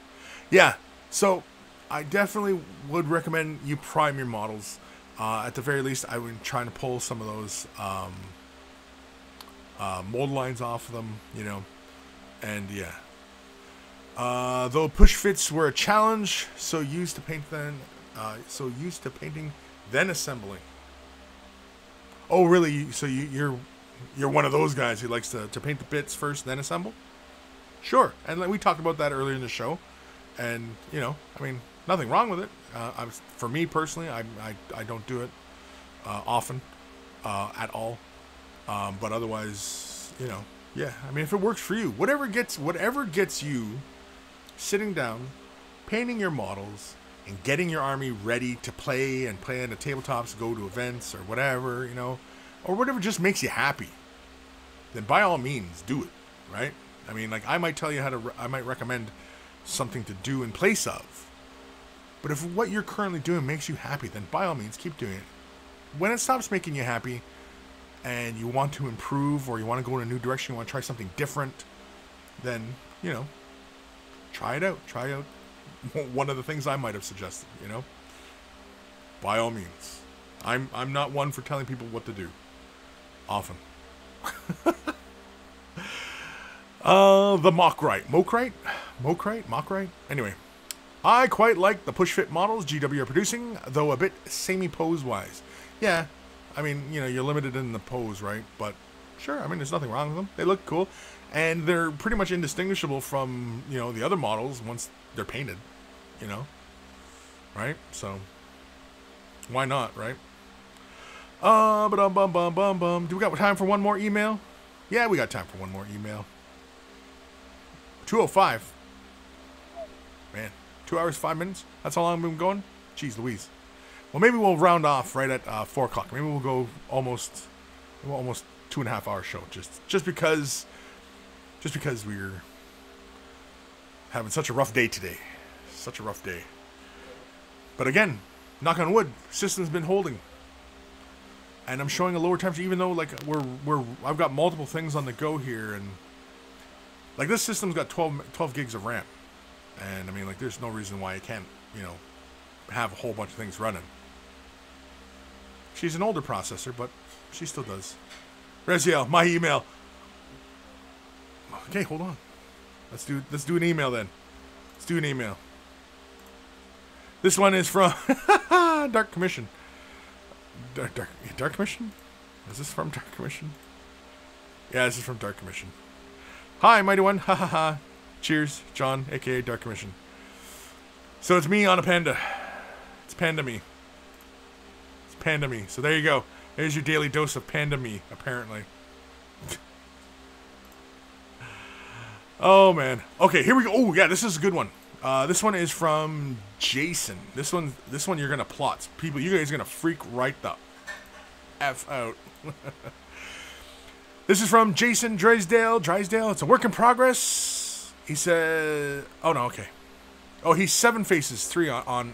[SPEAKER 1] Yeah. So, I definitely would recommend you prime your models. At the very least, I would try to pull some of those mold lines off of them, you know, and yeah. Though push fits were a challenge, so used to painting then assembling. Oh, really? So you're one of those guys who likes to paint the bits first, then assemble? Sure. And we talked about that earlier in the show, and you know, I mean, nothing wrong with it. For me personally, I don't do it often at all. But otherwise, you know, yeah. I mean, if it works for you, whatever gets you sitting down, painting your models, and getting your army ready to play and play on the tabletops, go to events or whatever, you know, or whatever just makes you happy, then by all means do it, right? I mean, like I might tell you I might recommend something to do in place of. But if what you're currently doing makes you happy, then by all means keep doing it. When it stops making you happy, and you want to improve or you want to go in a new direction, you want to try something different, then, you know, try it out. Try out one of the things I might have suggested, you know. By all means. I'm not one for telling people what to do. Often. The Mockright? Anyway. I quite like the push fit models GW are producing, though a bit samey pose wise. Yeah. I mean, you know, you're limited in the pose, right? But sure, I mean, there's nothing wrong with them. They look cool. And they're pretty much indistinguishable from, you know, the other models once they're painted, you know? Right? So, why not, right? Do we got time for one more email? Yeah, we got time for one more email. 2:05. Man, 2 hours, 5 minutes? That's how long I've been going? Jeez Louise. Well, maybe we'll round off right at 4 o'clock. Maybe we'll go almost 2.5 hour show. Just because we're having such a rough day today. Such a rough day. But again, knock on wood, system's been holding. And I'm showing a lower temperature, even though like I've got multiple things on the go here, and like this system's got 12 gigs of RAM, and I mean like there's no reason why it can't, you know, have a whole bunch of things running. She's an older processor, but she still does. Reziel, my email. Okay, hold on. Let's do an email then. Let's do an email. This one is from Dark Commission. Dark Commission? Is this from Dark Commission? Yeah, this is from Dark Commission. Hi, Mighty One. Ha ha ha. Cheers, John, aka Dark Commission. So it's me on a panda. It's Panda Me. It's Panda Me. So there you go. There's your daily dose of Panda Me, apparently. Oh man. Okay, here we go. Oh yeah, this is a good one. This one is from Jason. This one you're gonna plot. People, you guys are gonna freak right the F out. This is from Jason Drysdale. It's a work in progress. He said, "Oh no, okay. Oh, he's 7 Faces 3 online.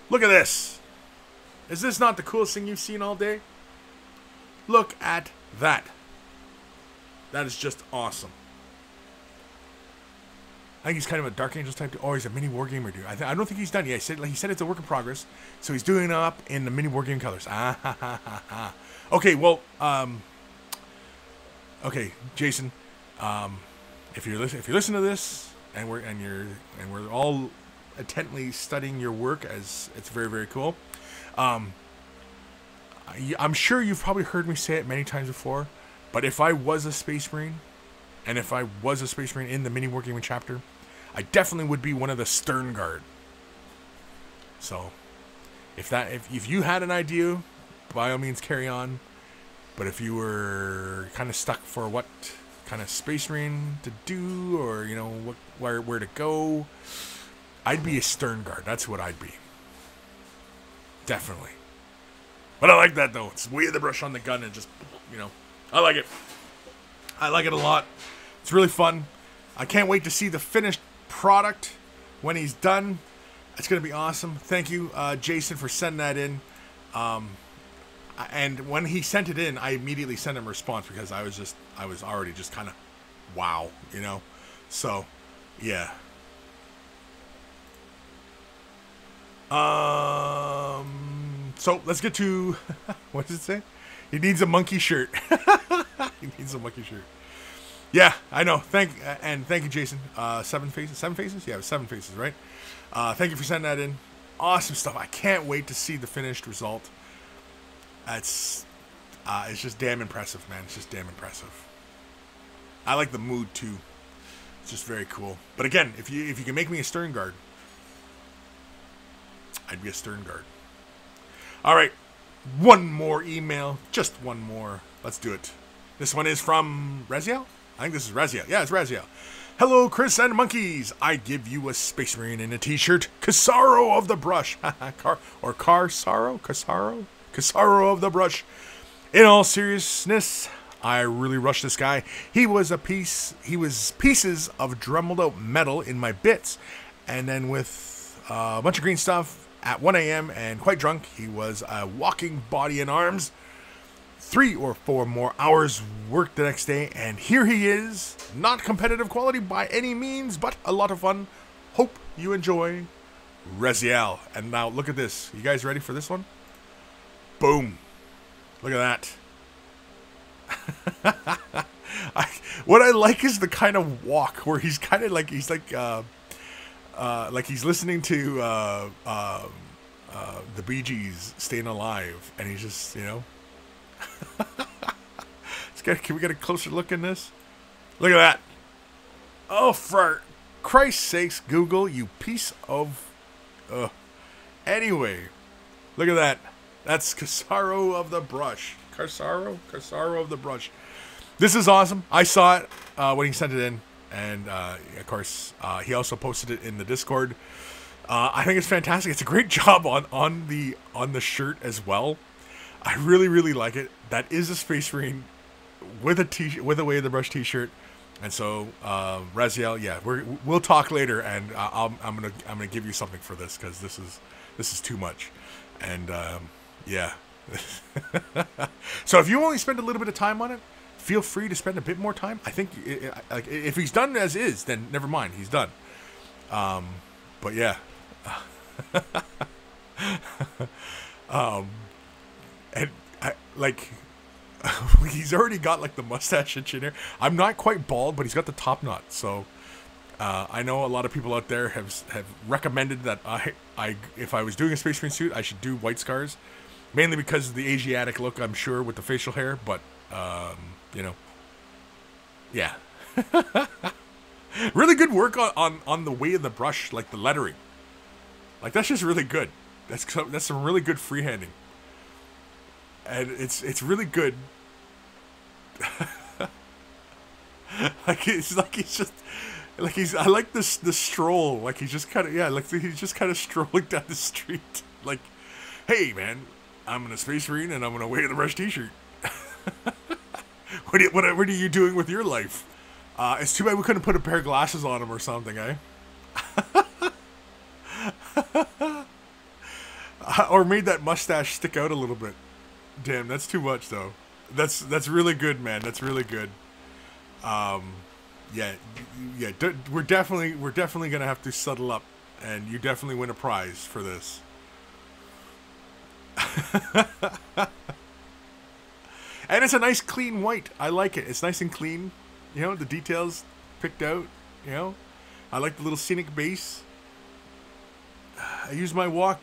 [SPEAKER 1] Look at this. Is this not the coolest thing you've seen all day? Look at that. That is just awesome." I think he's kind of a Dark Angels type. Oh, he's a mini wargamer dude. I don't think he's done yet. He said it's a work in progress, so he's doing it up in the mini wargame colors. Ah ha ha ha ha. Okay, well, okay, Jason, if you're listening to this, and we're all intently studying your work, as it's very very cool. I'm sure you've probably heard me say it many times before, but if I was a Space Marine, and if I was a Space Marine in the mini wargaming chapter, I definitely would be one of the Stern Guard. So, if you had an idea, by all means carry on. But if you were kind of stuck for what kind of Space Marine to do, or you know where to go, I'd be a Stern Guard. That's what I'd be. Definitely. But I like that though. It's way of the brush on the gun and just, you know, I like it. I like it a lot. It's really fun. I can't wait to see the finished product when he's done. It's going to be awesome. Thank you, Jason, for sending that in. And when he sent it in, I immediately sent him a response because I was already just kind of, wow, you know? So, yeah. So let's get to, what does it say? He needs a monkey shirt. He needs a monkey shirt. Yeah, I know. Thank you, Jason. 7 Faces? 7 Faces? Yeah, it was 7 Faces, right? Thank you for sending that in. Awesome stuff. I can't wait to see the finished result. It's just damn impressive, man. It's just damn impressive. I like the mood too. It's just very cool. But again, if you can make me a Stern Guard, I'd be a Stern Guard. All right, one more email, just one more. Let's do it. This one is from Reziel. I think this is Reziel. Yeah, it's Reziel. Hello, Kris and monkeys. I give you a Space Marine in a t-shirt. Casaro of the Brush. Casaro of the Brush. In all seriousness, I really rushed this guy. He was pieces of drummed out metal in my bits, and then with a bunch of green stuff at 1 a.m. and quite drunk, he was a walking body in arms. 3 or 4 more hours work the next day, and here he is. Not competitive quality by any means, but a lot of fun. Hope you enjoy. Reziel. And now look at this. You guys ready for this one? Boom. Look at that. What I like is the kind of walk where he's kind of like he's listening to the Bee Gees, Staying Alive, and he's just, you know. Can we get a closer look in this? Look at that. Oh, for Christ's sakes, Google, you piece of... Anyway, look at that. That's Casaro of the Brush. Casaro of the Brush. This is awesome. I saw it when he sent it in. And, of course, he also posted it in the Discord. I think it's fantastic. It's a great job on the shirt as well. I really, really like it. That is a Space Marine with a Way of the Brush t-shirt. And so, Raziel, yeah, we'll talk later, and I'm gonna give you something for this because this is too much, and yeah. So if you only spend a little bit of time on it, feel free to spend a bit more time. I think like if he's done as is, then never mind, he's done. But yeah. And I like. He's already got like the mustache and chin hair. I'm not quite bald, but he's got the top knot. So I know a lot of people out there have recommended that I if I was doing a Space Marine suit, I should do white scars, mainly because of the Asiatic look, I'm sure, with the facial hair. But you know, yeah, really good work on the way of the brush, like the lettering. Like that's just really good. That's some really good freehanding. And it's really good. I like this the stroll. Like he's just kind of he's just kind of strolling down the street. Like, hey man, I'm in a Space Marine and I'm in a Way of the Brush T-shirt. What are you doing with your life? It's too bad we couldn't put a pair of glasses on him or something, eh? Or made that mustache stick out a little bit. Damn, that's too much though. That's really good, man. That's really good. Yeah. We're definitely gonna have to settle up, and you definitely win a prize for this. And it's a nice clean white. I like it. It's nice and clean. You know, the details picked out. You know, I like the little scenic base. I use my walk.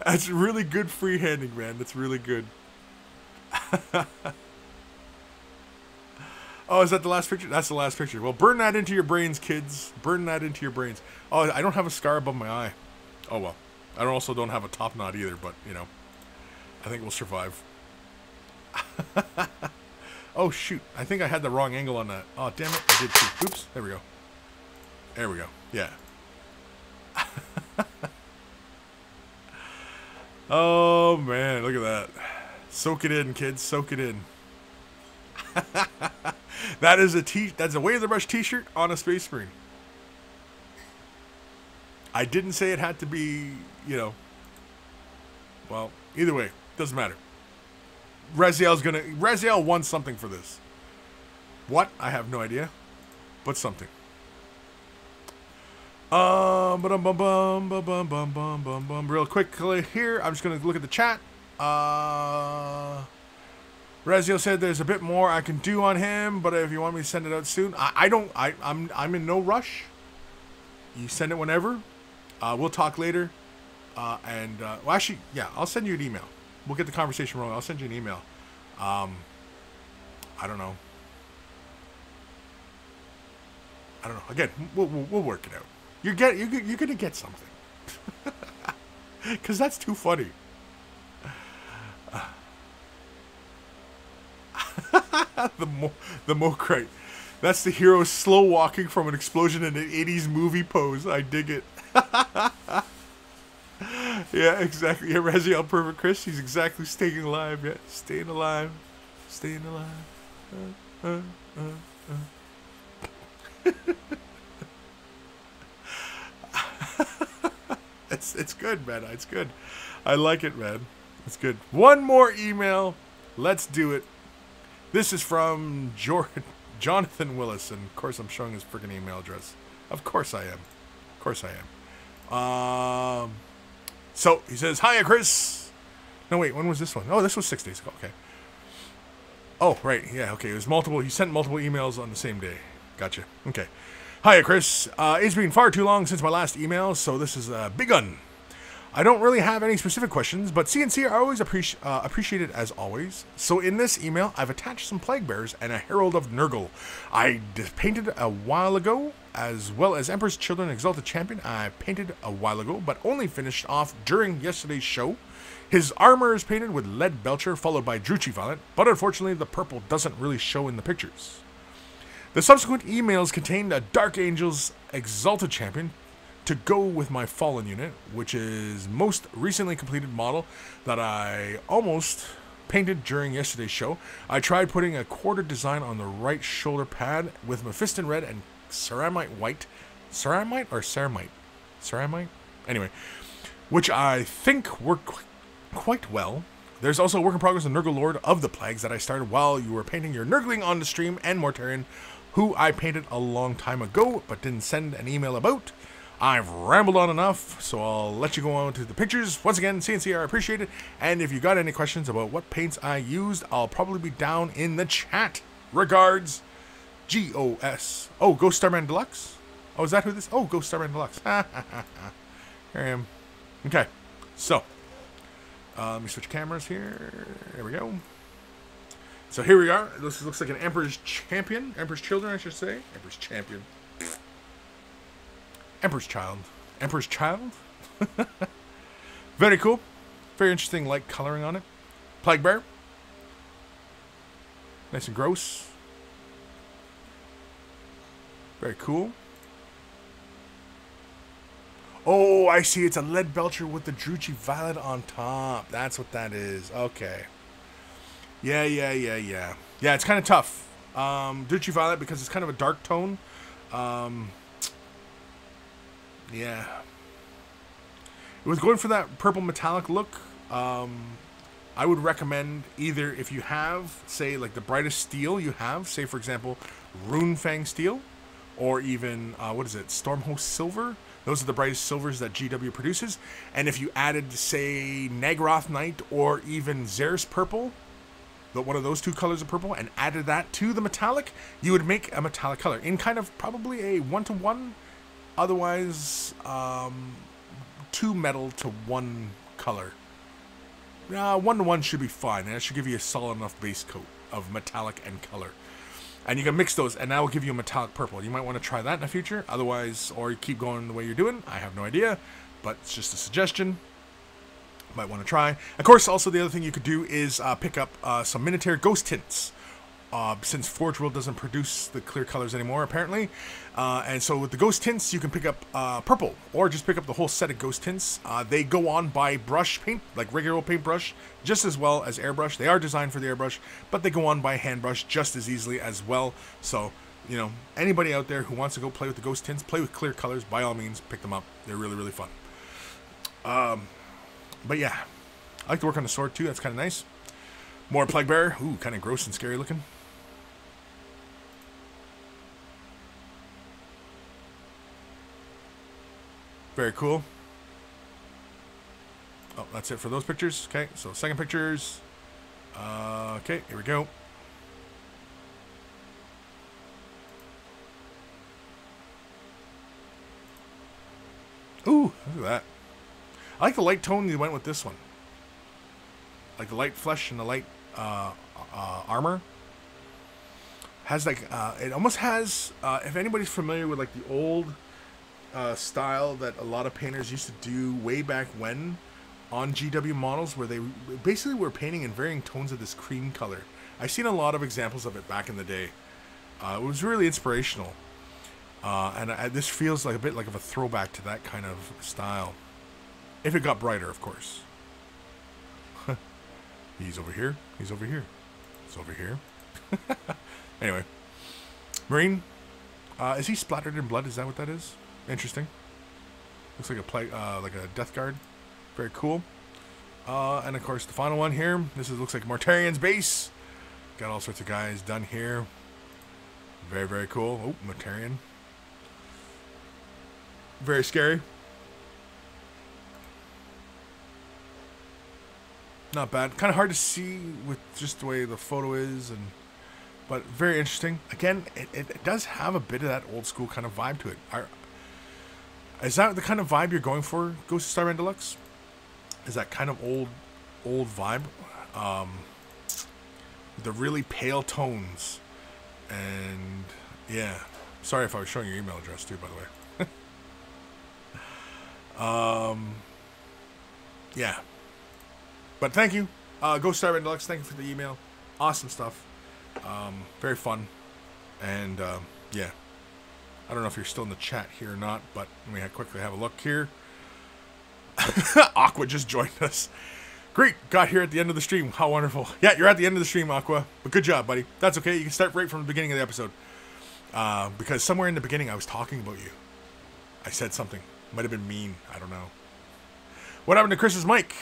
[SPEAKER 1] That's really good freehanding, man. That's really good. Oh, is that the last picture? That's the last picture. Well, burn that into your brains, kids. Burn that into your brains. Oh, I don't have a scar above my eye. Oh, well. I also don't have a top knot either, but, you know. I think we'll survive. Oh, shoot. I think I had the wrong angle on that. Oh, damn it. I did too. Oops. There we go. There we go. Yeah. Oh, man. Look at that. Soak it in, kids. Soak it in. That's a Way of the Brush t-shirt on a Space Marine. I didn't say it had to be, you know. Well, either way. Doesn't matter. Raziel won something for this. What? I have no idea. But something. Real quickly here, I'm just gonna look at the chat. Raziel said there's a bit more I can do on him, but if you want me to send it out soon, I'm in no rush. You send it whenever. We'll talk later. Well, actually, yeah, I'll send you an email. We'll get the conversation rolling. I'll send you an email. I don't know. Again, we'll work it out. You're gonna get something. Cause that's too funny. The Mokrite. That's the hero slow walking from an explosion in an 80s movie pose. I dig it. Yeah, exactly. Yeah, Raziel Perfect Kris. He's exactly staying alive. Yeah, staying alive. Staying alive. It's good, man. It's good. I like it, man. It's good. One more email. Let's do it. This is from Jonathan Willis, and of course I'm showing his freaking email address. Of course I am. Of course I am. So he says, "Hiya, Kris." No, wait. When was this one? Oh, this was 6 days ago. Okay. Oh, right. Yeah. Okay. It was multiple. He sent multiple emails on the same day. Gotcha. Okay. Hiya, Kris. It's been far too long since my last email, so this is a big one. I don't really have any specific questions, but CNC are always appreciated as always. So in this email, I've attached some Plague Bearers and a Herald of Nurgle I painted a while ago, as well as Emperor's Children Exalted Champion I painted a while ago, but only finished off during yesterday's show. His armor is painted with Lead Belcher, followed by Druchii Violent, but unfortunately the purple doesn't really show in the pictures. The subsequent emails contained a Dark Angels Exalted Champion, to go with my Fallen unit, which is most recently completed model that I almost painted during yesterday's show. I tried putting a quarter design on the right shoulder pad with Mephiston red and ceramite white. Ceramite or ceramite? Ceramite? Anyway, which I think worked quite well. There's also a work in progress on Nurgle Lord of the Plagues that I started while you were painting your Nurgling on the stream, and Mortarion, who I painted a long time ago but didn't send an email about. I've rambled on enough, so I'll let you go on to the pictures. Once again, CNC, I appreciate it. And if you got any questions about what paints I used, I'll probably be down in the chat. Regards, GOS. Oh, Ghost Starman Deluxe? Oh, is that who this? Oh, Ghost Starman Deluxe. Here I am. Okay, so let me switch cameras here. There we go. So here we are. This looks like an Emperor's Champion. Emperor's Children, I should say. Emperor's Champion. Emperor's Child. Emperor's Child? Very cool. Very interesting light coloring on it. Plague Bear. Nice and gross. Very cool. Oh, I see. It's a lead belcher with the Druchii Violet on top. That's what that is. Okay. Yeah. Yeah, it's kind of tough. Druchii Violet, because it's kind of a dark tone. Yeah. It was going for that purple metallic look. I would recommend either, if you have, say, like the brightest steel you have, say, for example, Runefang Steel, or even, what is it, Stormhost Silver. Those are the brightest silvers that GW produces. And if you added, say, Naggaroth Night or even Xeris Purple, one of those two colors of purple, and added that to the metallic, you would make a metallic color in kind of probably a 1-to-1. Otherwise, 2 metal to 1 color. 1-to-1 should be fine, and it should give you a solid enough base coat of metallic and color. And you can mix those, and that will give you a metallic purple. You might want to try that in the future. Otherwise, or you keep going the way you're doing. I have no idea, but it's just a suggestion. Might want to try. Of course, also the other thing you could do is pick up some Minotaur Ghost Tints. Since Forge World doesn't produce the clear colors anymore, apparently. And so with the Ghost Tints, you can pick up purple, or just pick up the whole set of Ghost Tints. They go on by brush paint, like regular paintbrush, just as well as airbrush. They are designed for the airbrush, but they go on by hand brush just as easily as well. So, you know, anybody out there who wants to go play with the Ghost Tints, play with clear colors, by all means, pick them up. They're really, really fun. But yeah, I like to work on the sword too. That's kind of nice. More Plague Bearer. Ooh, kind of gross and scary looking. Very cool. Oh, that's it for those pictures. Okay, so second pictures. Okay, here we go. Ooh, look at that. I like the light tone you went with this one. Like the light flesh and the light armor. Has like, it almost has, if anybody's familiar with like the old style that a lot of painters used to do way back when on GW models, where they basically were painting in varying tones of this cream color. I've seen a lot of examples of it back in the day. It was really inspirational. And this feels like a bit like of a throwback to that kind of style. If it got brighter, of course. He's over here. He's over here. He's over here. Anyway. Marine. Is he splattered in blood? Is that what that is? Interesting. Looks like a like a death guard. Very cool. And of course the final one here. This looks like Mortarion's base. Got all sorts of guys done here. Very, very cool. Oh, Mortarion. Very scary. Not bad. Kind of hard to see with just the way the photo is, but very interesting. Again, it does have a bit of that old school kind of vibe to it. Is that the kind of vibe you're going for, Ghost of Starman Deluxe? Is that kind of old vibe? The really pale tones. And yeah. Sorry if I was showing your email address too, by the way. Yeah. But thank you, Ghost Starman Deluxe. Thank you for the email. Awesome stuff. Very fun. And yeah, I don't know if you're still in the chat here or not, but let me quickly have a look here. Aqua just joined us. Great, got here at the end of the stream. How wonderful. Yeah, you're at the end of the stream, Aqua. But good job, buddy. That's okay. You can start right from the beginning of the episode. Because somewhere in the beginning I was talking about you. I said something. Might have been mean. I don't know. What happened to Chris's mic?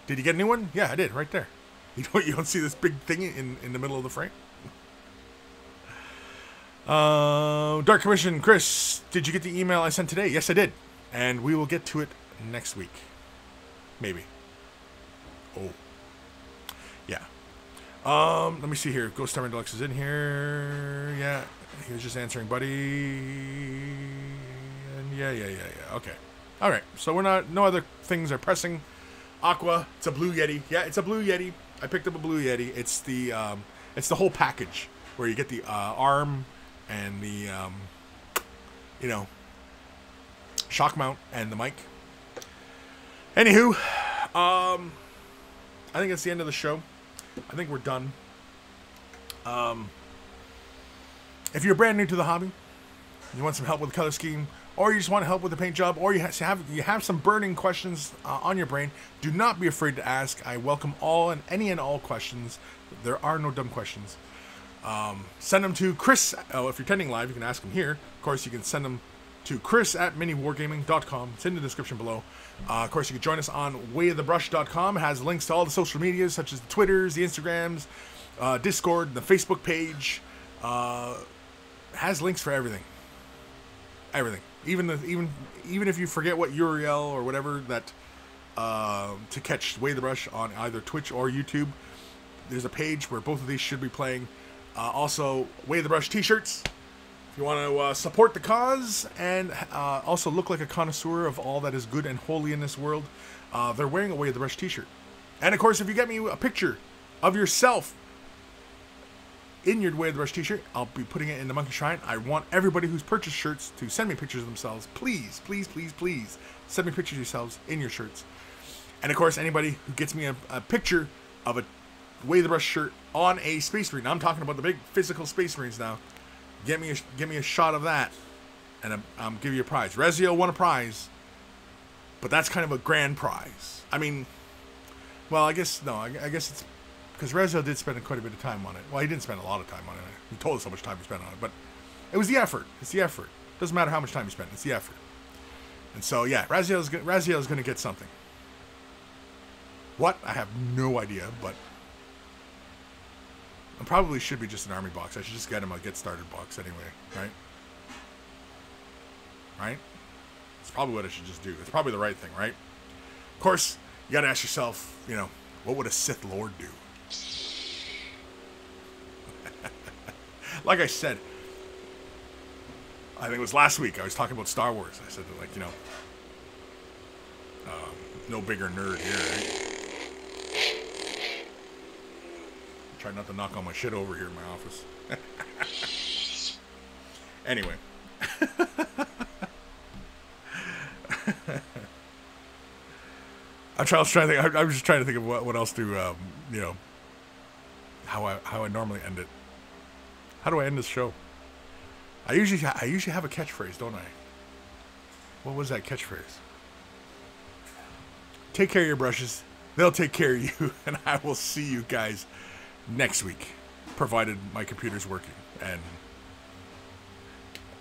[SPEAKER 1] Did you get a new one? Yeah, I did. Right there. You don't see this big thing in the middle of the frame? Dark Commission, Chris, did you get the email I sent today? Yes, I did. And we will get to it next week. Maybe. Oh. Yeah. Let me see here. Ghost Summer Deluxe is in here. Yeah. He was just answering, buddy. And yeah. Okay. All right. So no other things are pressing. Aqua, it's a Blue Yeti. Yeah, it's a Blue Yeti. I picked up a Blue Yeti. It's the whole package where you get the arm and the shock mount and the mic. Anywho, I think it's the end of the show. I think we're done. If you're brand new to the hobby, you want some help with the color scheme, or you just want help with the paint job, or you have some burning questions on your brain, do not be afraid to ask. I welcome any and all questions. There are no dumb questions. Send them to Kris. Oh, if you're attending live, you can ask them here. Of course, you can send them to Kris@miniwargaming.com. It's in the description below. Of course, you can join us on wayofthebrush.com. It has links to all the social medias, such as the Twitters, the Instagrams, Discord, the Facebook page. It has links for everything. Everything. Even if you forget what URL or whatever that to catch Way of the Brush on either Twitch or YouTube, there's a page where both of these should be playing. Also, Way of the Brush t-shirts. If you want to support the cause and also look like a connoisseur of all that is good and holy in this world, they're wearing a Way of the Brush t-shirt. And of course, if you get me a picture of yourself in your Way of the Brush t-shirt, I'll be putting it in the Monkey Shrine. I want everybody who's purchased shirts to send me pictures of themselves. Please, please, please, please send me pictures of yourselves in your shirts. And of course, anybody who gets me a picture of a Way of the Brush shirt on a Space Marine. I'm talking about the big physical Space Marines now. Get me a shot of that, and I'll give you a prize. Rezio won a prize, but that's kind of a grand prize. I mean, well, I guess it's because Rezio did spend quite a bit of time on it. Well, he didn't spend a lot of time on it. He told us how much time he spent on it, but it was the effort. It's the effort. Doesn't matter how much time you spend. It's the effort. And so, yeah, Razio's going to get something. What? I have no idea, but it probably should be just an army box. I should just get him a get started box anyway, right? Right? It's probably what I should just do. It's probably the right thing, right? Of course, you got to ask yourself, what would a Sith Lord do? Like I said, I think it was last week, I was talking about Star Wars. I said, no bigger nerd here, right? Try not to knock all my shit over here in my office. Anyway. I was just trying to think of what else to, how I normally end it. How do I end this show? I usually have a catchphrase, don't I? What was that catchphrase? Take care of your brushes. They'll take care of you. And I will see you guys next week, provided my computer's working and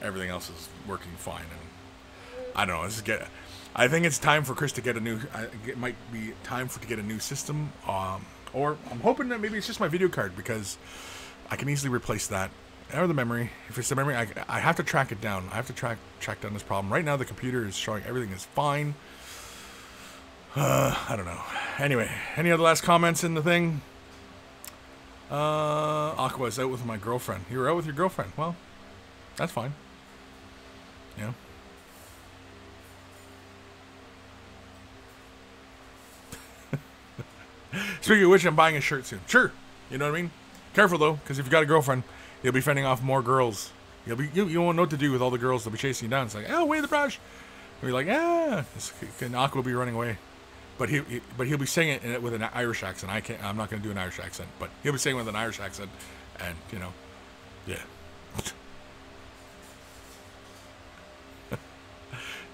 [SPEAKER 1] everything else is working fine. And I don't know. I think it's time for Kris to get a new. It might be time to get a new system. Or I'm hoping that maybe it's just my video card, because I can easily replace that. Or the memory. If it's the memory, I have to track it down. I have to track down this problem. Right now, the computer is showing everything is fine. I don't know. Anyway, any other last comments in the thing? Aqua is out with my girlfriend. You were out with your girlfriend. Well, that's fine. Yeah. Speaking of which, I'm buying a shirt soon. Sure. You know what I mean? Careful though, because if you got a girlfriend, you'll be fending off more girls. You won't know what to do with all the girls that'll be chasing you down. It's like, oh, Way of the Brush. And you're like, and Aqua will be running away. But he'll be saying it with an Irish accent. I'm not going to do an Irish accent, but he'll be saying it with an Irish accent, and yeah.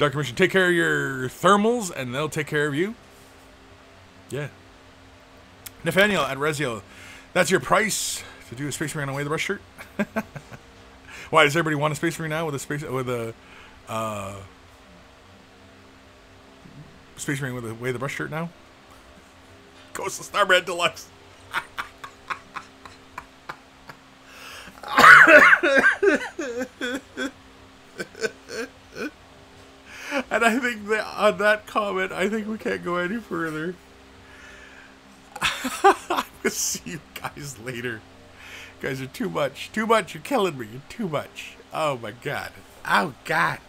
[SPEAKER 1] Dr. Mission, take care of your thermals, and they'll take care of you. Yeah. Nathaniel at Rezio, that's your price to do a Space Marine on Away the Brush shirt? Why, does everybody want a Space Marine now with a Space Marine with a Away the Brush shirt now? Ghost of Starman Deluxe. And I think that on that comment, I think we can't go any further. I'm gonna see you guys later. You guys are too much. Too much. You're killing me. You're too much. Oh my god. Oh god.